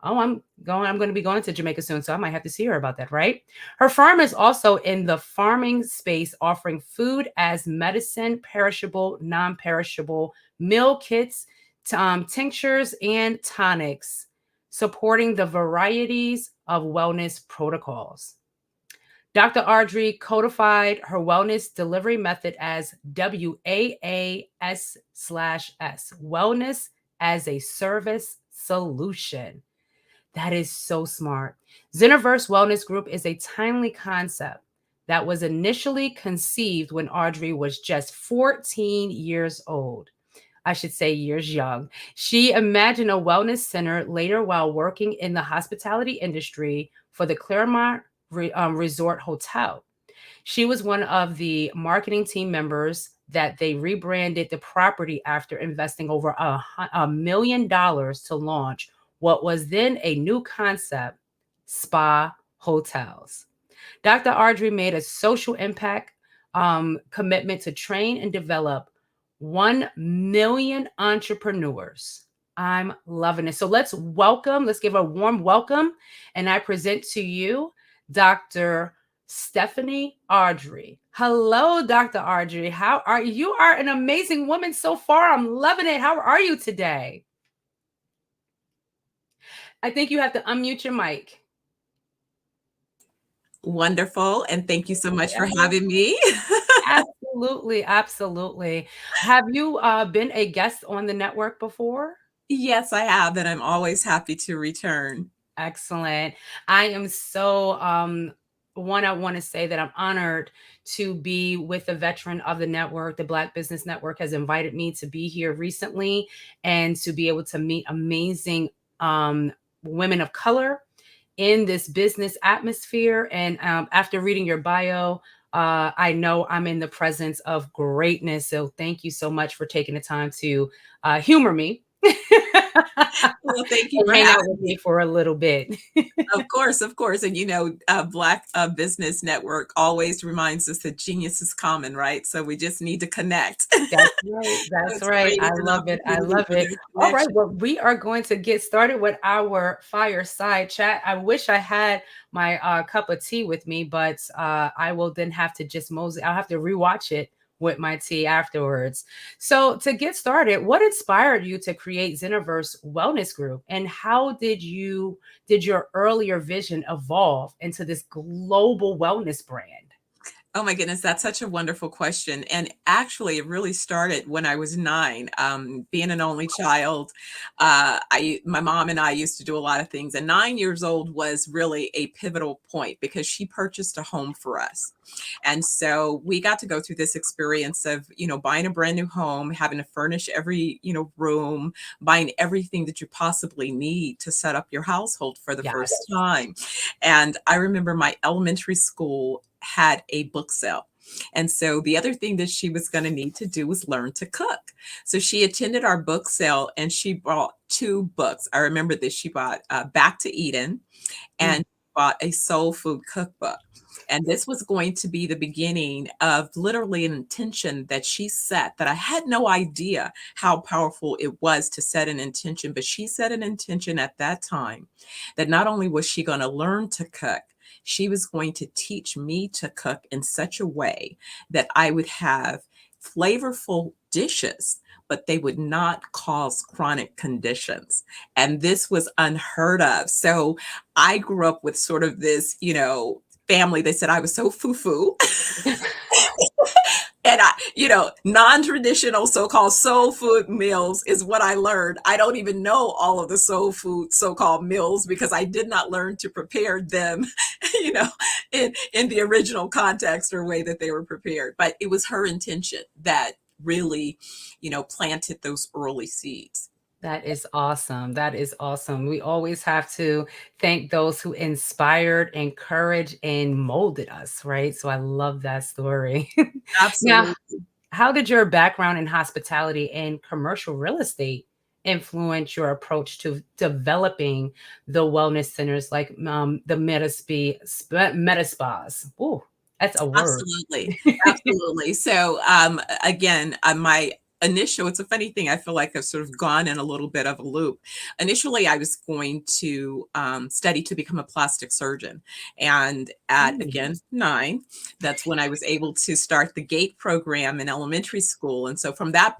Oh, I'm going to be going to Jamaica soon, so I might have to see her about that, right? Her farm is also in the farming space, offering food as medicine, perishable, non-perishable, meal kits, tinctures, and tonics, supporting the varieties of wellness protocols. Dr. Audrey codified her wellness delivery method as WAAS/S, Wellness as a Service Solution. That is so smart. Xenoverse Wellness Group is a timely concept that was initially conceived when Audrey was just 14 years old. I should say years young. She imagined a wellness center later while working in the hospitality industry for the Claremont Resort Hotel. She was one of the marketing team members that they rebranded the property after investing over $1 million to launch what was then a new concept, spa hotels. Dr. Audrey made a social impact commitment to train and develop 1 million entrepreneurs. I'm loving it. So let's give a warm welcome. And I present to you Dr. Stephanie Audrey. Hello, Dr. Audrey. How are you? You are an amazing woman so far. I'm loving it. How are you today? I think you have to unmute your mic. Wonderful. And thank you so much for having me. Absolutely. Absolutely. Have you been a guest on the network before? Yes, I have. And I'm always happy to return. Excellent. I am so, I want to say that I'm honored to be with a veteran of the network. The Black Business Network has invited me to be here recently and to be able to meet amazing women of color in this business atmosphere. And after reading your bio, I know I'm in the presence of greatness. So thank you so much for taking the time to humor me. Well, thank you for hang out with me for a little bit. Of course. And Black Business Network always reminds us that genius is common, right? So we just need to connect. That's right. That's right. I love it. I love it. All right. Well, we are going to get started with our fireside chat. I wish I had my cup of tea with me, but I will then have to just I'll have to rewatch it with my tea afterwards. So to get started, what inspired you to create Zeniverse Wellness Group, and how did your earlier vision evolve into this global wellness brand? Oh my goodness, that's such a wonderful question. And actually, it really started when I was 9. Being an only child, my mom and I used to do a lot of things. And 9 years old was really a pivotal point because she purchased a home for us. And so we got to go through this experience of, buying a brand new home, having to furnish every, room, buying everything that you possibly need to set up your household for the first time. And I remember my elementary school had a book sale. And so the other thing that she was going to need to do was learn to cook. So she attended our book sale and she bought 2 books. I remember that she bought Back to Eden and bought a soul food cookbook. And this was going to be the beginning of literally an intention that she set that I had no idea how powerful it was to set an intention. But she set an intention at that time that not only was she going to learn to cook, she was going to teach me to cook in such a way that I would have flavorful dishes, but they would not cause chronic conditions. And this was unheard of. So I grew up with sort of this, family. They said I was so foo-foo. And non-traditional so-called soul food meals is what I learned. I don't even know all of the soul food so-called meals because I did not learn to prepare them, in the original context or way that they were prepared. But it was her intention that really, planted those early seeds. That is awesome. That is awesome. We always have to thank those who inspired, encouraged, and molded us, right? So I love that story. Absolutely. Now, how did your background in hospitality and commercial real estate influence your approach to developing the wellness centers like the meta spas? Ooh, that's a word. Absolutely. Absolutely. So again, my initial, it's a funny thing. I feel like I've sort of gone in a little bit of a loop. Initially, I was going to study to become a plastic surgeon. And at, again, 9, that's when I was able to start the GATE program in elementary school. And so from that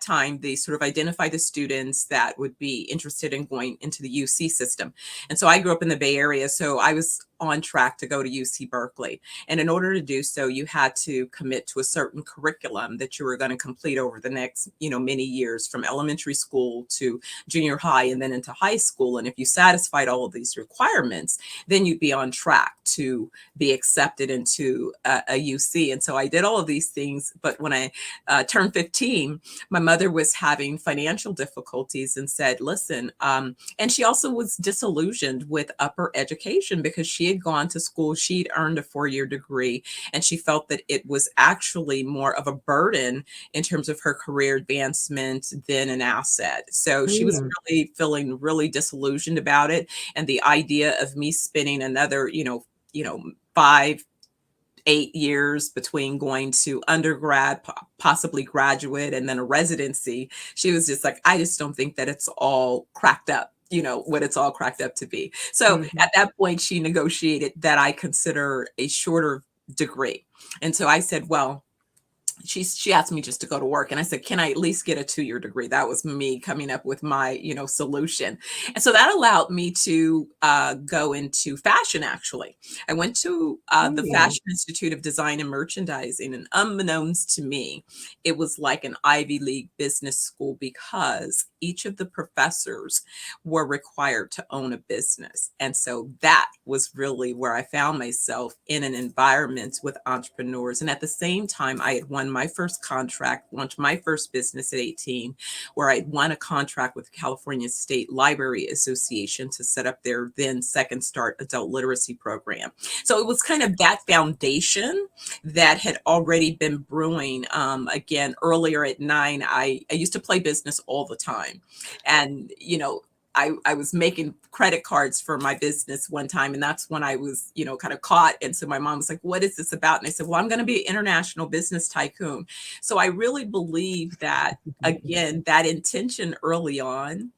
time, they sort of identify the students that would be interested in going into the UC system. And so I grew up in the Bay Area, so I was on track to go to UC Berkeley. And in order to do so, you had to commit to a certain curriculum that you were going to complete over the next, many years, from elementary school to junior high and then into high school. And if you satisfied all of these requirements, then you'd be on track to be accepted into a UC. And so I did all of these things. But when I turned 15, my mother was having financial difficulties and said, listen, and she also was disillusioned with upper education because she had gone to school, she'd earned a 4-year degree, and she felt that it was actually more of a burden in terms of her career advancement than an asset. So she was really feeling really disillusioned about it. And the idea of me spending another, 5-8 years between going to undergrad, possibly graduate, and then a residency, she was just like, I just don't think that it's all cracked up, what it's all cracked up to be. So at that point, she negotiated that I consider a shorter degree. And so I said, well, she asked me just to go to work. And I said, can I at least get a 2-year degree? That was me coming up with my, solution. And so that allowed me to go into fashion, actually. I went to the Fashion Institute of Design and Merchandising, and unbeknownst to me, it was like an Ivy League business school because each of the professors were required to own a business. And so that was really where I found myself in an environment with entrepreneurs. And at the same time, I had won my first contract, launched my first business at 18, where I won a contract with the California State Library Association to set up their then Second Start adult literacy program. So it was kind of that foundation that had already been brewing. Again, earlier at 9, I used to play business all the time. And, I was making credit cards for my business one time, and that's when I was, kind of caught. And so my mom was like, what is this about? And I said, well, I'm going to be an international business tycoon. So I really believe that, again, that intention early on,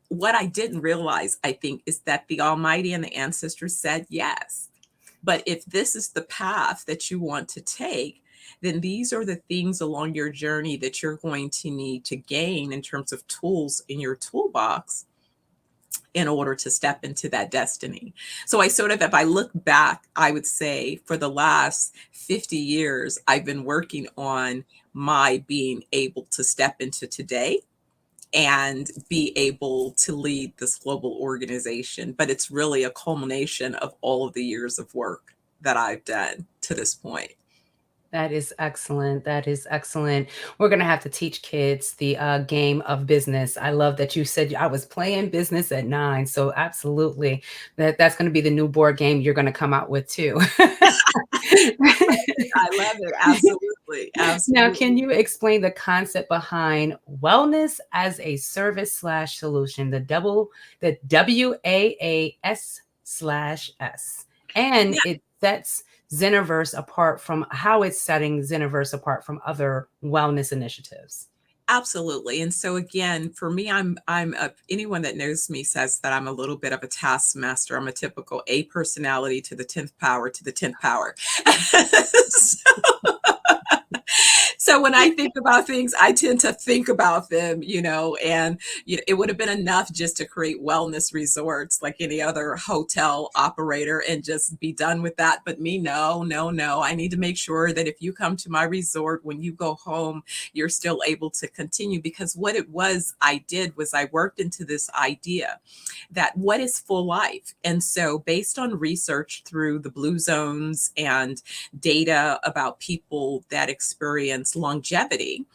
what I didn't realize, I think, is that the Almighty and the ancestors said yes. But if this is the path that you want to take, then these are the things along your journey that you're going to need to gain in terms of tools in your toolbox in order to step into that destiny. So I sort of, if I look back, I would say for the last 50 years, I've been working on my being able to step into today and be able to lead this global organization. But it's really a culmination of all of the years of work that I've done to this point. That is excellent. That is excellent. We're going to have to teach kids the game of business. I love that you said I was playing business at 9. So absolutely, that's going to be the new board game you're going to come out with too. I love it. Absolutely. Absolutely. Now, can you explain the concept behind wellness as a service / solution, the WAAS/S, and it sets Zeniverse apart from how it's setting Zeniverse apart from other wellness initiatives? Absolutely. And so again, for me, anyone that knows me says that I'm a little bit of a taskmaster. I'm a typical A personality to the 10th power to the 10th power. So when I think about things, I tend to think about them, and it would have been enough just to create wellness resorts like any other hotel operator and just be done with that. But me, no. I need to make sure that if you come to my resort, when you go home, you're still able to continue, because what it was I did was I worked into this idea that what is full life? And so based on research through the blue zones and data about people that experience longevity,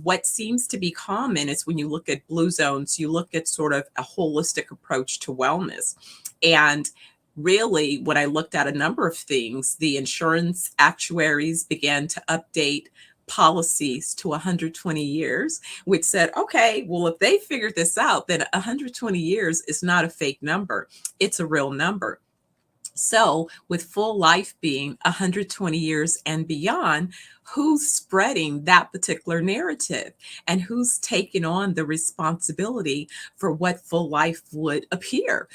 what seems to be common is when you look at blue zones, you look at sort of a holistic approach to wellness. And really, when I looked at a number of things, the insurance actuaries began to update policies to 120 years, which said, okay, well, if they figured this out, then 120 years is not a fake number. It's a real number. So with full life being 120 years and beyond, who's spreading that particular narrative and who's taking on the responsibility for what full life would appear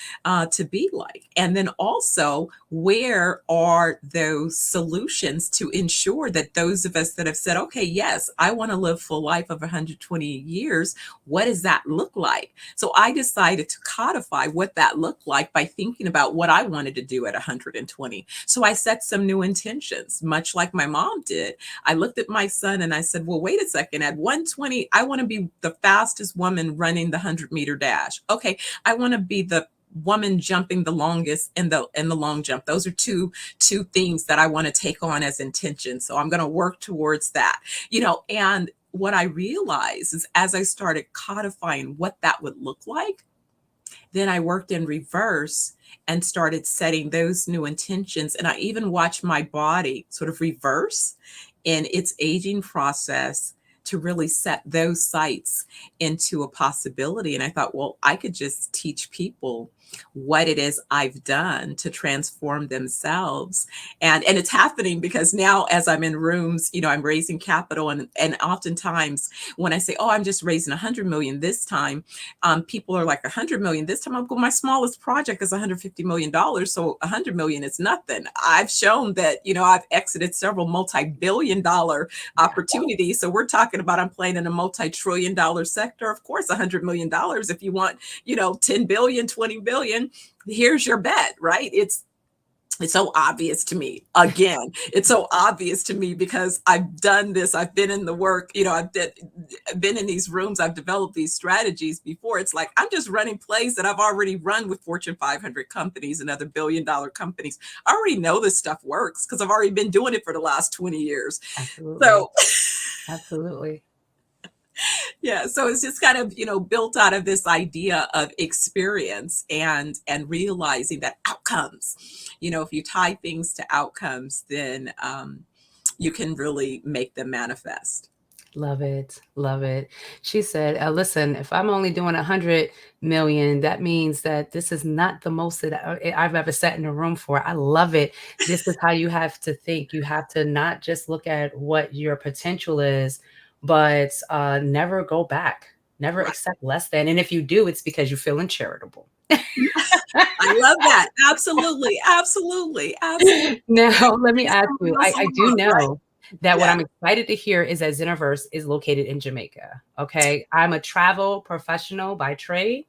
to be like? And then also, where are those solutions to ensure that those of us that have said, okay, yes, I want to live full life of 120 years, what does that look like? So I decided to codify what that looked like by thinking about what I wanted to do at 120. So I set some new intentions, much like my mom did. I looked at my son and I said, well, wait a second, at 120, I want to be the fastest woman running the 100-meter dash. Okay, I want to be the woman jumping the longest in the long jump. Those are two things that I want to take on as intention. So I'm going to work towards that, and what I realized is as I started codifying what that would look like, then I worked in reverse and started setting those new intentions. And I even watched my body sort of reverse in its aging process to really set those sites into a possibility. And I thought, well, I could just teach people what it is I've done to transform themselves. And it's happening because now as I'm in rooms, I'm raising capital. And oftentimes when I say, oh, I'm just raising 100 million this time, people are like 100 million this time. I'm going, my smallest project is $150 million. So 100 million is nothing. I've shown that, I've exited several multi-billion-dollar opportunities. So we're talking about, I'm playing in a multi-trillion-dollar sector. Of course, $100 million. If you want, 10 billion, 20 billion, here's your bet, right? It's so obvious to me. Again, it's so obvious to me because I've done this. I've been in the work, I've been in these rooms. I've developed these strategies before. It's like, I'm just running plays that I've already run with Fortune 500 companies and other billion-dollar companies. I already know this stuff works because I've already been doing it for the last 20 years. Absolutely. So absolutely. Yeah, so it's just kind of, built out of this idea of experience and realizing that outcomes, if you tie things to outcomes, then you can really make them manifest. Love it. Love it. She said, listen, if I'm only doing 100 million, that means that this is not the most that I've ever sat in a room for. I love it. This is how you have to think. You have to not just look at what your potential is, but never go back, never accept less than. And if you do, it's because you're feeling charitable. I love that. Absolutely. Absolutely. Absolutely. Now, let me ask you, I do know that what I'm excited to hear is that Zeniverse is located in Jamaica. Okay. I'm a travel professional by trade.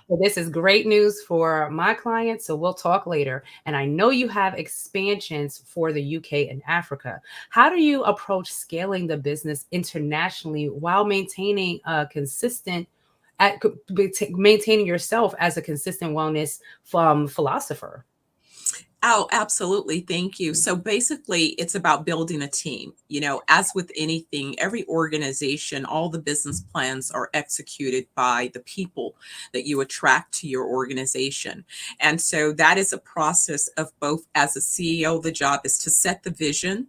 So this is great news for my clients. So we'll talk later. And I know you have expansions for the UK and Africa. How do you approach scaling the business internationally while maintaining a consistent, maintaining yourself as a consistent wellness philosopher? Oh, absolutely. Thank you. So basically, it's about building a team. As with anything, every organization, all the business plans are executed by the people that you attract to your organization. And so that is a process of both as a CEO, the job is to set the vision,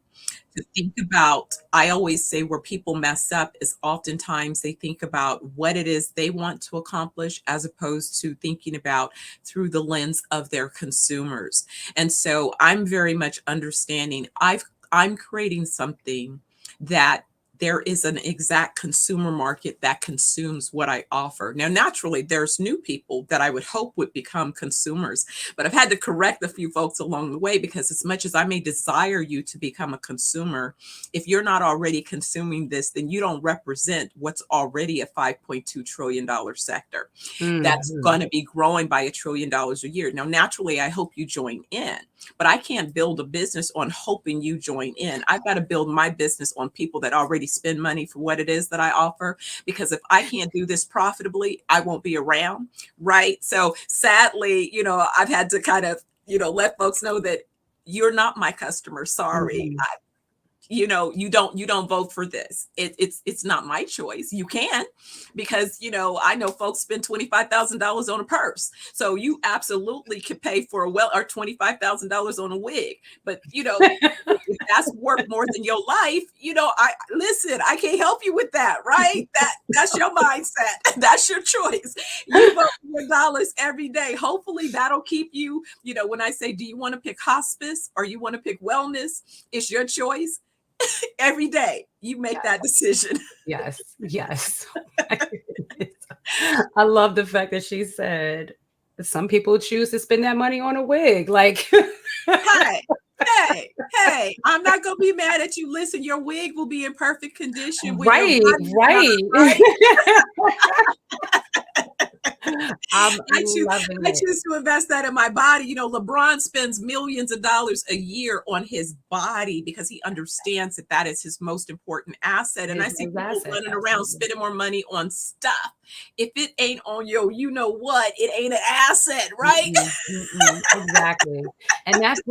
to think about, I always say where people mess up is oftentimes they think about what it is they want to accomplish as opposed to thinking about through the lens of their consumers. And so I'm very much understanding I'm creating something that there is an exact consumer market that consumes what I offer. Now, naturally, there's new people that I would hope would become consumers, but I've had to correct a few folks along the way because as much as I may desire you to become a consumer, if you're not already consuming this, then you don't represent what's already a $5.2 trillion sector that's going to be growing by $1 trillion a year. Now, naturally, I hope you join in, but I can't build a business on hoping you join in. I've got to build my business on people that already spend money for what it is that I offer, because if I can't do this profitably, I won't be around, right? So sadly, I've had to kind of, let folks know that you're not my customer. Sorry. You don't vote for this. It's not my choice. You can, because I know folks spend $25,000 on a purse, so you absolutely could pay for or $25,000 on a wig. But if that's worth more than your life, I can't help you with that, right? That's your mindset. That's your choice. You vote for your dollars every day. Hopefully that'll keep you. When I say, do you want to pick hospice or you want to pick wellness? It's your choice. Every day you make that decision. Yes. I love the fact that she said some people choose to spend that money on a wig. Like, hey, I'm not gonna be mad at you. Listen, your wig will be in perfect condition. Right. I choose to invest that in my body. LeBron spends millions of dollars a year on his body because he understands that is his most important asset. And I see people running around spending more money on stuff. If it ain't on your, it ain't an asset, right? Exactly. And that's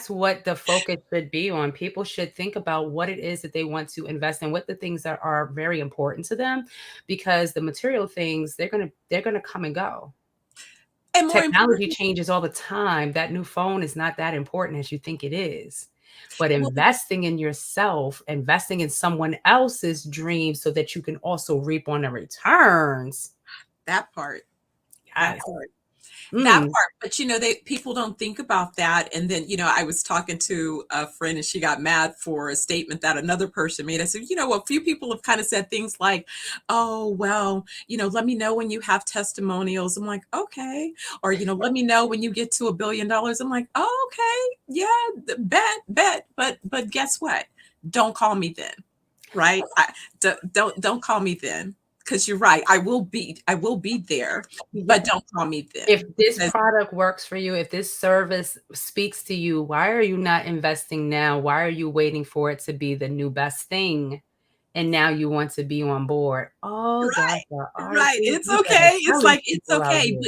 what the focus should be on. People should think about what it is that they want to invest in, what the things that are very important to them, because the material things, they're gonna come and go. And technology changes all the time. That new phone is not that important as you think it is. But investing in yourself, investing in someone else's dreams so that you can also reap on the returns. That part. That part. But people don't think about that. And then, I was talking to a friend and she got mad for a statement that another person made. I said, a few people have kind of said things like, oh, well, let me know when you have testimonials. I'm like, okay. Or, let me know when you get to $1 billion. I'm like, oh, okay. Yeah, bet. But guess what? Don't call me then. Right. Don't call me then. Because you're right, I will be there, but don't call me then. If this product works for you, if this service speaks to you, why are you not investing now? Why are you waiting for it to be the new best thing? And now you want to be on board. Oh, right. It's okay. It's okay.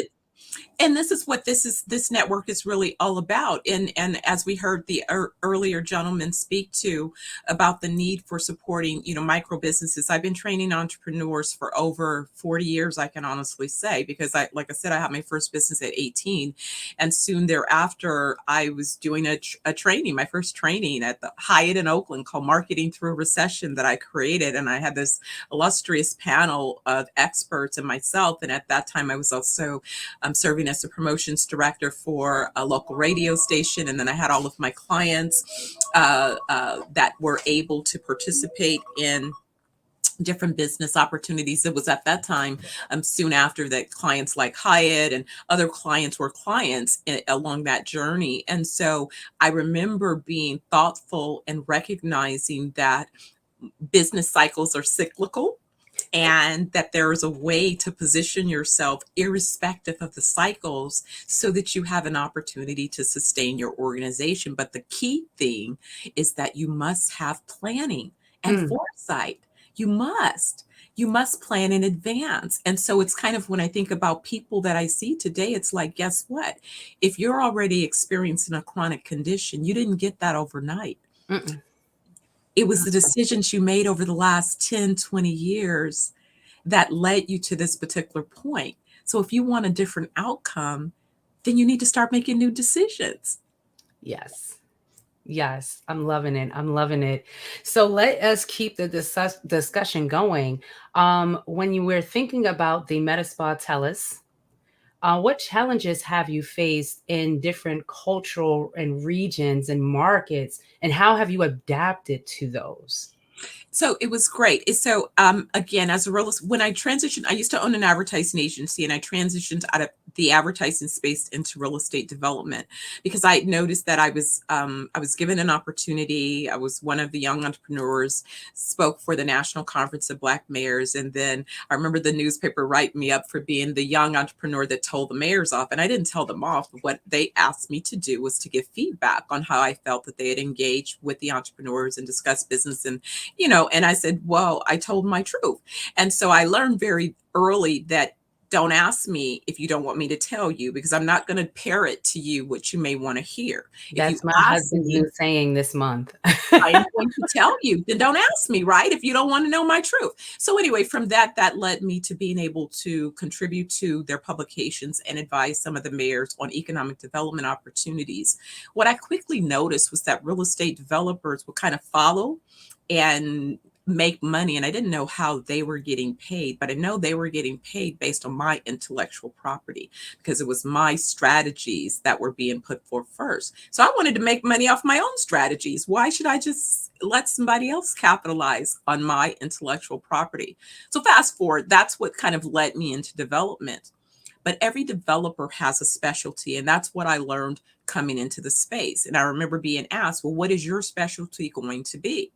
And this is what this network is really all about. And as we heard the earlier gentleman speak to about the need for supporting, micro businesses. I've been training entrepreneurs for over 40 years, I can honestly say, because like I said, I had my first business at 18. And soon thereafter, I was doing a training, my first training at the Hyatt in Oakland called Marketing Through a Recession that I created. And I had this illustrious panel of experts and myself. And at that time, I was also serving as a promotions director for a local radio station. And then I had all of my clients that were able to participate in different business opportunities. It was at that time, soon after that, clients like Hyatt and other clients were clients along that journey. And so I remember being thoughtful and recognizing that business cycles are cyclical, and that there is a way to position yourself irrespective of the cycles so that you have an opportunity to sustain your organization. But the key thing is that you must have planning and foresight. You must plan in advance. And so it's kind of, when I think about people that I see today, it's like, guess what? If you're already experiencing a chronic condition, you didn't get that overnight. It was the decisions you made over the last 10, 20 years that led you to this particular point. So if you want a different outcome, then you need to start making new decisions. Yes. Yes, I'm loving it. I'm loving it. So let us keep the discussion going. When you were thinking about the Metaspa Tellus, what challenges have you faced in different cultural and regions and markets, and how have you adapted to those? So it was great. So again, as a realist, when I transitioned, I used to own an advertising agency, and I transitioned out of the advertising space into real estate development because I noticed that I was given an opportunity. I was one of the young entrepreneurs, spoke for the National Conference of Black Mayors, and then I remember the newspaper writing me up for being the young entrepreneur that told the mayors off, and I didn't tell them off. What they asked me to do was to give feedback on how I felt that they had engaged with the entrepreneurs and discussed business, and and I said, well, I told my truth. And so I learned very early that don't ask me if you don't want me to tell you, because I'm not going to parrot to you what you may want to hear. That's my husband's new saying this month. I'm going to tell you, then don't ask me, right? If you don't want to know my truth. So anyway, from that led me to being able to contribute to their publications and advise some of the mayors on economic development opportunities. What I quickly noticed was that real estate developers would kind of follow and make money, and I didn't know how they were getting paid, but I know they were getting paid based on my intellectual property because it was my strategies that were being put forth first. So I wanted to make money off my own strategies. Why should I just let somebody else capitalize on my intellectual property? So fast forward, that's what kind of led me into development. But every developer has a specialty, and that's what I learned coming into the space. And I remember being asked, well, what is your specialty going to be?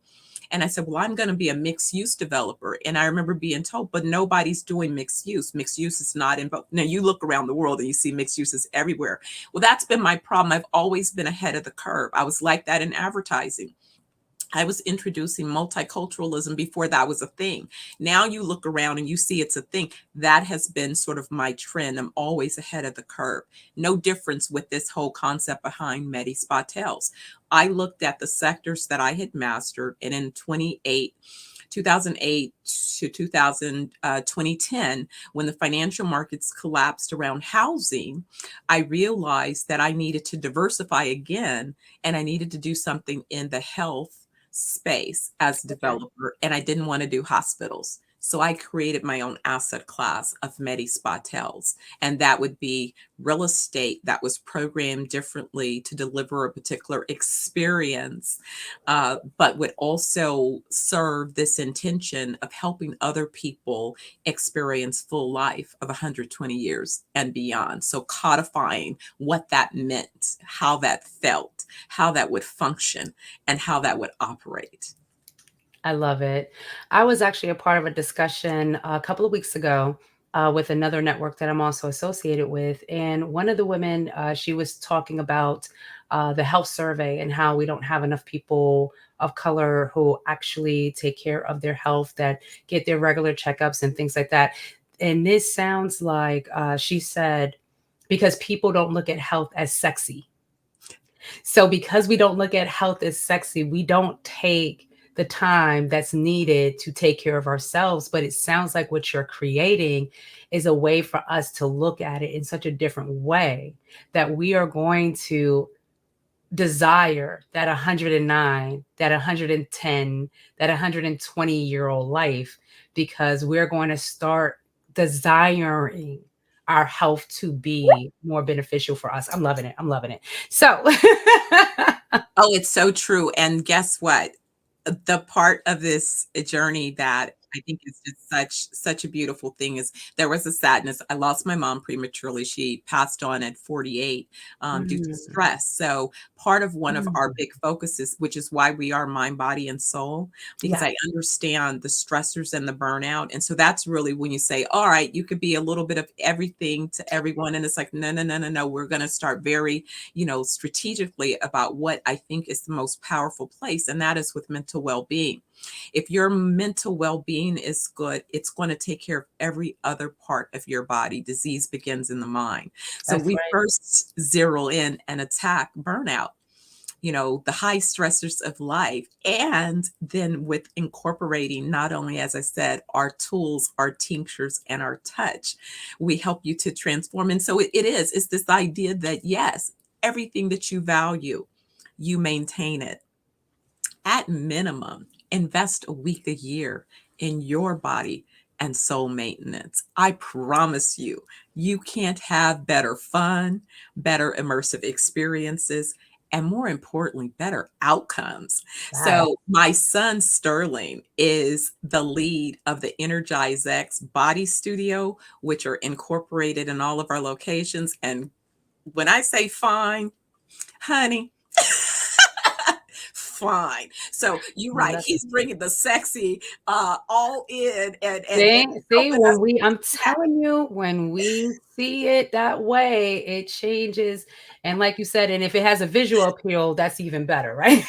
And I said, well, I'm going to be a mixed use developer. And I remember being told, but nobody's doing mixed use. Mixed use is not in. Now you look around the world and you see mixed uses everywhere. Well, that's been my problem. I've always been ahead of the curve. I was like that in advertising. I was introducing multiculturalism before that was a thing. Now you look around and you see it's a thing. That has been sort of my trend. I'm always ahead of the curve. No difference with this whole concept behind Metaspa Tellus. I looked at the sectors that I had mastered, and in 2008 to 2010, when the financial markets collapsed around housing, I realized that I needed to diversify again, and I needed to do something in the health space as a developer, and I didn't want to do hospitals. So I created my own asset class of Metaspa Tellus, and that would be real estate that was programmed differently to deliver a particular experience, but would also serve this intention of helping other people experience full life of 120 years and beyond. So codifying what that meant, how that felt, how that would function, and how that would operate. I love it. I was actually a part of a discussion a couple of weeks ago with another network that I'm also associated with. And one of the women, she was talking about the health survey and how we don't have enough people of color who actually take care of their health, that get their regular checkups and things like that. And this sounds like she said, because people don't look at health as sexy. So because we don't look at health as sexy, we don't take the time that's needed to take care of ourselves. But it sounds like what you're creating is a way for us to look at it in such a different way that we are going to desire that 109, that 110, that 120-year-old life, because we're going to start desiring our health to be more beneficial for us. I'm loving it. I'm loving it. So, oh, it's so true. And guess what? The part of this journey that I think it's just such a beautiful thing. Is there was a sadness. I lost my mom prematurely. She passed on at 48 due to Mm. stress. So part of one of our Mm. big focuses, which is why we are mind, body, and soul, because Yeah. I understand the stressors and the burnout. And so that's really when you say, all right, you could be a little bit of everything to everyone. And it's like, no, no, no, no, no. We're going to start very, strategically about what I think is the most powerful place. And that is with mental well-being. If your mental well-being is good, it's going to take care of every other part of your body. Disease begins in the mind. So That's we right. first zero in and attack burnout, the high stressors of life. And then with incorporating not only, as I said, our tools, our tinctures, and our touch, we help you to transform. And so it's this idea that yes, everything that you value, you maintain it. At minimum, invest a week a year in your body and soul maintenance. I promise you, you can't have better fun, better immersive experiences, and more importantly, better outcomes. Right. So, my son Sterling is the lead of the Energize X Body Studio, which are incorporated in all of our locations. And when I say fine, honey, fine. So you're No, right. that's He's bringing the sexy all in and see, helping us. I'm telling you, when we see it that way, it changes. And like you said, and if it has a visual appeal, that's even better, right?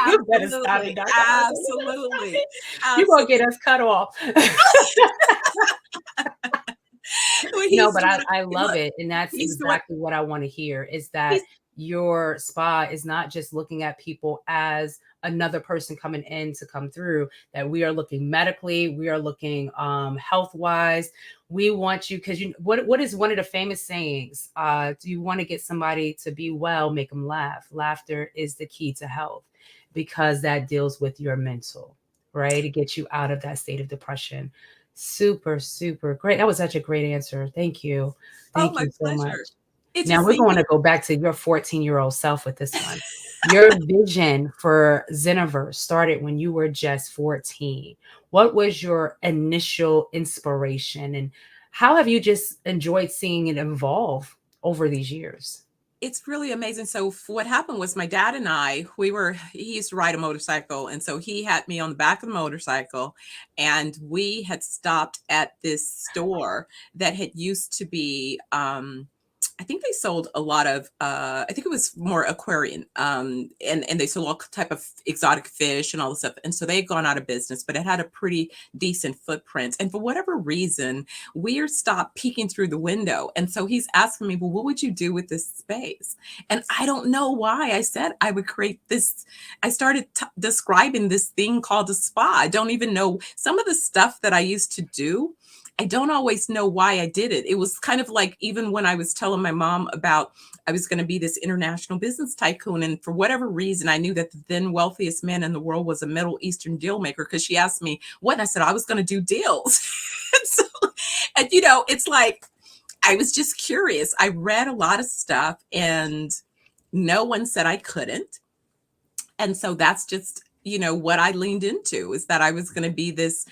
You better stop it, Absolutely. Dr. Absolutely. You're gonna get Absolutely. us cut off. Well, No, he's but doing I it. love Look, it. And that's he's doing exactly what I want to hear is that he's your spa is not just looking at people as another person coming in to come through, that we are looking medically, we are looking health wise. We want you because what is one of the famous sayings? Do you want to get somebody to be well, make them laugh. Laughter is the key to health because that deals with your mental, right? It gets you out of that state of depression. Super, super great. That was such a great answer. Thank you. oh, Thank my you so much. pleasure. It Now just we're seems going to go back to your 14-year-old self with this one. Your vision for Zeniverse started when you were just 14. What was your initial inspiration and how have you just enjoyed seeing it evolve over these years? it's really amazing. So what happened was my dad and he used to ride a motorcycle. And so he had me on the back of the motorcycle and we had stopped at this store that had used to be, I think they sold a lot of, I think it was more aquarium, and they sold all type of exotic fish and all this stuff. And so they had gone out of business, but it had a pretty decent footprint. And for whatever reason, we are stopped peeking through the window. And so he's asking me, well, what would you do with this space? And I don't know why I said I would create this. I started describing this thing called a spa. I don't even know some of the stuff that I used to do. I don't always know why I did it. It was kind of like even when I was telling my mom about I was going to be this international business tycoon. And for whatever reason, I knew that the then wealthiest man in the world was a Middle Eastern deal maker because she asked me what, and I said I was going to do deals. And it's like I was just curious. I read a lot of stuff and no one said I couldn't. And so that's just, what I leaned into is that I was going to be this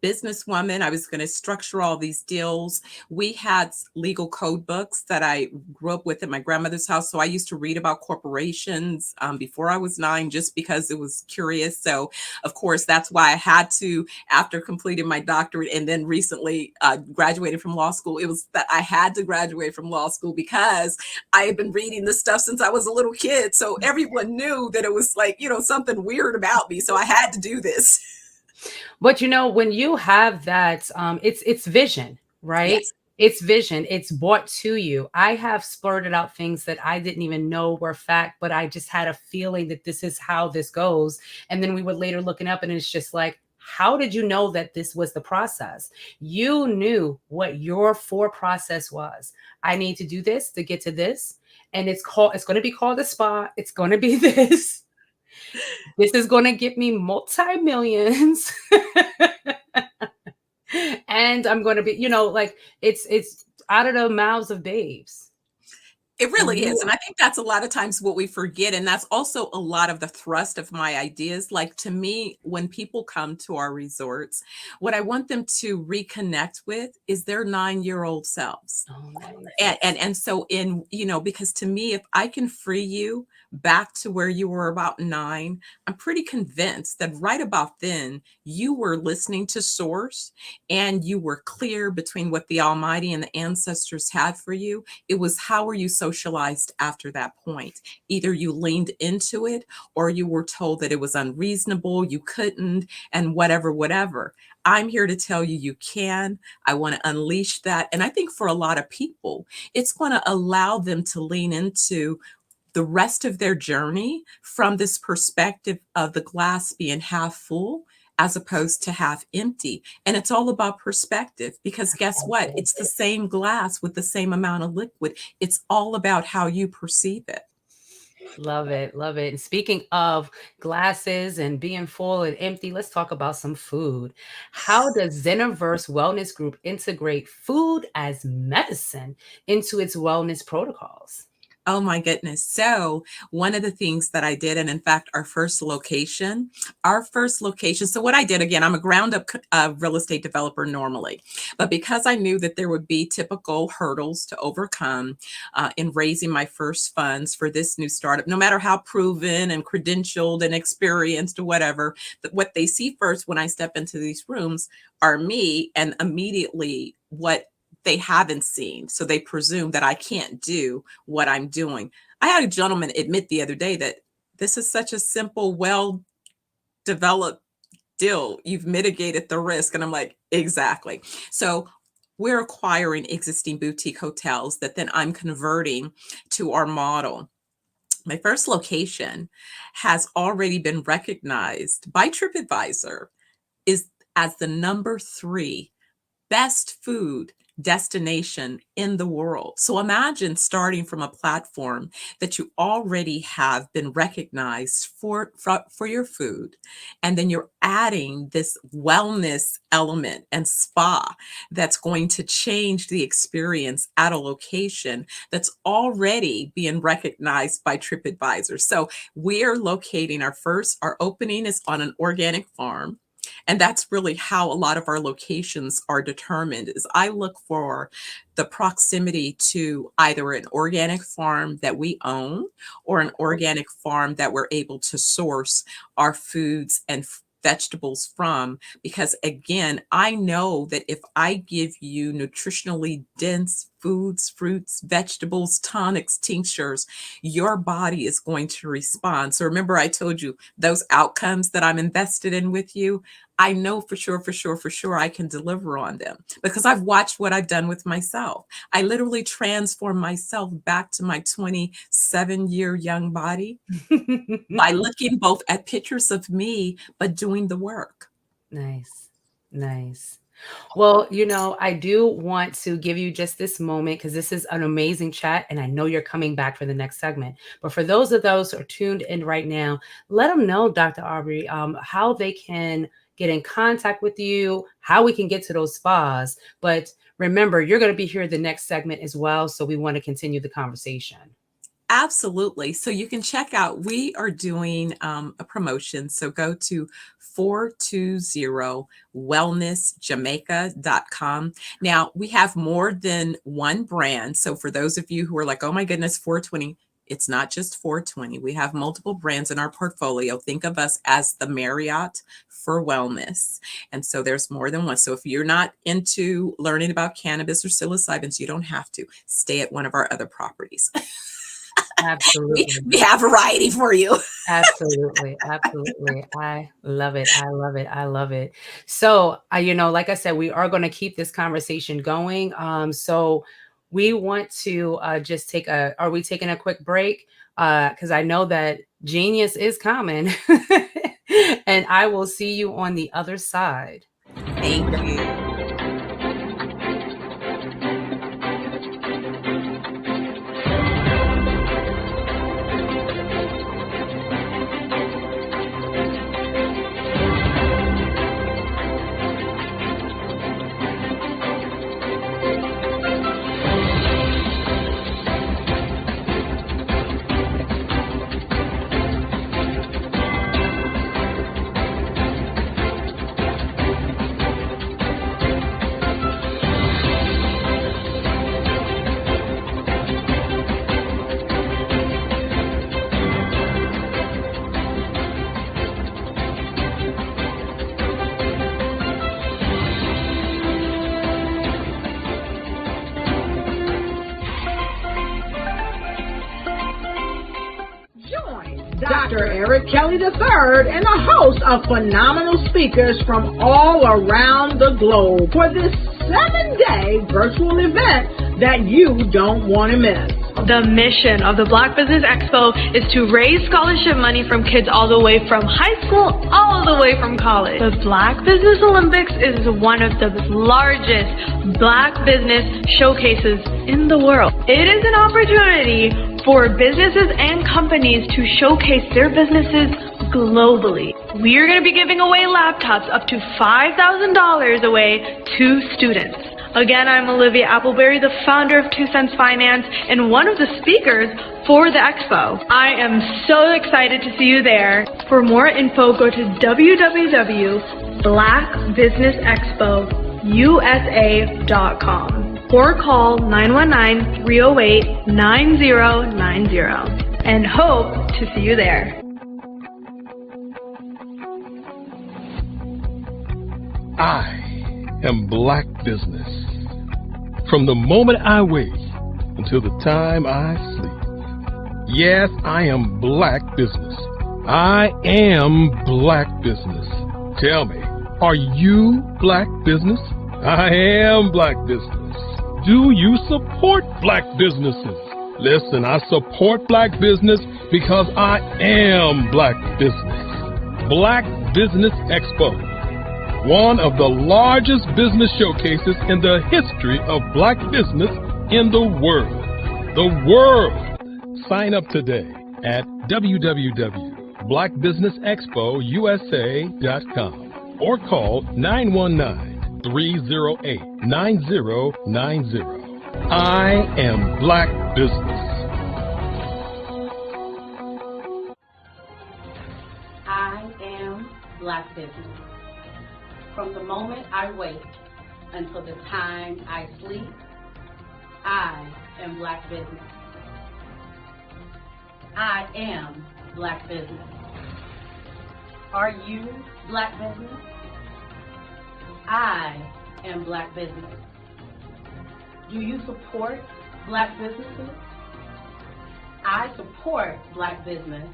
businesswoman. I was going to structure all these deals. We had legal code books that I grew up with at my grandmother's house. So I used to read about corporations before I was 9, just because it was curious. So of course, that's why I had to, after completing my doctorate and then recently graduated from law school, it was that I had to graduate from law school because I had been reading this stuff since I was a little kid. So everyone knew that it was like, something weird about me. So I had to do this. But when you have that, it's vision, right? Yes. It's vision. It's brought to you. I have splurted out things that I didn't even know were fact, but I just had a feeling that this is how this goes. And then we would later looking up and it's just like, how did you know that this was the process? You knew what your process was. I need to do this to get to this. And it's going to be called a spa. It's going to be this. This is going to get me multi-millions. And I'm going to be, like it's out of the mouths of babes. It really is. You And I think that's a lot of times what we forget. And that's also a lot of the thrust of my ideas. Like to me, when people come to our resorts, what I want them to reconnect with is their 9-year-old selves. Oh, nice. And so because to me, if I can free you back to where you were about 9, I'm pretty convinced that right about then you were listening to source and you were clear between what the Almighty and the ancestors had for you. It was how were you socialized after that point? Either you leaned into it or you were told that it was unreasonable, you couldn't, and whatever. I'm here to tell you you can. I want to unleash that. And I think for a lot of people, it's going to allow them to lean into the rest of their journey from this perspective of the glass being half full as opposed to half empty. And it's all about perspective because guess what? It's the same glass with the same amount of liquid. It's all about how you perceive it. Love it. Love it. And speaking of glasses and being full and empty, let's talk about some food. How does Zeniverse Wellness Group integrate food as medicine into its wellness protocols? Oh my goodness. So one of the things that I did, and in fact, our first location, so what I did, again, I'm a ground up real estate developer normally, but because I knew that there would be typical hurdles to overcome in raising my first funds for this new startup, no matter how proven and credentialed and experienced or whatever, what they see first when I step into these rooms are me and immediately what they haven't seen. So they presume that I can't do what I'm doing. I had a gentleman admit the other day that this is such a simple, well-developed deal. You've mitigated the risk. And I'm like, exactly. So we're acquiring existing boutique hotels that then I'm converting to our model. My first location has already been recognized by TripAdvisor as the number 3 best food destination in the world. So imagine starting from a platform that you already have been recognized for your food, and then you're adding this wellness element and spa that's going to change the experience at a location that's already being recognized by TripAdvisor. So we're locating our opening is on an organic farm. And that's really how a lot of our locations are determined is I look for the proximity to either an organic farm that we own or an organic farm that we're able to source our foods and vegetables from, because again, I know that if I give you nutritionally dense foods, fruits, vegetables, tonics, tinctures, your body is going to respond. So remember, I told you those outcomes that I'm invested in with you, I know for sure I can deliver on them because I've watched what I've done with myself. I literally transformed myself back to my 27-year young body by looking both at pictures of me, but doing the work. Nice. Nice. Well, I do want to give you just this moment because this is an amazing chat and I know you're coming back for the next segment. But for those who are tuned in right now, let them know, Dr. Aubrey, how they can get in contact with you, how we can get to those spas. But remember, you're going to be here the next segment as well. So we want to continue the conversation. Absolutely. So you can check out, we are doing a promotion. So go to 420wellnessjamaica.com. Now we have more than one brand. So for those of you who are like, oh my goodness, 420, it's not just 420. We have multiple brands in our portfolio. Think of us as the Marriott for wellness. And so there's more than one. So if you're not into learning about cannabis or psilocybins, you don't have to stay at one of our other properties. Absolutely. We have variety for you. Absolutely. Absolutely. I love it. I love it. I love it. So, like I said, we are going to keep this conversation going. So we want to just are we taking a quick break? Because I know that genius is coming and I will see you on the other side. Thank you. Dr. Eric Kelly III and a host of phenomenal speakers from all around the globe for this 7-day virtual event that you don't want to miss. The mission of the Black Business Expo is to raise scholarship money from kids all the way from high school all the way from college. The Black Business Olympics is one of the largest Black business showcases in the world. It is an opportunity for businesses and companies to showcase their businesses globally. We are going to be giving away laptops up to $5,000 away to students. Again, I'm Olivia Appleberry, the founder of 2 Cents Finance and one of the speakers for the expo. I am so excited to see you there. For more info, go to www.blackbusinessexpousa.com or call 919-308-9090 and hope to see you there. I am Black Business. From the moment I wake until the time I sleep. Yes, I am Black Business. I am Black Business. Tell me, are you Black Business? I am Black Business. Do you support Black businesses? Listen, I support Black business because I am Black Business. Black Business Expo, one of the largest business showcases in the history of Black business in the world. The world! Sign up today at www.blackbusinessexpousa.com or call 919-308-9090. I am Black Business. I am Black Business. From the moment I wake until the time I sleep, I am Black Business. I am Black Business. Are you Black Business? I am Black Business. Do you support Black businesses? I support Black business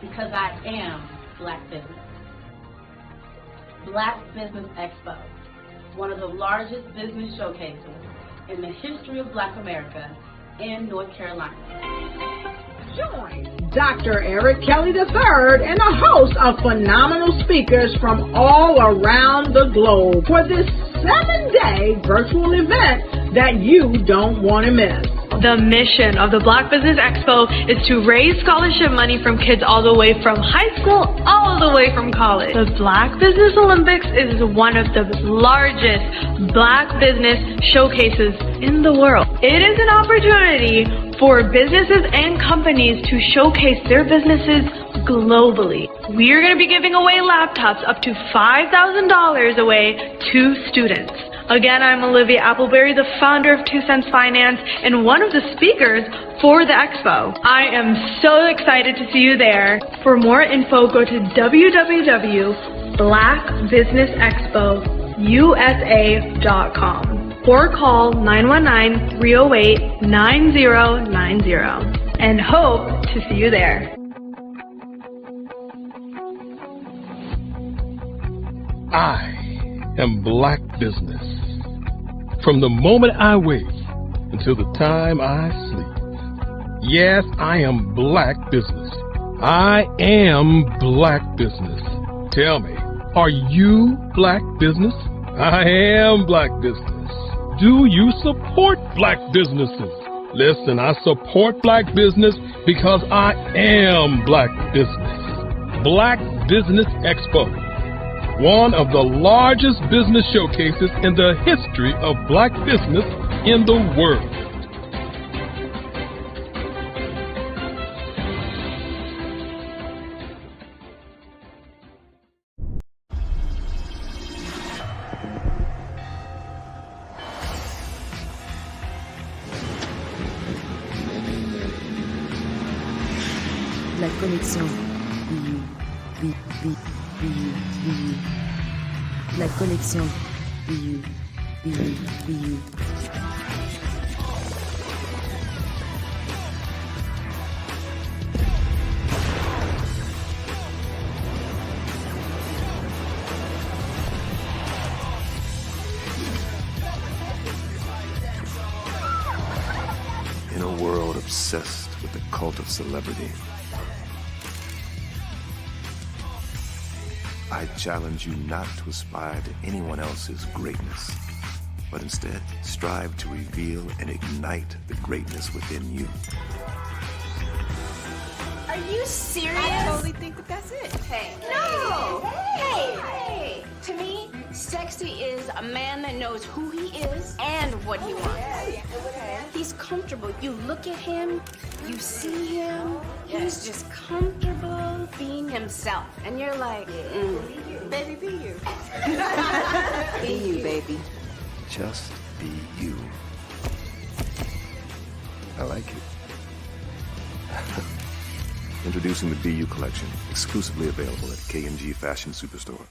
because I am Black Business. Black Business Expo, one of the largest business showcases in the history of Black America in North Carolina. Join Dr. Eric Kelly III and a host of phenomenal speakers from all around the globe for this 7-day virtual event that you don't want to miss. The mission of the Black Business Expo is to raise scholarship money from kids all the way from high school all the way from college. The Black Business Olympics is one of the largest Black business showcases in the world. It is an opportunity for businesses and companies to showcase their businesses globally. We are going to be giving away laptops up to $5,000 away to students. Again, I'm Olivia Appleberry, the founder of 2 Cents Finance and one of the speakers for the expo. I am so excited to see you there. For more info, go to www.blackbusinessexpousa.com or call 919-308-9090 and hope to see you there. I am Black Business. From the moment I wake until the time I sleep. Yes, I am Black Business. I am Black Business. Tell me, are you Black Business? I am Black Business. Do you support Black businesses? Listen, I support Black business because I am Black Business. Black Business Expo, one of the largest business showcases in the history of Black business in the world. La connexion. La connexion. In a world obsessed with the cult of celebrity, I challenge you not to aspire to anyone else's greatness, but instead strive to reveal and ignite the greatness within you. Are you serious? I totally think that that's it. Hey. No! Hey! To me, sexy is a man that knows who he is and what he wants. Okay. He's comfortable. You look at him, you see him, he's just comfortable being himself. And you're like, Baby, be you. be you, baby. Just be you. I like it. Introducing the Be You collection, exclusively available at K&G Fashion Superstore.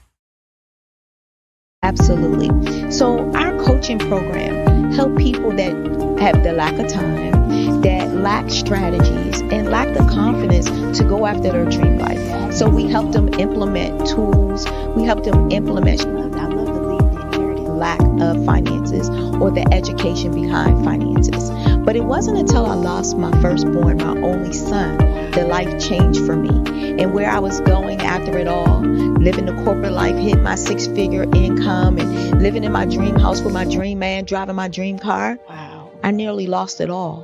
Absolutely. So our coaching program help people that have the lack of time, that lack strategies, and lack the confidence to go after their dream life. So we help them implement tools. We help them implement, I love to leave the inherited lack of finances or the education behind finances. But it wasn't until I lost my firstborn, my only son, that life changed for me. And where I was going after it all, living the corporate life, hitting my 6-figure income and living in my dream house with my dream man, driving my dream car. Wow. I nearly lost it all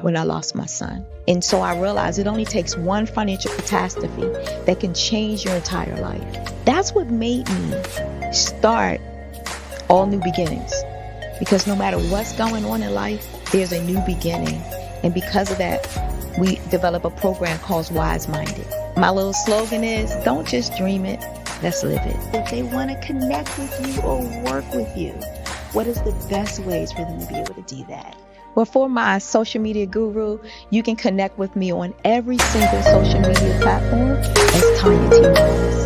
when I lost my son. And so I realized it only takes one financial catastrophe that can change your entire life. That's what made me start All New Beginnings. Because no matter what's going on in life, there's a new beginning. And because of that, we develop a program called Wise Minded. My little slogan is, don't just dream it, let's live it. If they want to connect with you or work with you, what is the best ways for them to be able to do that? Well, for my social media guru, you can connect with me on every single social media platform as Tanya T. Wallace.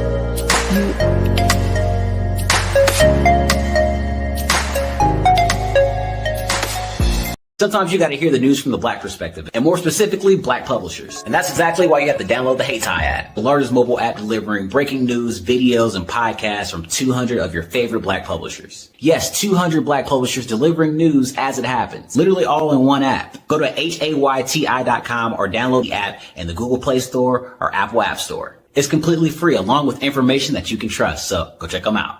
Sometimes you got to hear the news from the Black perspective, and more specifically, Black publishers. And that's exactly why you have to download the HeyTie app, the largest mobile app delivering breaking news, videos, and podcasts from 200 of your favorite Black publishers. Yes, 200 Black publishers delivering news as it happens, literally all in one app. Go to HAYTI.com or download the app in the Google Play Store or Apple App Store. It's completely free, along with information that you can trust, so go check them out.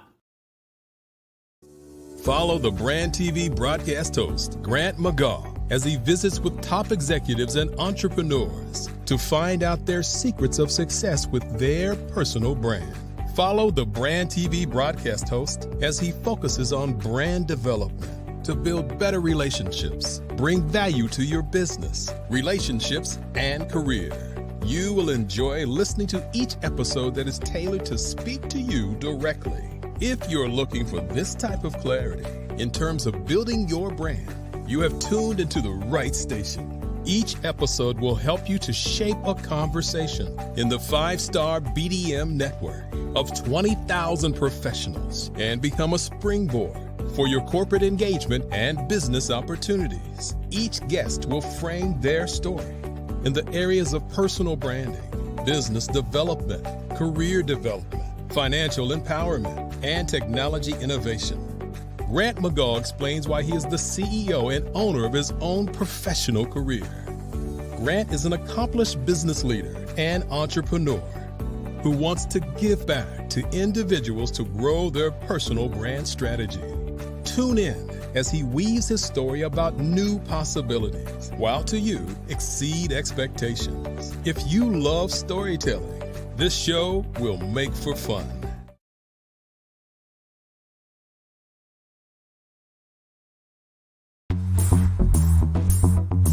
Follow the Brand TV broadcast host, Grant McGaw, as he visits with top executives and entrepreneurs to find out their secrets of success with their personal brand. Follow the Brand TV broadcast host as he focuses on brand development to build better relationships, bring value to your business, relationships, and career. You will enjoy listening to each episode that is tailored to speak to you directly. If you're looking for this type of clarity in terms of building your brand, you have tuned into the right station. Each episode will help you to shape a conversation in the 5-star BDM network of 20,000 professionals and become a springboard for your corporate engagement and business opportunities. Each guest will frame their story in the areas of personal branding, business development, career development, financial empowerment, and technology innovation. Grant McGaw explains why he is the CEO and owner of his own professional career. Grant is an accomplished business leader and entrepreneur who wants to give back to individuals to grow their personal brand strategy. Tune in as he weaves his story about new possibilities, while to you exceed expectations. If you love storytelling, this show will make for fun.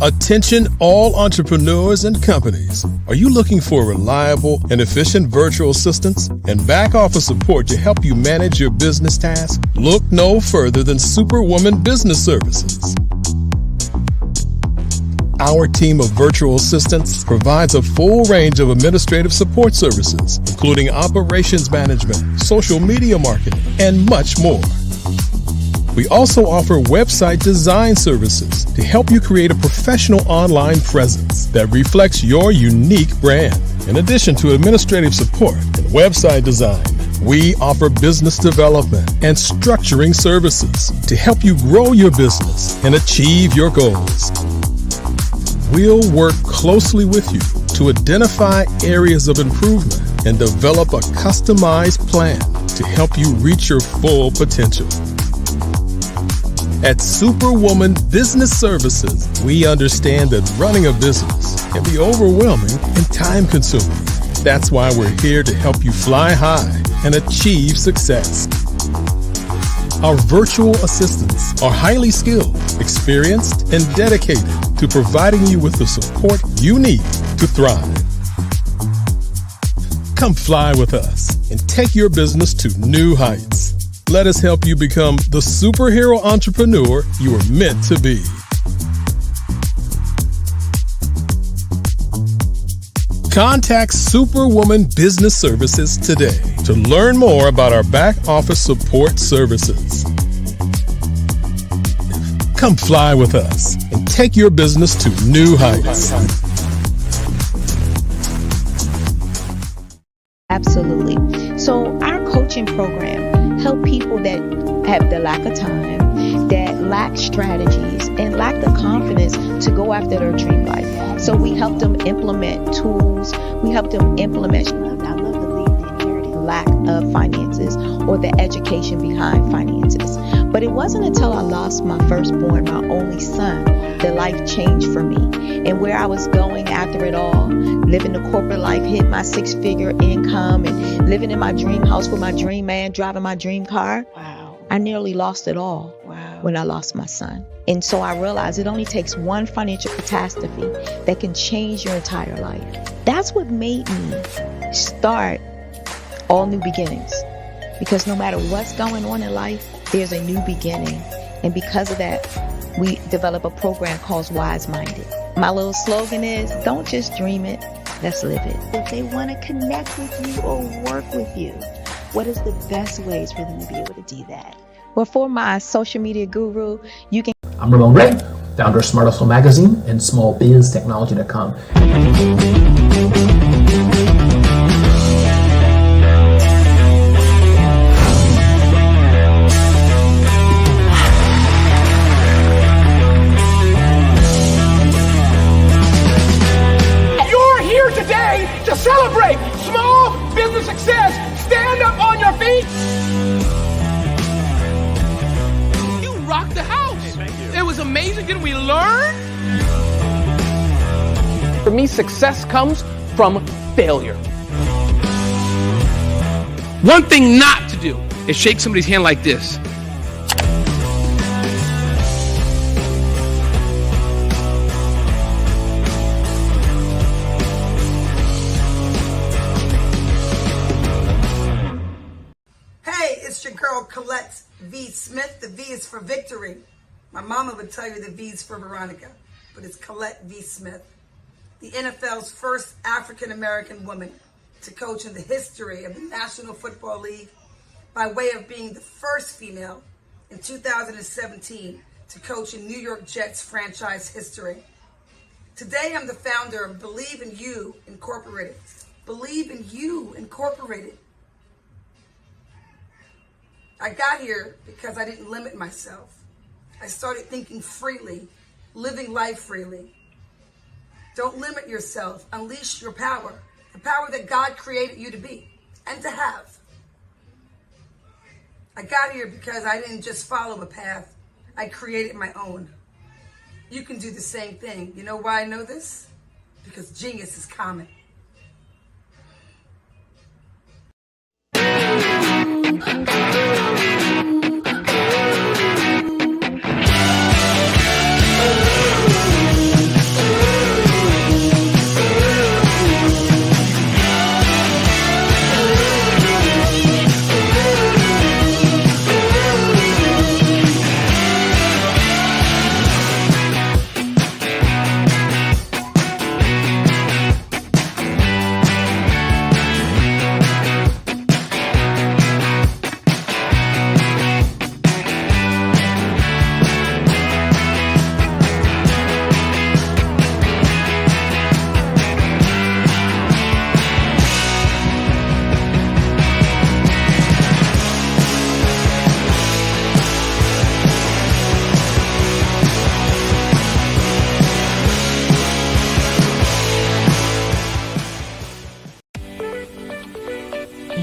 Attention all entrepreneurs and companies. Are you looking for reliable and efficient virtual assistants and back office support to help you manage your business tasks? Look no further than Superwoman Business Services. Our team of virtual assistants provides a full range of administrative support services, including operations management, social media marketing, and much more. We also offer website design services to help you create a professional online presence that reflects your unique brand. In addition to administrative support and website design, we offer business development and structuring services to help you grow your business and achieve your goals. we'll work closely with you to identify areas of improvement and develop a customized plan to help you reach your full potential. At Superwoman Business Services, we understand that running a business can be overwhelming and time-consuming. That's why we're here to help you fly high and achieve success. Our virtual assistants are highly skilled, experienced, and dedicated to providing you with the support you need to thrive. Come fly with us and take your business to new heights. Let us help you become the superhero entrepreneur you are meant to be. Contact Superwoman Business Services today to learn more about our back office support services. Come fly with us and take your business to new heights. Absolutely. So our coaching program help people that have the lack of time, that lack strategies, and lack the confidence to go after their dream life. So we help them implement tools. We help them implement, I love to leave the inherited lack of finances or the education behind finances. But it wasn't until I lost my firstborn, my only son, that life changed for me. And where I was going after it all, living the corporate life, hit my 6-figure income, and living in my dream house with my dream man, driving my dream car. Wow. I nearly lost it all when I lost my son. And so I realized it only takes one financial catastrophe that can change your entire life. That's what made me start All New Beginnings. Because no matter what's going on in life, there's a new beginning. And because of that, we develop a program called Wise Minded. My little slogan is, don't just dream it, let's live it. If they want to connect with you or work with you, what is the best ways for them to be able to do that? Well, for my social media guru, you can... I'm Ramon Ray, founder of Smart Hustle Magazine and smallbiztechnology.com. To celebrate small business success. Stand up on your feet. You rocked the house. Hey, thank you. It was amazing. Didn't we learn? For me, success comes from failure. One thing not to do is shake somebody's hand like this. Colette V. Smith. The V is for victory. My mama would tell you the V is for Veronica, but it's Colette V. Smith. The NFL's first African-American woman to coach in the history of the National Football League by way of being the first female in 2017 to coach in New York Jets franchise history. Today, I'm the founder of Believe in You Incorporated. Believe in You Incorporated. I got here because I didn't limit myself. I started thinking freely, living life freely. Don't limit yourself. Unleash your power, the power that God created you to be and to have. I got here because I didn't just follow a path. I created my own. You can do the same thing. You know why I know this? Because genius is common.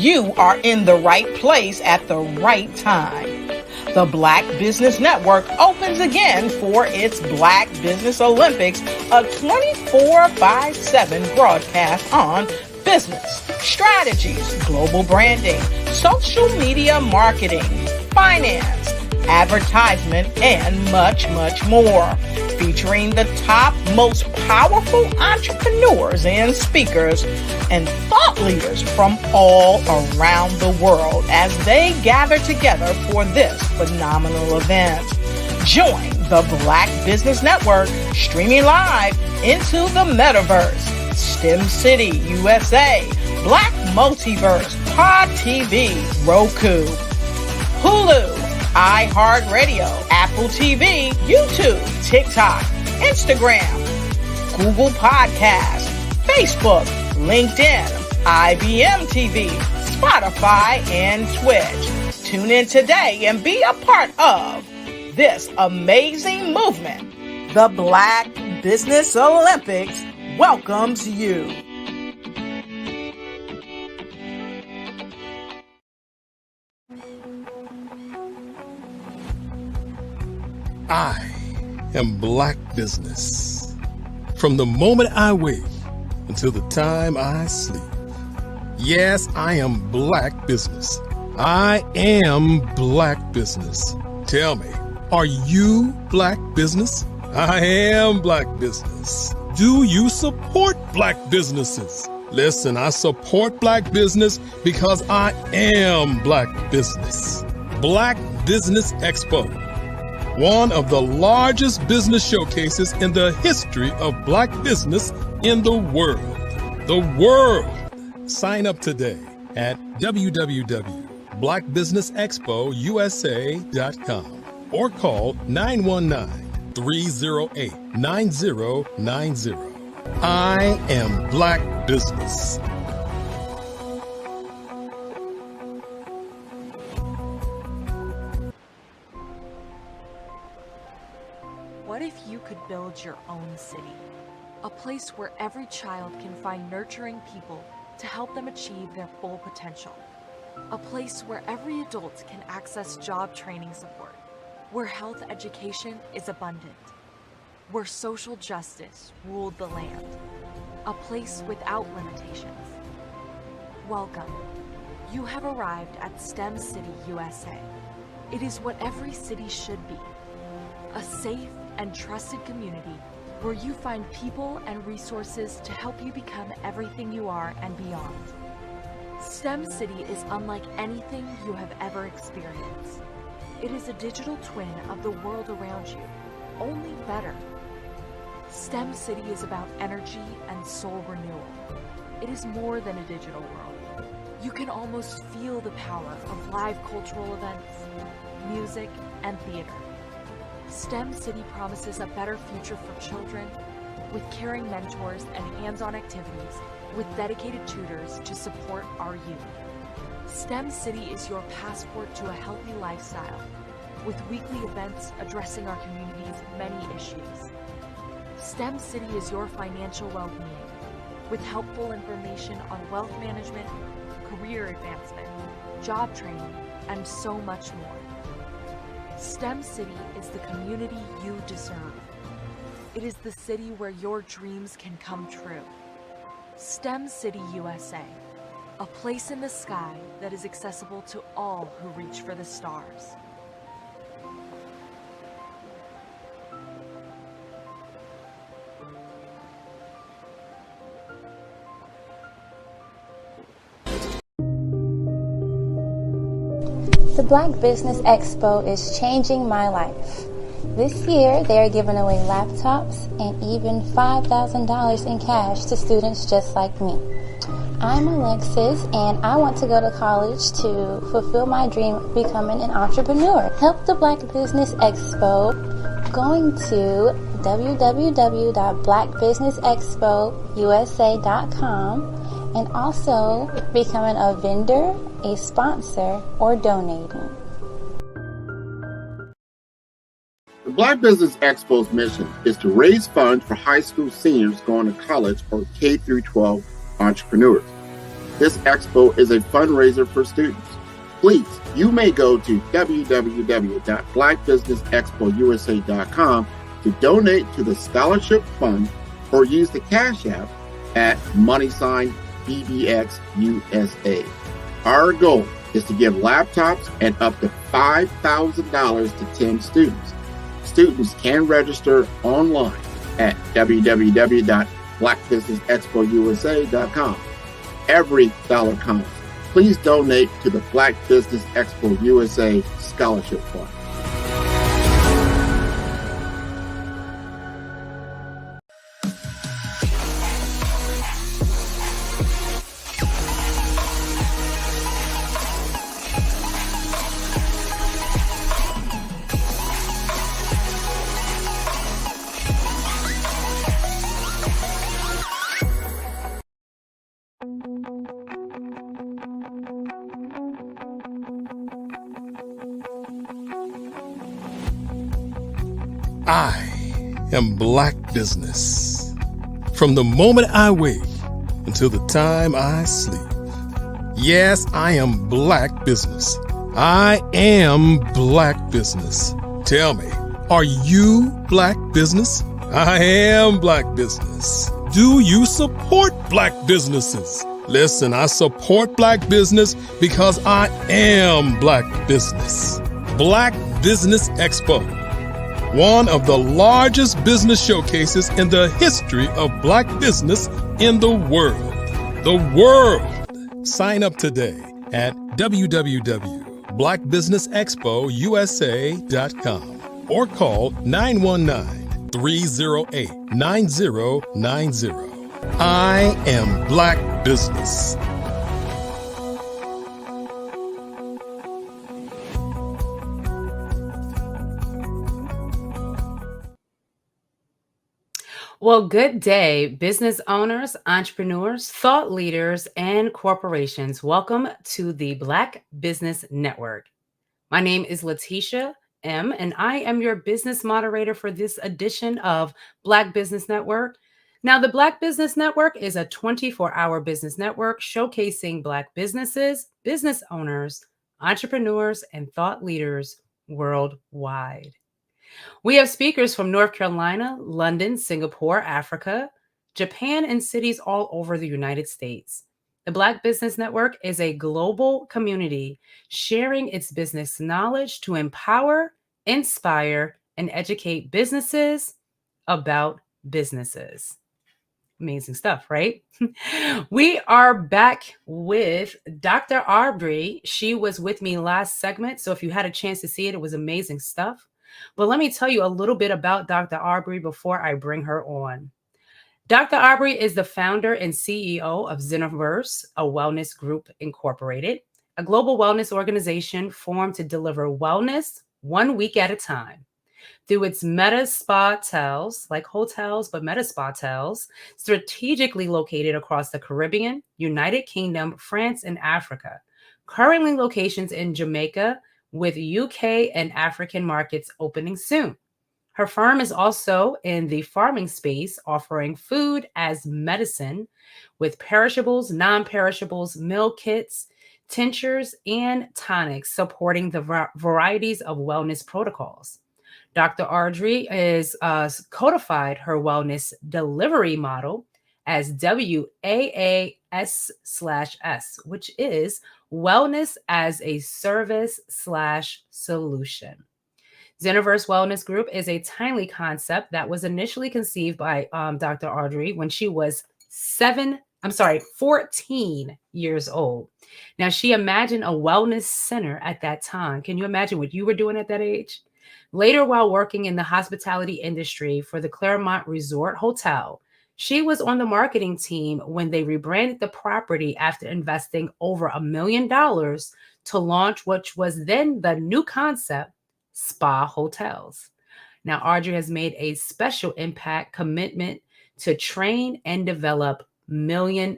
you are in the right place at the right time. The Black Business Network opens again for its Black Business Olympics, a 24/7 broadcast on business, strategies, global branding, social media marketing, finance, advertisement, and much, much more. Featuring the top, most powerful entrepreneurs and speakers and thought leaders from all around the world as they gather together for this phenomenal event. Join the Black Business Network streaming live into the metaverse, STEM City USA, Black Multiverse, Pod TV, Roku, Hulu, iHeartRadio, Apple TV, YouTube, TikTok, Instagram, Google Podcasts, Facebook, LinkedIn, IBM TV, Spotify, and Twitch. Tune in today and be a part of this amazing movement. The Black Business Olympics welcomes you. I am Black Business. From the moment I wake until the time I sleep. Yes, I am Black Business. I am Black Business. Tell me, are you Black Business? I am Black Business. Do you support Black businesses? Listen, I support Black business because I am Black Business. Black Business Expo, one of the largest business showcases in the history of Black business in the world. The world! Sign up today at www.blackbusinessexpousa.com or call 919-308-9090. I am Black Business. What if you could build your own city? A place where every child can find nurturing people to help them achieve their full potential. A place where every adult can access job training support, where health education is abundant, where social justice ruled the land. A place without limitations. Welcome. You have arrived at STEM City USA. It is what every city should be. A safe and trusted community where you find people and resources to help you become everything you are and beyond. STEM City is unlike anything you have ever experienced. It is a digital twin of the world around you, only better. STEM City is about energy and soul renewal. It is more than a digital world. You can almost feel the power of live cultural events, music, and theater. STEM City promises a better future for children with caring mentors and hands-on activities with dedicated tutors to support our youth. STEM City is your passport to a healthy lifestyle with weekly events addressing our community's many issues. STEM City is your financial well-being with helpful information on wealth management, career advancement, job training, and so much more. STEM City is the community you deserve. It is the city where your dreams can come true. STEM City USA, a place in the sky that is accessible to all who reach for the stars. The Black Business Expo is changing my life. This year, they are giving away laptops and even $5,000 in cash to students just like me. I'm Alexis, and I want to go to college to fulfill my dream of becoming an entrepreneur. Help the Black Business Expo going to www.blackbusinessexpousa.com and also becoming a vendor, a sponsor, or donating. The Black Business Expo's mission is to raise funds for high school seniors going to college or K-12 entrepreneurs. This expo is a fundraiser for students. Please, you may go to www.blackbusinessexpousa.com to donate to the scholarship fund or use the Cash App at $BBXUSA. Our goal is to give laptops and up to $5,000 to 10 students. Students can register online at www.blackbusinessexpousa.com. Every dollar counts. Please donate to the Black Business Expo USA Scholarship Fund. I am Black Business. From the moment I wake until the time I sleep. Yes, I am Black Business. I am Black Business. Tell me, are you Black Business? I am Black Business. Do you support Black businesses? Listen, I support Black business because I am Black Business. Black Business Expo, one of the largest business showcases in the history of Black business in the world. The world! Sign up today at www.blackbusinessexpousa.com or call 919-308-9090. I am Black Business. Well, good day, business owners, entrepreneurs, thought leaders, and corporations. Welcome to the Black Business Network. My name is Letitia M., and I am your business moderator for this edition of Black Business Network. Now, the Black Business Network is a 24-hour business network showcasing Black businesses, business owners, entrepreneurs, and thought leaders worldwide. We have speakers from North Carolina, London, Singapore, Africa, Japan, and cities all over the United States. The Black Business Network is a global community sharing its business knowledge to empower, inspire, and educate businesses about businesses. Amazing stuff, right? We are back with Dr. Aubrey. She was with me last segment, so if you had a chance to see it, it was amazing stuff. But let me tell you a little bit about Dr. Aubrey before I bring her on. Dr. Aubrey is the founder and CEO of Zeniverse, a wellness group incorporated, a global wellness organization formed to deliver wellness 1 week at a time. Through its meta spa tels, like hotels, but meta spa tels, strategically located across the Caribbean, United Kingdom, France, and Africa. Currently locations in Jamaica, with UK and African markets opening soon. Her firm is also in the farming space, offering food as medicine with perishables, non-perishables, meal kits, tinctures, and tonics, supporting the varieties of wellness protocols. Dr. Audrey is codified her wellness delivery model as WAAS/S, which is Wellness as a Service/Solution. Zeniverse Wellness Group is a timely concept that was initially conceived by Dr. Audrey when she was 14 years old. Now, she imagined a wellness center at that time. Can you imagine what you were doing at that age? Later, while working in the hospitality industry for the Claremont Resort Hotel, she was on the marketing team when they rebranded the property after investing over $1 million to launch what was then the new concept, spa hotels. Now, Audrey has made a special impact commitment to train and develop $1 million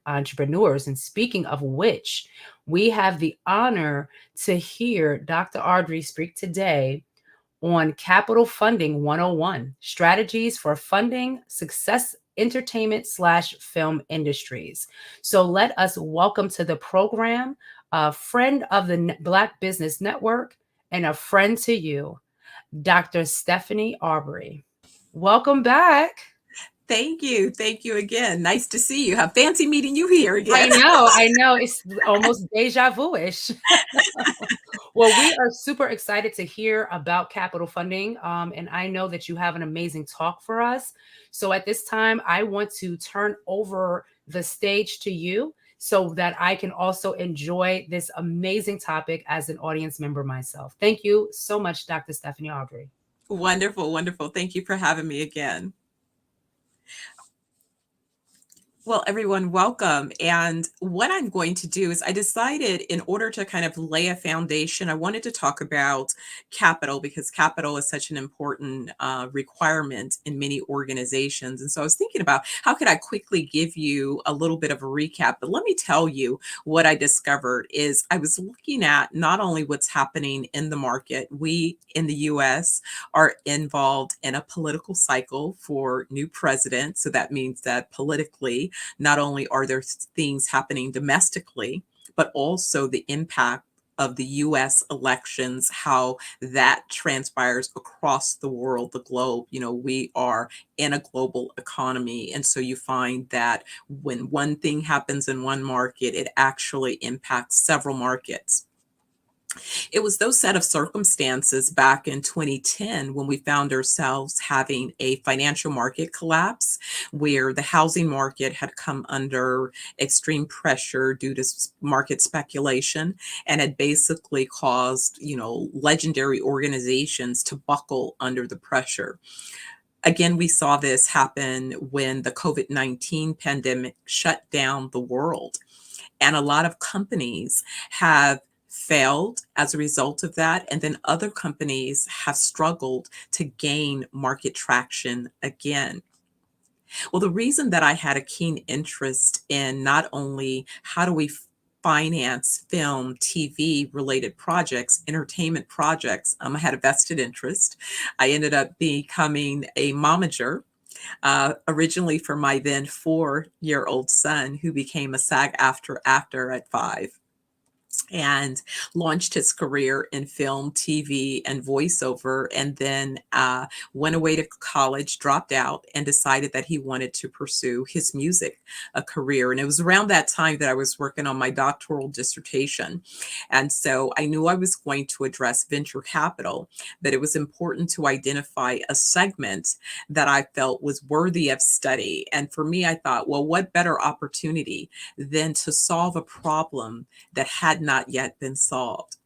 entrepreneurs. And speaking of which, we have the honor to hear Dr. Audrey speak today on Capital Funding 101, Strategies for Funding Success entertainment/film industries. So let us welcome to the program a friend of the Black Business Network and a friend to you, Dr. Stephanie Arbery. Welcome back. Thank you. Thank you again. Nice to see you. How fancy meeting you here again. I know. It's almost deja vu-ish. Well, we are super excited to hear about capital funding. And I know that you have an amazing talk for us. So at this time, I want to turn over the stage to you so that I can also enjoy this amazing topic as an audience member myself. Thank you so much, Dr. Stephanie Arbery. Wonderful, wonderful. Thank you for having me again. Well, everyone, welcome. And what I'm going to do is I decided in order to kind of lay a foundation, I wanted to talk about capital because capital is such an important requirement in many organizations. And so I was thinking about how could I quickly give you a little bit of a recap, but let me tell you what I discovered is I was looking at not only what's happening in the market, we in the US are involved in a political cycle for new president. So that means that politically, not only are there things happening domestically, but also the impact of the US elections, how that transpires across the world, the globe. You know, we are in a global economy. And so you find that when one thing happens in one market, it actually impacts several markets. It was those set of circumstances back in 2010 when we found ourselves having a financial market collapse where the housing market had come under extreme pressure due to market speculation and had basically caused, legendary organizations to buckle under the pressure. Again, we saw this happen when the COVID-19 pandemic shut down the world. And a lot of companies have failed as a result of that. And then other companies have struggled to gain market traction again. Well, the reason that I had a keen interest in not only how do we finance film, TV related projects, entertainment projects, I had a vested interest. I ended up becoming a momager. Originally for my then 4-year-old son, who became a SAG-AFTRA actor at 5 and launched his career in film, TV, and voiceover, and then went away to college, dropped out, and decided that he wanted to pursue his music career. And it was around that time that I was working on my doctoral dissertation. And so I knew I was going to address venture capital, but it was important to identify a segment that I felt was worthy of study. And for me, I thought, well, what better opportunity than to solve a problem that had not yet been solved?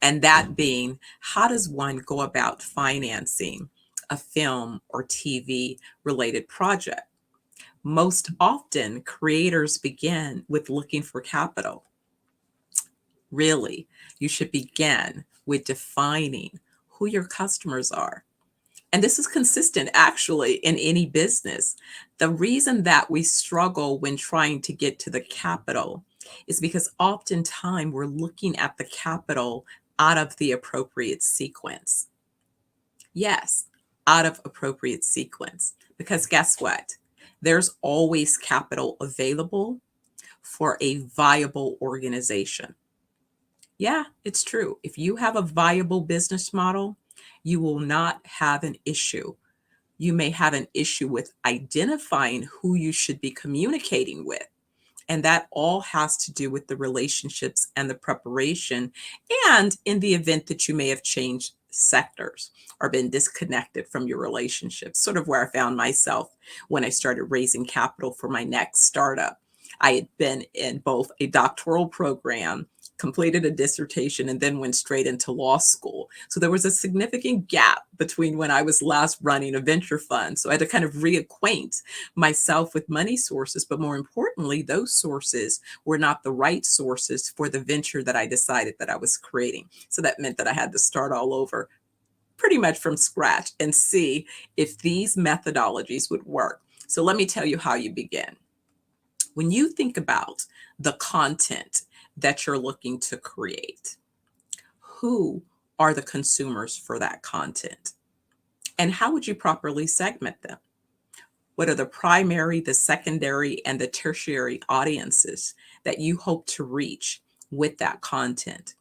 And that being, how does one go about financing a film or TV related project? Most often, creators begin with looking for capital. Really, you should begin with defining who your customers are. And this is consistent actually in any business. The reason that we struggle when trying to get to the capital is because oftentimes we're looking at the capital out of the appropriate sequence. Yes, out of appropriate sequence. Because guess what? There's always capital available for a viable organization. Yeah, it's true. If you have a viable business model, you will not have an issue. You may have an issue with identifying who you should be communicating with. And that all has to do with the relationships and the preparation. And in the event that you may have changed sectors or been disconnected from your relationships, sort of where I found myself when I started raising capital for my next startup. I had been in both a doctoral program, completed a dissertation, and then went straight into law school. So there was a significant gap between when I was last running a venture fund. So I had to kind of reacquaint myself with money sources, but more importantly, those sources were not the right sources for the venture that I decided that I was creating. So that meant that I had to start all over pretty much from scratch and see if these methodologies would work. So let me tell you how you begin. When you think about the content that you're looking to create, who are the consumers for that content? And how would you properly segment them? What are the primary, the secondary, and the tertiary audiences that you hope to reach with that content?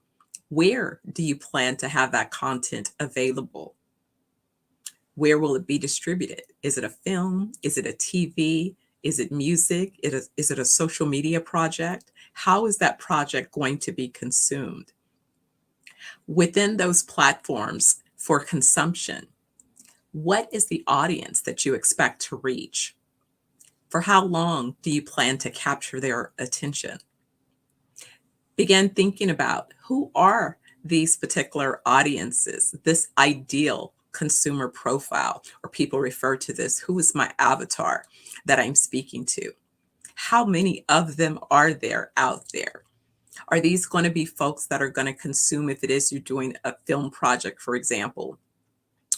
Where do you plan to have that content available? Where will it be distributed? Is it a film? Is it a TV? Is it music? Is it a social media project? How is that project going to be consumed? Within those platforms for consumption, what is the audience that you expect to reach? For how long do you plan to capture their attention? Begin thinking about who are these particular audiences, this ideal consumer profile, or people refer to this, who is my avatar that I'm speaking to? How many of them are there out there? Are these going to be folks that are going to consume, if it is you're doing a film project, for example?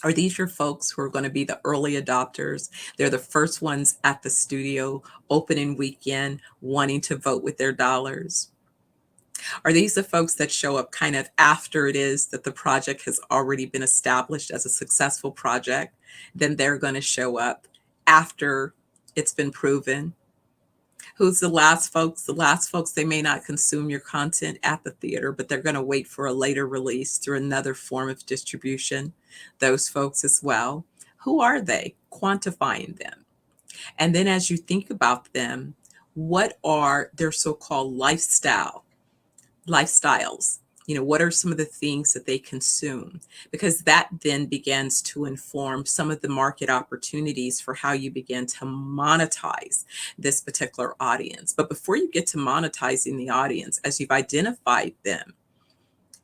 Are these your folks who are going to be the early adopters? They're the first ones at the studio opening weekend wanting to vote with their dollars. Are these the folks that show up kind of after it is that the project has already been established as a successful project? Then they're going to show up after it's been proven. Who's the last folks? The last folks, they may not consume your content at the theater, but they're going to wait for a later release through another form of distribution. Those folks as well. Who are they? Quantifying them. And then as you think about them, what are their so-called lifestyles? What are some of the things that they consume? Because that then begins to inform some of the market opportunities for how you begin to monetize this particular audience. But before you get to monetizing the audience, as you've identified them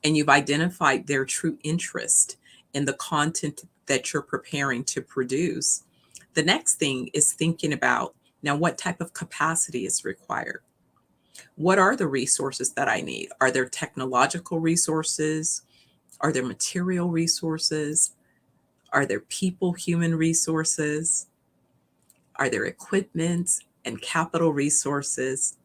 and you've identified their true interest in the content that you're preparing to produce, the next thing is thinking about, now, what type of capacity is required? What are the resources that I need? Are there technological resources? Are there material resources? Are there people, human resources? Are there equipment and capital resources?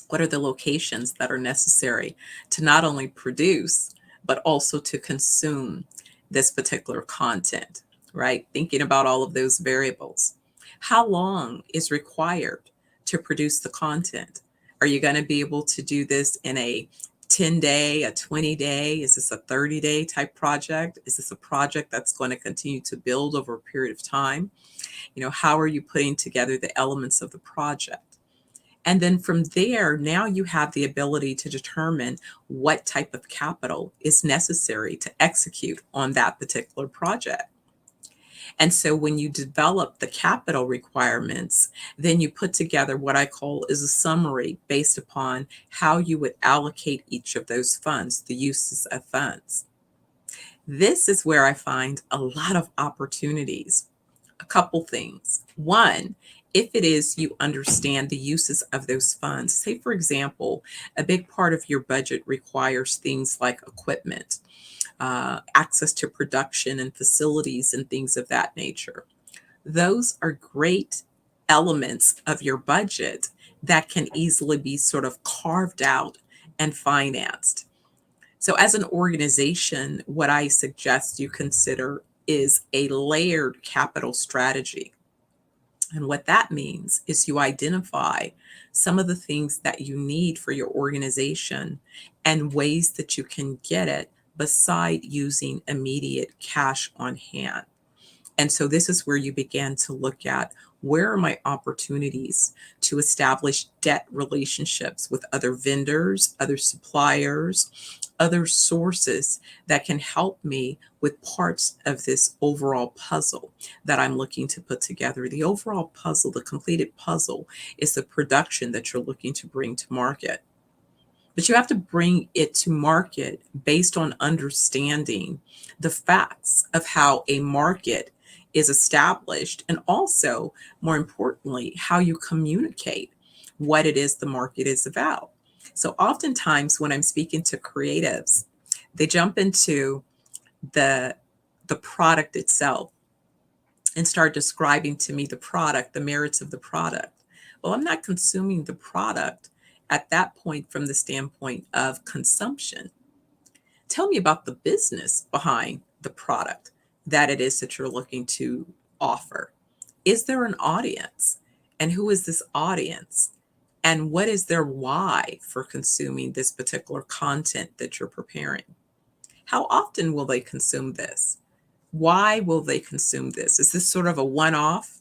What are the locations that are necessary to not only produce, but also to consume this particular content, right? Thinking about all of those variables. How long is required to produce the content? Are you going to be able to do this in a 10-day, a 20-day? Is this a 30-day type project? Is this a project that's going to continue to build over a period of time? How are you putting together the elements of the project? And then from there, now you have the ability to determine what type of capital is necessary to execute on that particular project. And so when you develop the capital requirements, then you put together what I call is a summary based upon how you would allocate each of those funds, the uses of funds. This is where I find a lot of opportunities. A couple things. One, if it is you understand the uses of those funds, say, for example, a big part of your budget requires things like equipment, access to production and facilities and things of that nature. Those are great elements of your budget that can easily be sort of carved out and financed. So as an organization, what I suggest you consider is a layered capital strategy. And what that means is you identify some of the things that you need for your organization and ways that you can get it beside using immediate cash on hand. And so this is where you begin to look at, where are my opportunities to establish debt relationships with other vendors, other suppliers, other sources that can help me with parts of this overall puzzle that I'm looking to put together. The overall puzzle, the completed puzzle, is the production that you're looking to bring to market. But you have to bring it to market based on understanding the facts of how a market is established, and also, more importantly, how you communicate what it is the market is about. So oftentimes when I'm speaking to creatives, they jump into the product itself and start describing to me the product, the merits of the product. Well, I'm not consuming the product at that point from the standpoint of consumption. Tell me about the business behind the product that it is that you're looking to offer. Is there an audience? And who is this audience? And what is their why for consuming this particular content that you're preparing? How often will they consume this? Why will they consume this? Is this sort of a one-off?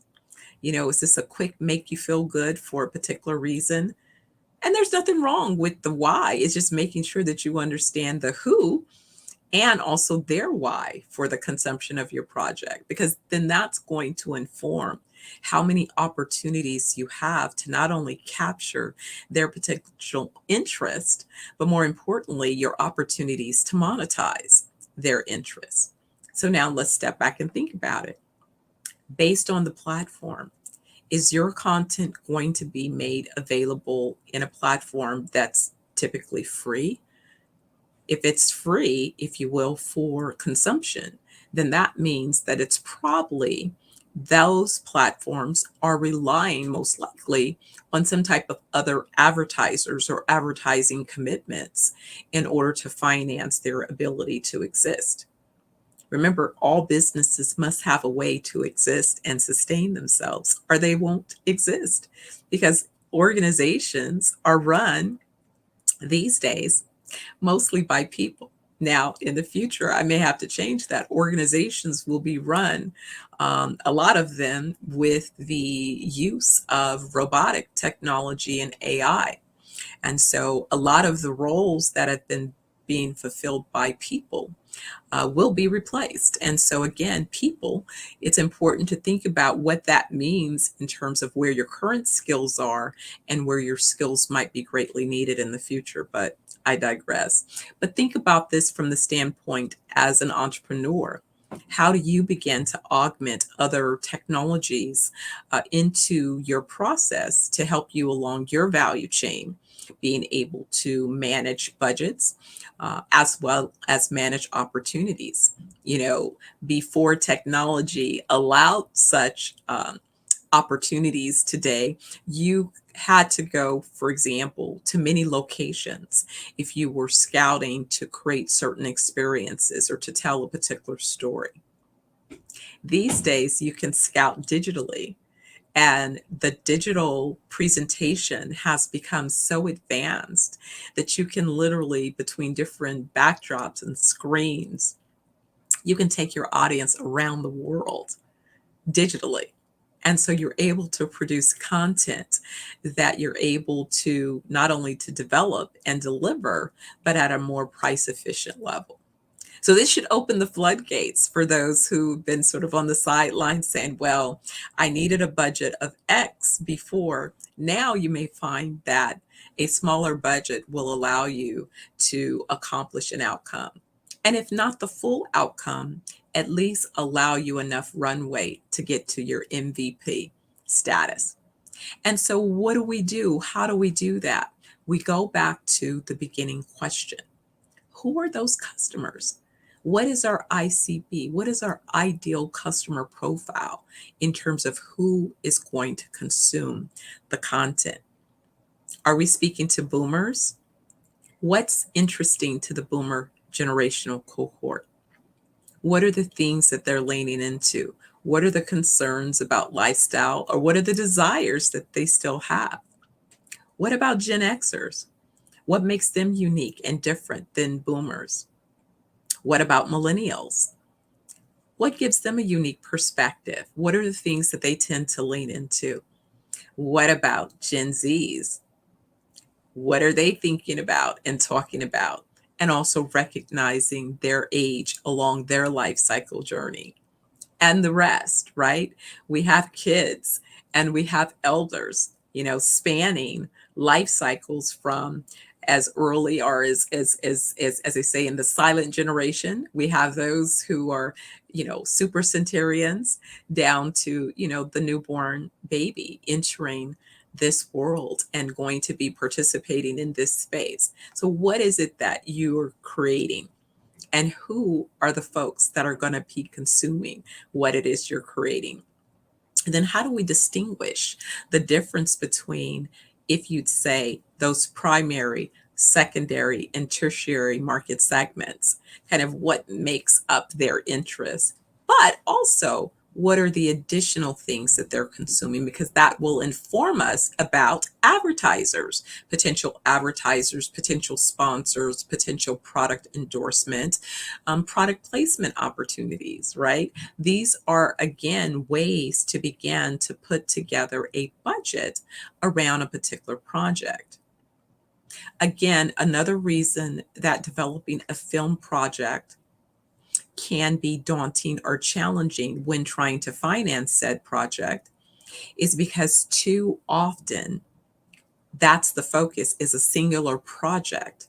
Is this a quick make you feel good for a particular reason? And there's nothing wrong with the why. It's just making sure that you understand the who and also their why for the consumption of your project, because then that's going to inform how many opportunities you have to not only capture their potential interest, but more importantly, your opportunities to monetize their interest. So now let's step back and think about it. Based on the platform, is your content going to be made available in a platform that's typically free? If it's free, if you will, for consumption, then that means that it's probably those platforms are relying most likely on some type of other advertisers or advertising commitments in order to finance their ability to exist. Remember, all businesses must have a way to exist and sustain themselves, or they won't exist, because organizations are run these days mostly by people. Now, in the future, I may have to change that. Organizations will be run, a lot of them, with the use of robotic technology and AI. And so a lot of the roles that have been being fulfilled by people will be replaced. And so again, people, it's important to think about what that means in terms of where your current skills are and where your skills might be greatly needed in the future. But I digress. But think about this from the standpoint as an entrepreneur. How do you begin to augment other technologies into your process to help you along your value chain, being able to manage budgets as well as manage opportunities? Before technology allowed such opportunities today, you had to go, for example, to many locations if you were scouting to create certain experiences or to tell a particular story. These days, you can scout digitally, and the digital presentation has become so advanced that you can literally, between different backdrops and screens, you can take your audience around the world digitally. And so you're able to produce content that you're able to not only to develop and deliver, but at a more price efficient level. So this should open the floodgates for those who've been sort of on the sidelines saying, well, I needed a budget of X before. Now you may find that a smaller budget will allow you to accomplish an outcome. And if not the full outcome, at least allow you enough runway to get to your MVP status. And so what do we do? How do we do that? We go back to the beginning question. Who are those customers? What is our ICP? What is our ideal customer profile in terms of who is going to consume the content? Are we speaking to boomers? What's interesting to the boomer generational cohort? What are the things that they're leaning into? What are the concerns about lifestyle, or what are the desires that they still have? What about Gen Xers? What makes them unique and different than boomers? What about millennials? What gives them a unique perspective? What are the things that they tend to lean into? What about Gen Zs? What are they thinking about and talking about? And also recognizing their age along their life cycle journey. And the rest, right? We have kids and we have elders, spanning life cycles from as early or as they say in the silent generation. We have those who are, super centurions, down to, the newborn baby entering this world and going to be participating in this space. So what is it that you're creating? And who are the folks that are going to be consuming what it is you're creating? And then how do we distinguish the difference between, if you'd say, those primary, secondary, and tertiary market segments, kind of what makes up their interest, but also What are the additional things that they're consuming? Because that will inform us about advertisers, potential sponsors, potential product endorsement, product placement opportunities, right? These are, again, ways to begin to put together a budget around a particular project. Again, another reason that developing a film project can be daunting or challenging when trying to finance said project is because too often that's the focus, is a singular project,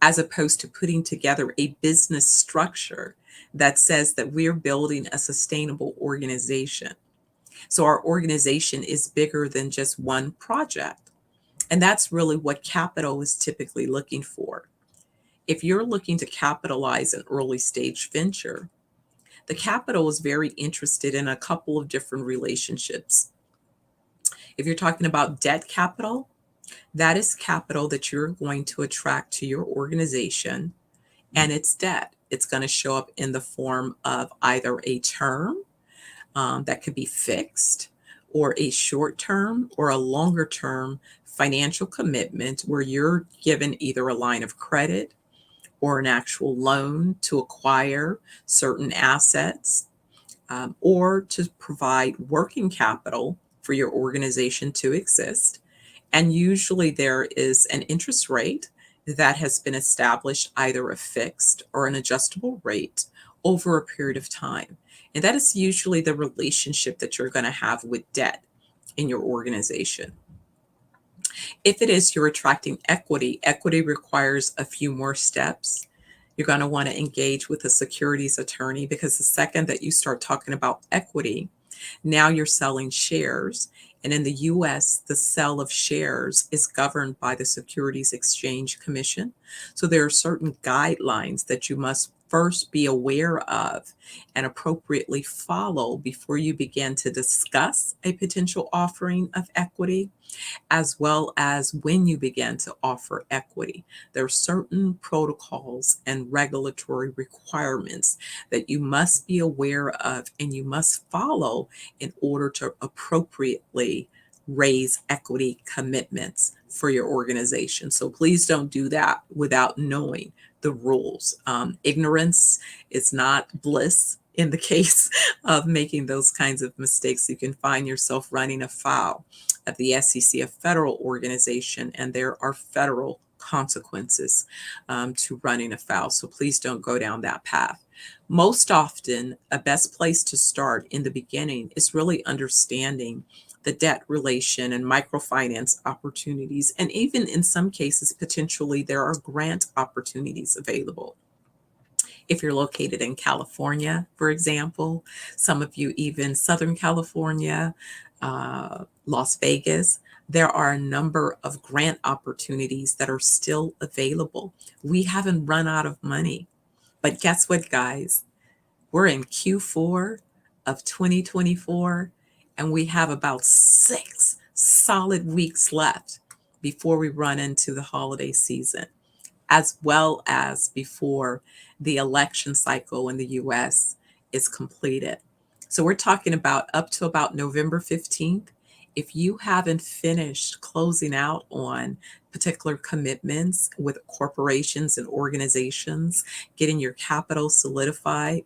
as opposed to putting together a business structure that says that we're building a sustainable organization. So our organization is bigger than just one project. And that's really what capital is typically looking for. If you're looking to capitalize an early stage venture, the capital is very interested in a couple of different relationships. If you're talking about debt capital, that is capital that you're going to attract to your organization, and it's debt. It's going to show up in the form of either a term that could be fixed, or a short term or a longer term financial commitment where you're given either a line of credit or an actual loan to acquire certain assets, or to provide working capital for your organization to exist. And usually there is an interest rate that has been established, either a fixed or an adjustable rate over a period of time. And that is usually the relationship that you're going to have with debt in your organization. If it is you're attracting equity, equity requires a few more steps. You're going to want to engage with a securities attorney, because the second that you start talking about equity, now you're selling shares. And in the US, the sale of shares is governed by the Securities Exchange Commission. So there are certain guidelines that you must first be aware of and appropriately follow before you begin to discuss a potential offering of equity, as well as when you begin to offer equity. There are certain protocols and regulatory requirements that you must be aware of and you must follow in order to appropriately raise equity commitments for your organization. So please don't do that without knowing the rules. Ignorance is not bliss. In the case of making those kinds of mistakes, you can find yourself running afoul of the SEC, a federal organization, and there are federal consequences to running afoul. So please don't go down that path. Most often, a best place to start in the beginning is really understanding the debt relation and microfinance opportunities. And even in some cases, potentially there are grant opportunities available. If you're located in California, for example, some of you even Southern California, Las Vegas, there are a number of grant opportunities that are still available. We haven't run out of money. But guess what, guys? We're in Q4 of 2024, and we have about 6 solid weeks left before we run into the holiday season, as well as before the election cycle in the US is completed. So we're talking about up to about November 15th. If you haven't finished closing out on particular commitments with corporations and organizations, getting your capital solidified,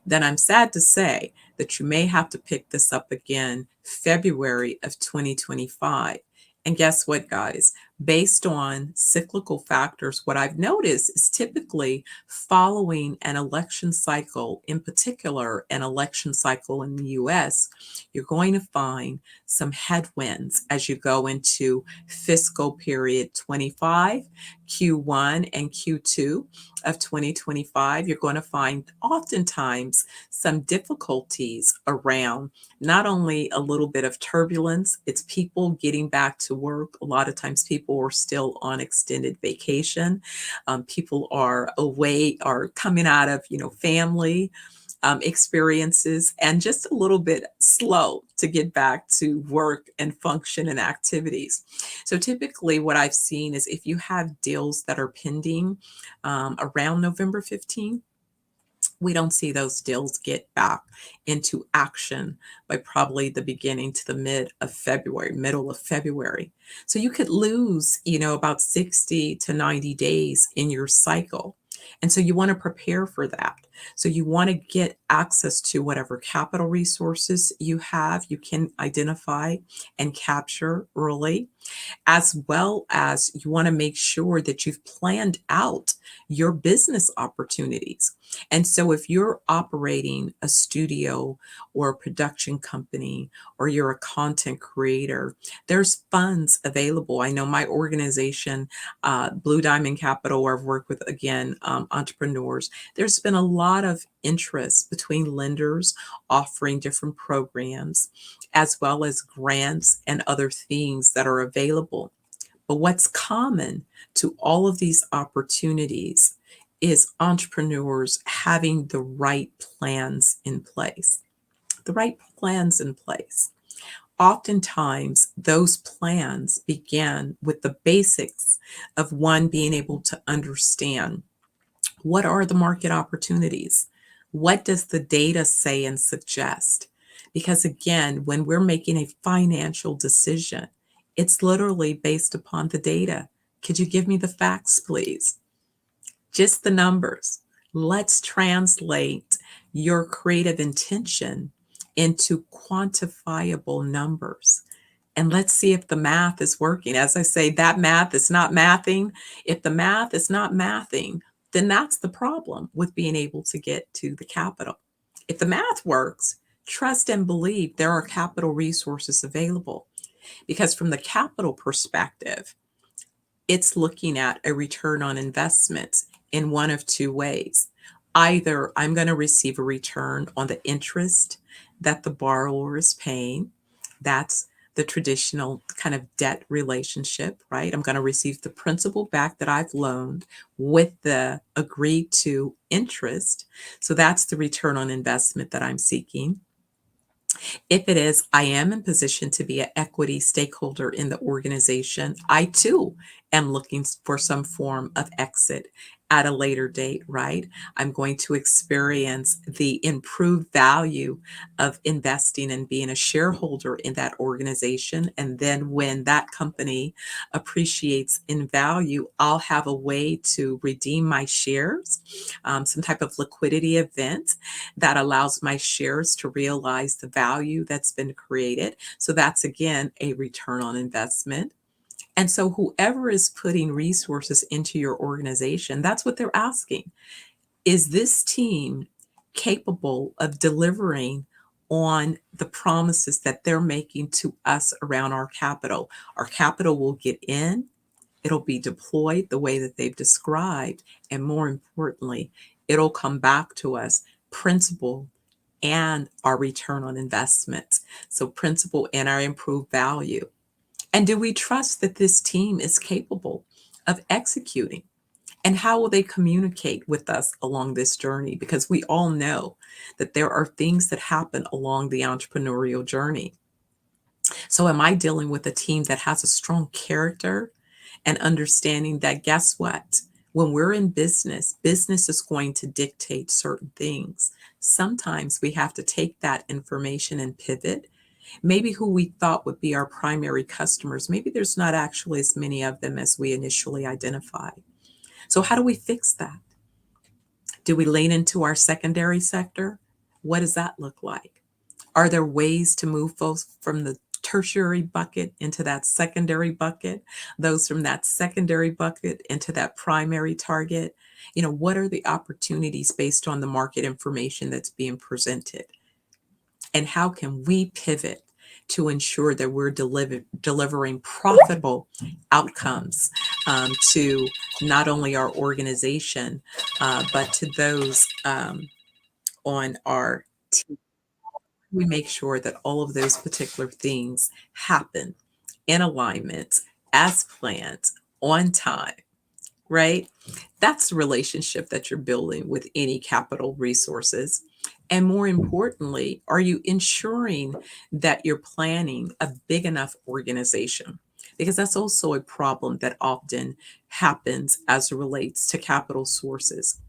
then I'm sad to say that you may have to pick this up again February of 2025. And guess what, guys? Based on cyclical factors, what I've noticed is typically following an election cycle, in particular, an election cycle in the US, you're going to find some headwinds as you go into fiscal period 25, Q1 and Q2 of 2025. You're going to find oftentimes some difficulties around not only a little bit of turbulence, it's people getting back to work. A lot of times people are still on extended vacation. People are away, are coming out of, family experiences, and just a little bit slow to get back to work and function and activities. So typically what I've seen is if you have deals that are pending around November 15th, we don't see those deals get back into action by probably the beginning to the middle of February. So you could lose, about 60 to 90 days in your cycle. And so you want to prepare for that. So you want to get access to whatever capital resources you have, you can identify and capture early, as well as you want to make sure that you've planned out your business opportunities. And so if you're operating a studio or a production company, or you're a content creator, there's funds available. I know my organization, Blue Diamond Capital, where I've worked with, again, entrepreneurs, there's been a lot of interest between lenders offering different programs, as well as grants and other things that are available. But what's common to all of these opportunities is entrepreneurs having the right plans in place. The right plans in place. Oftentimes, those plans begin with the basics of one being able to understand what are the market opportunities? What does the data say and suggest? Because again, when we're making a financial decision, it's literally based upon the data. Could you give me the facts, please? Just the numbers. Let's translate your creative intention into quantifiable numbers. And let's see if the math is working. As I say, that math is not mathing. If the math is not mathing, then that's the problem with being able to get to the capital. If the math works, trust and believe there are capital resources available. Because from the capital perspective, it's looking at a return on investments in one of two ways. Either I'm going to receive a return on the interest that the borrower is paying. That's the traditional kind of debt relationship, right? I'm going to receive the principal back that I've loaned with the agreed to interest. So that's the return on investment that I'm seeking. If it is, I am in position to be an equity stakeholder in the organization. I too am looking for some form of exit at a later date, right? I'm going to experience the improved value of investing and being a shareholder in that organization. And then when that company appreciates in value, I'll have a way to redeem my shares, some type of liquidity event that allows my shares to realize the value that's been created. So that's, again, a return on investment. And so whoever is putting resources into your organization, that's what they're asking. Is this team capable of delivering on the promises that they're making to us around our capital? Our capital will get in, it'll be deployed the way that they've described, and more importantly, it'll come back to us principal and our return on investment. So principal and our improved value. And do we trust that this team is capable of executing? And how will they communicate with us along this journey? Because we all know that there are things that happen along the entrepreneurial journey. So am I dealing with a team that has a strong character and understanding that, guess what? When we're in business, business is going to dictate certain things. Sometimes we have to take that information and pivot. Maybe who we thought would be our primary customers, maybe there's not actually as many of them as we initially identified. So how do we fix that? Do we lean into our secondary sector? What does that look like? Are there ways to move folks from the tertiary bucket into that secondary bucket, those from that secondary bucket into that primary target? What are the opportunities based on the market information that's being presented? And how can we pivot to ensure that we're delivering profitable outcomes to not only our organization, but to those on our team? We make sure that all of those particular things happen in alignment, as planned, on time, right? That's the relationship that you're building with any capital resources. And more importantly, are you ensuring that you're planning a big enough organization? Because that's also a problem that often happens as it relates to capital sources.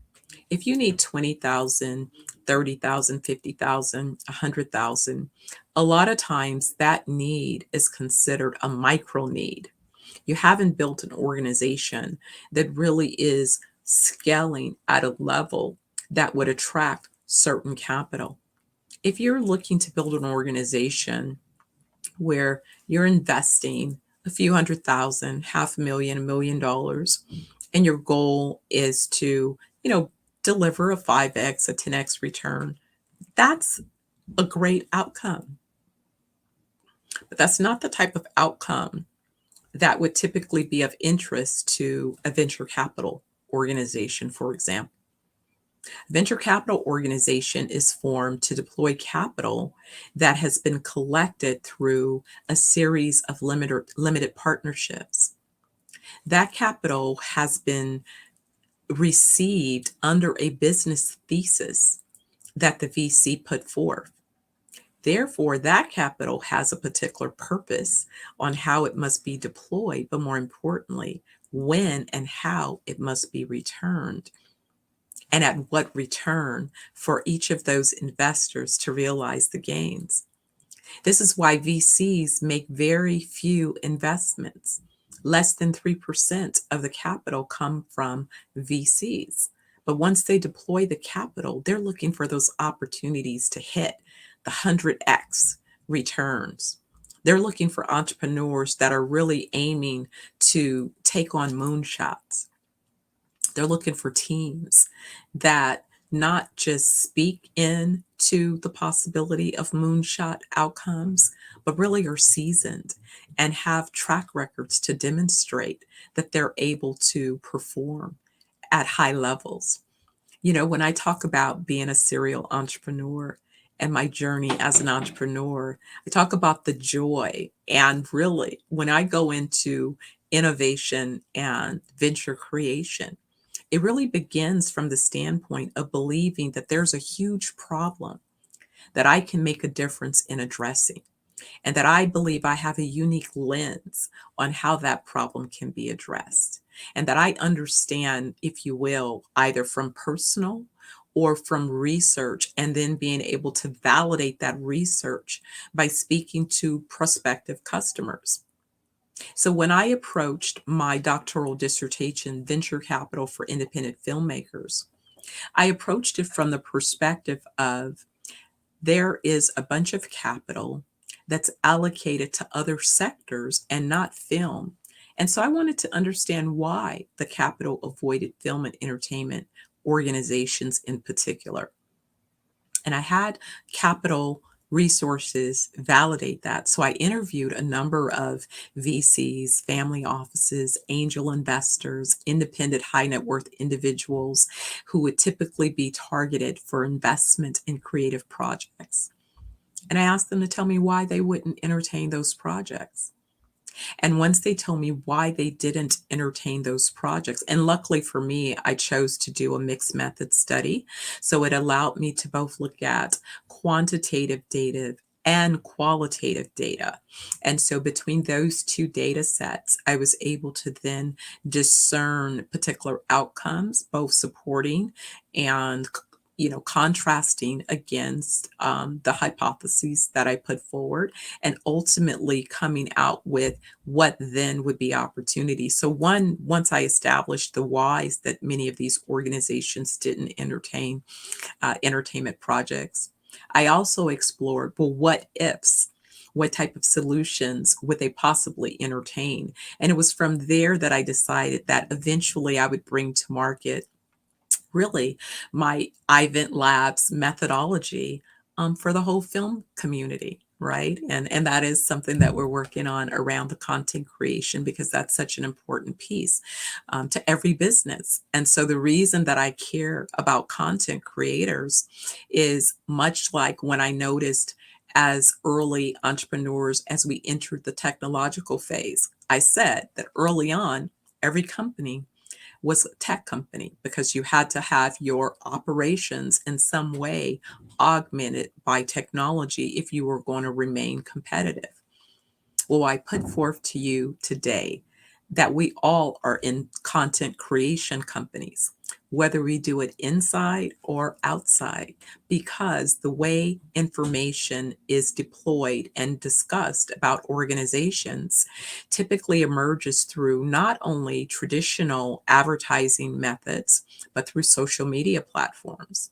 If you need 20,000, 30,000, 50,000, 100,000, a lot of times that need is considered a micro need. You haven't built an organization that really is scaling at a level that would attract certain capital. If you're looking to build an organization where you're investing a few hundred thousand, half a million, $1 million, and your goal is to, deliver a 5x, a 10x return, that's a great outcome. But that's not the type of outcome that would typically be of interest to a venture capital organization, for example. A venture capital organization is formed to deploy capital that has been collected through a series of limited partnerships. That capital has been received under a business thesis that the VC put forth. Therefore, that capital has a particular purpose on how it must be deployed, but more importantly, when and how it must be returned, and at what return for each of those investors to realize the gains. This is why VCs make very few investments. Less than 3% of the capital come from VCs. But once they deploy the capital, they're looking for those opportunities to hit the 100x returns. They're looking for entrepreneurs that are really aiming to take on moonshots. They're looking for teams that not just speak into the possibility of moonshot outcomes, but really are seasoned and have track records to demonstrate that they're able to perform at high levels. When I talk about being a serial entrepreneur and my journey as an entrepreneur, I talk about the joy. And really, when I go into innovation and venture creation, it really begins from the standpoint of believing that there's a huge problem that I can make a difference in addressing, and that I believe I have a unique lens on how that problem can be addressed, and that I understand, if you will, either from personal or from research, and then being able to validate that research by speaking to prospective customers. So when I approached my doctoral dissertation, Venture Capital for Independent Filmmakers, I approached it from the perspective of there is a bunch of capital that's allocated to other sectors and not film. And so I wanted to understand why the capital avoided film and entertainment organizations in particular. And I had capital resources validate that. So I interviewed a number of VCs, family offices, angel investors, independent high net worth individuals who would typically be targeted for investment in creative projects. And I asked them to tell me why they wouldn't entertain those projects. And once they told me why they didn't entertain those projects, and luckily for me, I chose to do a mixed method study. So it allowed me to both look at quantitative data and qualitative data. And so between those two data sets, I was able to then discern particular outcomes, both supporting and contrasting against the hypotheses that I put forward, and ultimately coming out with what then would be opportunities. So once I established the whys that many of these organizations didn't entertain entertainment projects, I also explored, well, what ifs? What type of solutions would they possibly entertain? And it was from there that I decided that eventually I would bring to market really my iVent Labs methodology for the whole film community, right? And that is something that we're working on around the content creation, because that's such an important piece to every business. And so the reason that I care about content creators is much like when I noticed as early entrepreneurs, as we entered the technological phase, I said that early on, every company was a tech company, because you had to have your operations in some way augmented by technology if you were going to remain competitive. Well, I put forth to you today that we all are in content creation companies. whether we do it inside or outside, because the way information is deployed and discussed about organizations typically emerges through not only traditional advertising methods, but through social media platforms.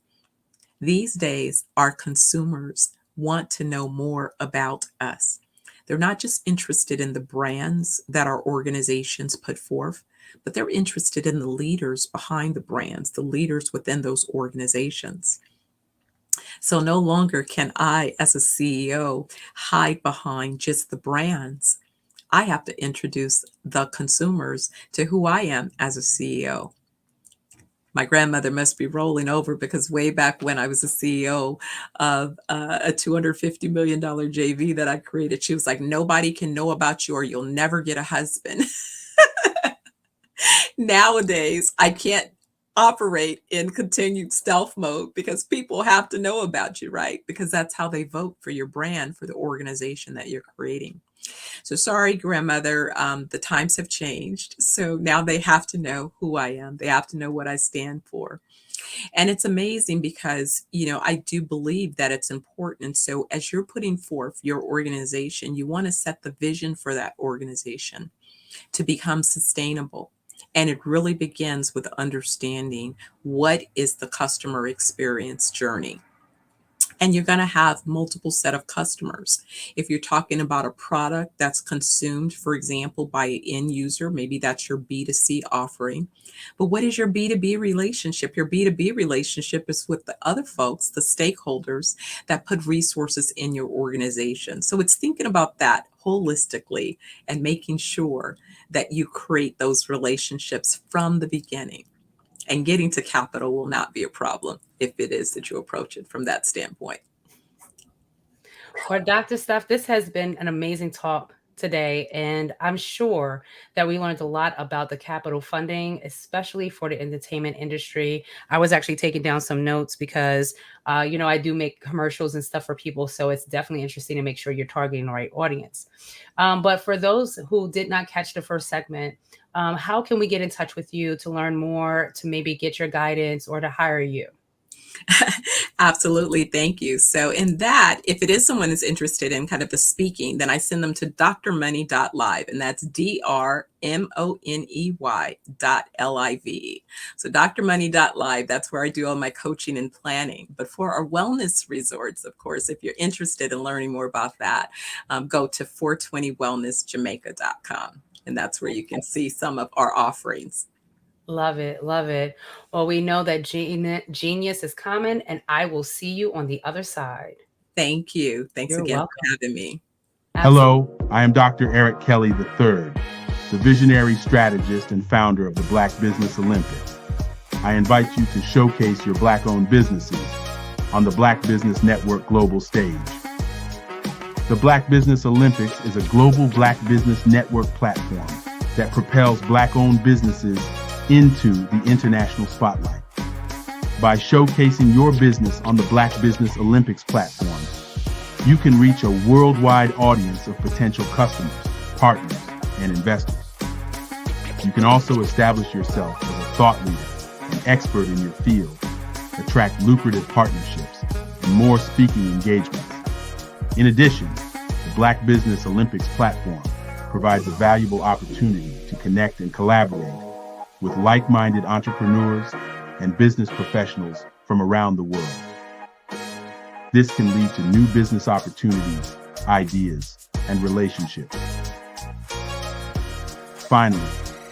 These days, our consumers want to know more about us. They're not just interested in the brands that our organizations put forth, but they're interested in the leaders behind the brands, the leaders within those organizations. So no longer can I, as a CEO, hide behind just the brands. I have to introduce the consumers to who I am as a CEO. My grandmother must be rolling over, because way back when I was a CEO of a $250 million JV that I created, she was like, nobody can know about you or you'll never get a husband. Nowadays, I can't operate in continued stealth mode, because people have to know about you, right? Because that's how they vote for your brand, for the organization that you're creating. So sorry, grandmother, the times have changed. So now they have to know who I am. They have to know what I stand for. And it's amazing because, I do believe that it's important. So as you're putting forth your organization, you want to set the vision for that organization to become sustainable. And it really begins with understanding what is the customer experience journey. And you're going to have multiple set of customers. If you're talking about a product that's consumed, for example, by an end user, maybe that's your B2C offering. But what is your B2B relationship? Your B2B relationship is with the other folks, the stakeholders that put resources in your organization. So it's thinking about that holistically and making sure that you create those relationships from the beginning. And getting to capital will not be a problem if it is that you approach it from that standpoint. Well, Dr. Steph, this has been an amazing talk today, and I'm sure that we learned a lot about the capital funding, especially for the entertainment industry. I was actually taking down some notes because, I do make commercials and stuff for people, so it's definitely interesting to make sure you're targeting the right audience. But for those who did not catch the first segment, how can we get in touch with you to learn more, to maybe get your guidance, or to hire you? Absolutely. Thank you. So in that, if it is someone that's interested in kind of the speaking, then I send them to drmoney.live, and that's drmoney.live. So drmoney.live, that's where I do all my coaching and planning. But for our wellness resorts, of course, if you're interested in learning more about that, go to 420wellnessjamaica.com. And that's where you can see some of our offerings. Love it. Love it. Well, we know that genius is common, and I will see you on the other side. Thank you. Thanks You're again welcome. for having me. Hello, I am Dr. Eric Kelly III, the visionary strategist and founder of the Black Business Olympics. I invite you to showcase your Black-owned businesses on the Black Business Network global stage. The Black Business Olympics is a global Black Business Network platform that propels Black-owned businesses into the international spotlight. By showcasing your business on the Black Business Olympics platform, you can reach a worldwide audience of potential customers, partners, and investors. You can also establish yourself as a thought leader and expert in your field, attract lucrative partnerships, and more speaking engagements. In addition, the Black Business Olympics platform provides a valuable opportunity to connect and collaborate with like-minded entrepreneurs and business professionals from around the world. This can lead to new business opportunities, ideas, and relationships. Finally,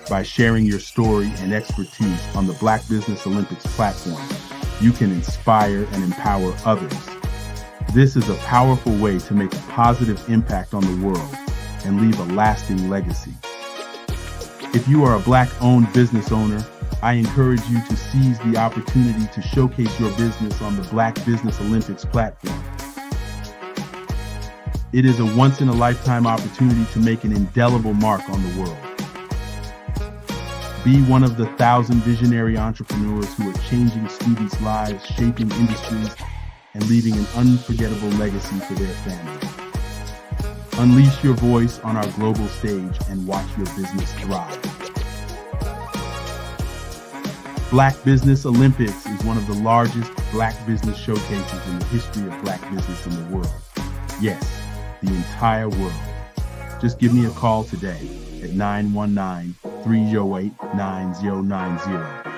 by sharing your story and expertise on the Black Business Olympics platform, you can inspire and empower others. This is a powerful way to make a positive impact on the world and leave a lasting legacy. If you are a Black-owned business owner, I encourage you to seize the opportunity to showcase your business on the Black Business Olympics platform. It is a once-in-a-lifetime opportunity to make an indelible mark on the world. Be one of the 1,000 visionary entrepreneurs who are changing students' lives, shaping industries, and leaving an unforgettable legacy for their families. Unleash your voice on our global stage and watch your business thrive. Black Business Olympics is one of the largest black business showcases in the history of black business in the world. Yes, the entire world. Just give me a call today at 919-308-9090